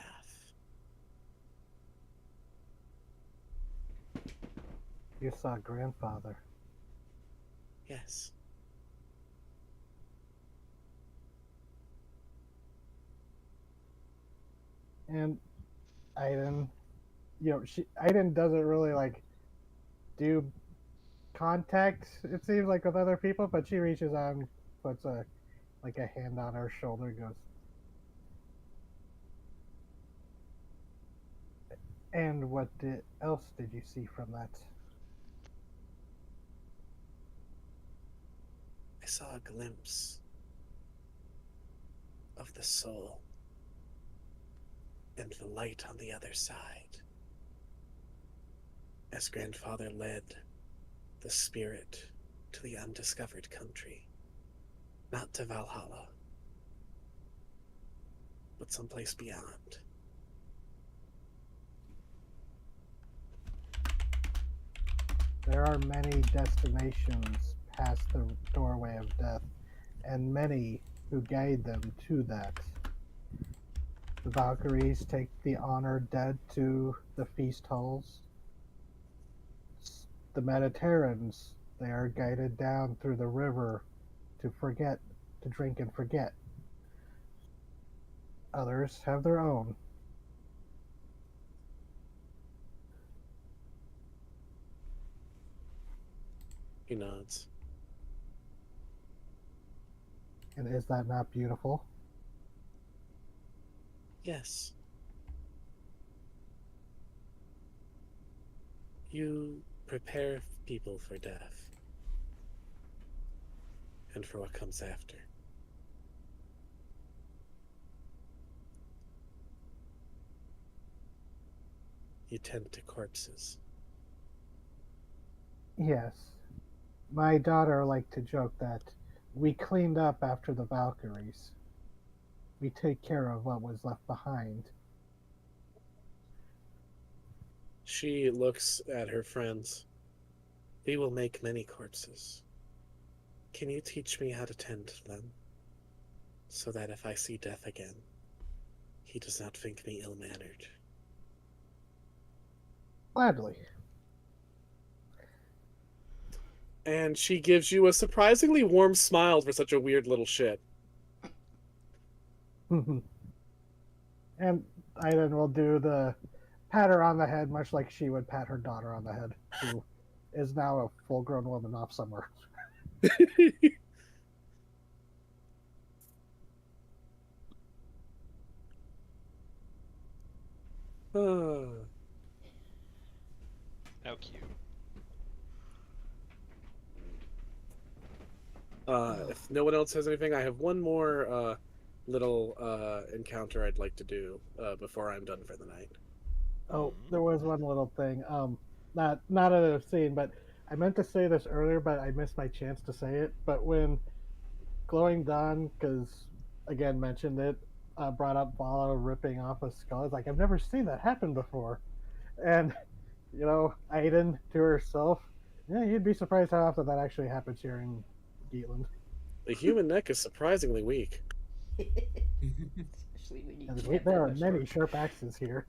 You saw grandfather. Yes. And Aiden, Aiden doesn't really like do contact, it seems like, with other people, but she reaches out and puts a hand on her shoulder and goes, and what else did you see from that? I saw a glimpse of the soul and the light on the other side as grandfather led the spirit to the undiscovered country. Not to Valhalla, but someplace beyond. There are many destinations past the doorway of death, and many who guide them to that. The Valkyries take the honored dead to the feast halls. The Mediterraneans, they are guided down through the river to drink and forget. Others have their own. He nods. And is that not beautiful? Yes. You prepare people for death and for what comes after. You tend to corpses. Yes. My daughter liked to joke that we cleaned up after the Valkyries. We take care of what was left behind. She looks at her friends. We will make many corpses. Can you teach me how to tend to them, so that if I see death again, he does not think me ill-mannered? Gladly. And she gives you a surprisingly warm smile for such a weird little shit. And Aiden will do the pat her on the head, much like she would pat her daughter on the head, who is now a full-grown woman off somewhere. How cute. If no one else has anything, I have one more little encounter I'd like to do before I'm done for the night. Oh, there was one little thing. Not a scene, but I meant to say this earlier, but I missed my chance to say it. But when Glowing Dawn, because again mentioned it, brought up Vala ripping off a skull. It's like I've never seen that happen before, and Aiden to herself, yeah, you'd be surprised how often that actually happens here in Geatland. The human neck is surprisingly weak. Especially when you can't There have are a many short- sharp axes here.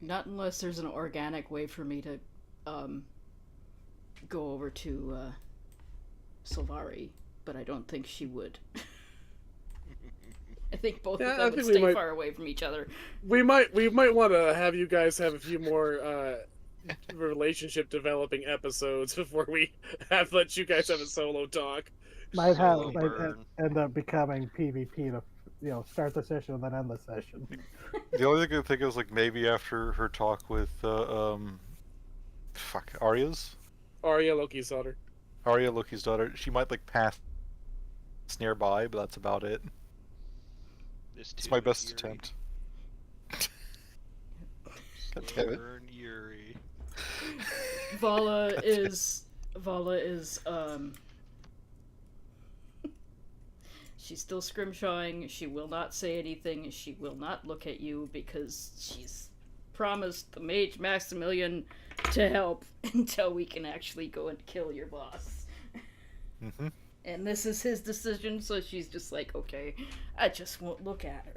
Not unless there's an organic way for me to go over to Sylvari, but I don't think she would. I think both of them would stay far away from each other. We might want to have you guys have a few more relationship developing episodes before we let you guys have a solo talk. Might Solo burn. end up becoming PvP to start the session and then end the session. The only thing I can think is like maybe after her talk with Arya's Arya, Loki's daughter. Arya, Loki's daughter, she might like pass nearby, but that's about it. It's my best attempt. God damn it. Burn Yuri. Vala is she's still scrimshawing. She will not say anything. She will not look at you because she's promised the mage Maximilian to help until we can actually go and kill your boss. Mm-hmm. And this is his decision, so she's just like, okay, I just won't look at her.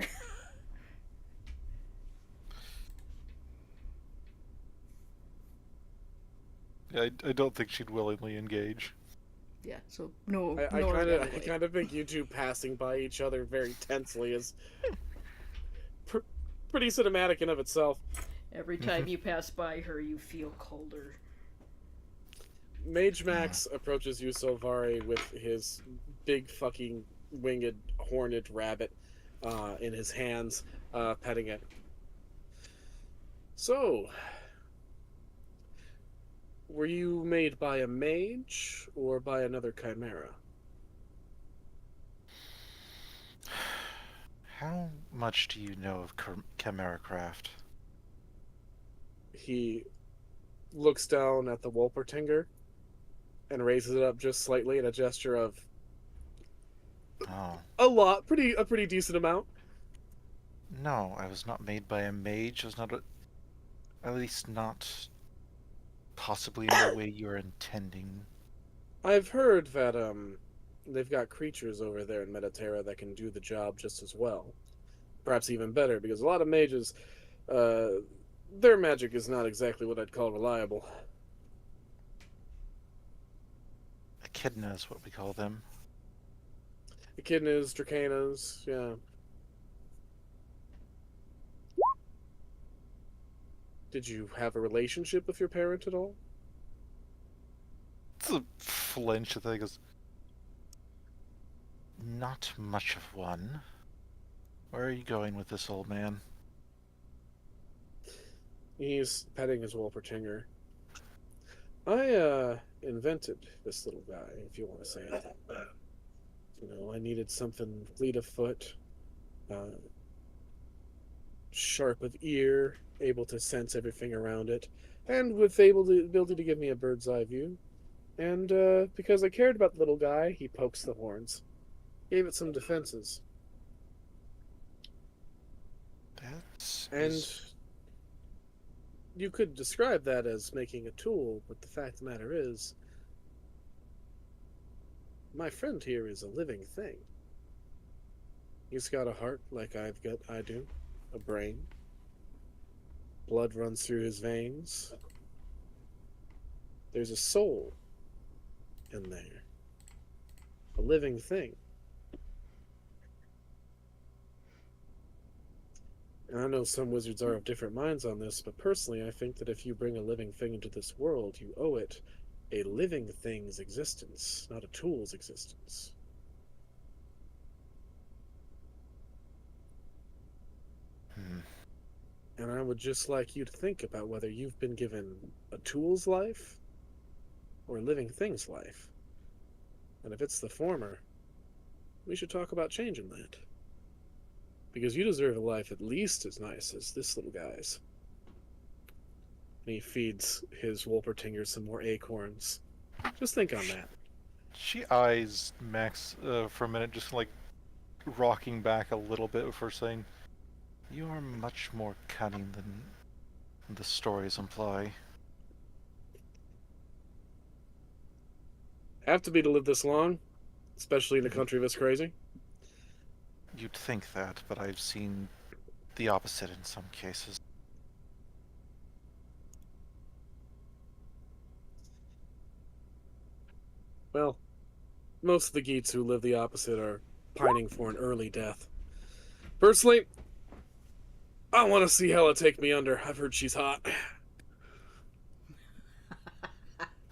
Yeah, I don't think she'd willingly engage. Yeah, so no. I kind of think you two passing by each other very tensely is pretty cinematic in of itself. Every time you pass by her, you feel colder. Mage Max approaches you, Sylvari, with his big fucking winged horned rabbit in his hands, petting it. So, were you made by a mage or by another chimera? How much do you know of chimera craft? He looks down at the Wolpertinger and raises it up just slightly in a gesture of a pretty decent amount. No, I was not made by a mage. I was not at least not possibly in the way you're intending. I've heard that they've got creatures over there in Mediterra that can do the job just as well. Perhaps even better, because a lot of mages, their magic is not exactly what I'd call reliable. Echidna is what we call them. Echidnas, Dracanas, yeah. Did you have a relationship with your parent at all? It's a flinch. I think is not much of one. Where are you going with this, old man? He's petting his Wolpertinger. I invented this little guy, if you want to say it. I needed something fleet of foot, sharp of ear, able to sense everything around it, and with the ability to give me a bird's eye view. And because I cared about the little guy, he pokes the horns. Gave it some defenses. And you could describe that as making a tool, but the fact of the matter is, my friend here is a living thing. He's got a heart like I do, a brain. Blood runs through his veins. There's a soul in there. A living thing. And I know some wizards are of different minds on this, but personally, I think that if you bring a living thing into this world, you owe it a living thing's existence, not a tool's existence. Hmm. And I would just like you to think about whether you've been given a tool's life or a living thing's life. And if it's the former, we should talk about changing that. Because you deserve a life at least as nice as this little guy's. And he feeds his Wolpertinger some more acorns. Just think on that. She eyes Max for a minute, just like rocking back a little bit before saying, "You are much more cunning than the stories imply." Have to be to live this long, especially in a country this crazy. You'd think that, but I've seen the opposite in some cases. Well, most of the Geats who live the opposite are pining for an early death. Personally, I want to see Hella take me under. I've heard she's hot.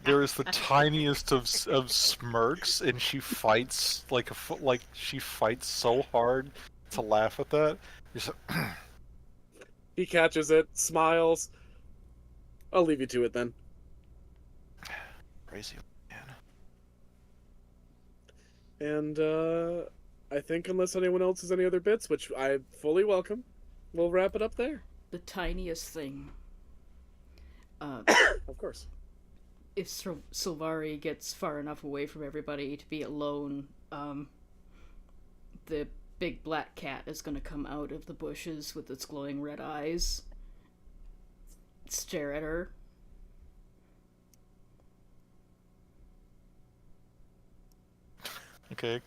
There is the tiniest of smirks, and she fights like she fights so hard to laugh at that. Just, He catches it, smiles. I'll leave you to it then. crazy man. And I think unless anyone else has any other bits, which I fully welcome, we'll wrap it up there. The tiniest thing. Of course. If Sylvari gets far enough away from everybody to be alone, the big black cat is going to come out of the bushes with its glowing red eyes, stare at her. Okay.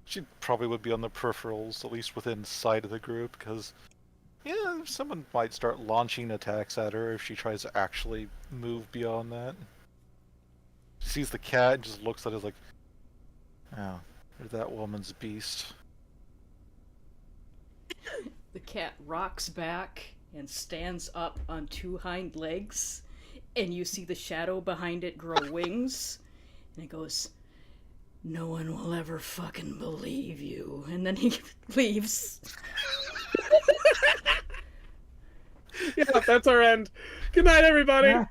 She probably would be on the peripherals, at least within sight of the group, because, yeah, someone might start launching attacks at her if she tries to actually move beyond that. She sees the cat and just looks at it like, oh, you're that woman's beast. The cat rocks back and stands up on two hind legs, and you see the shadow behind it grow wings, and it goes, "No one will ever fucking believe you," and then he leaves. Yeah, that's our end. Good night, everybody.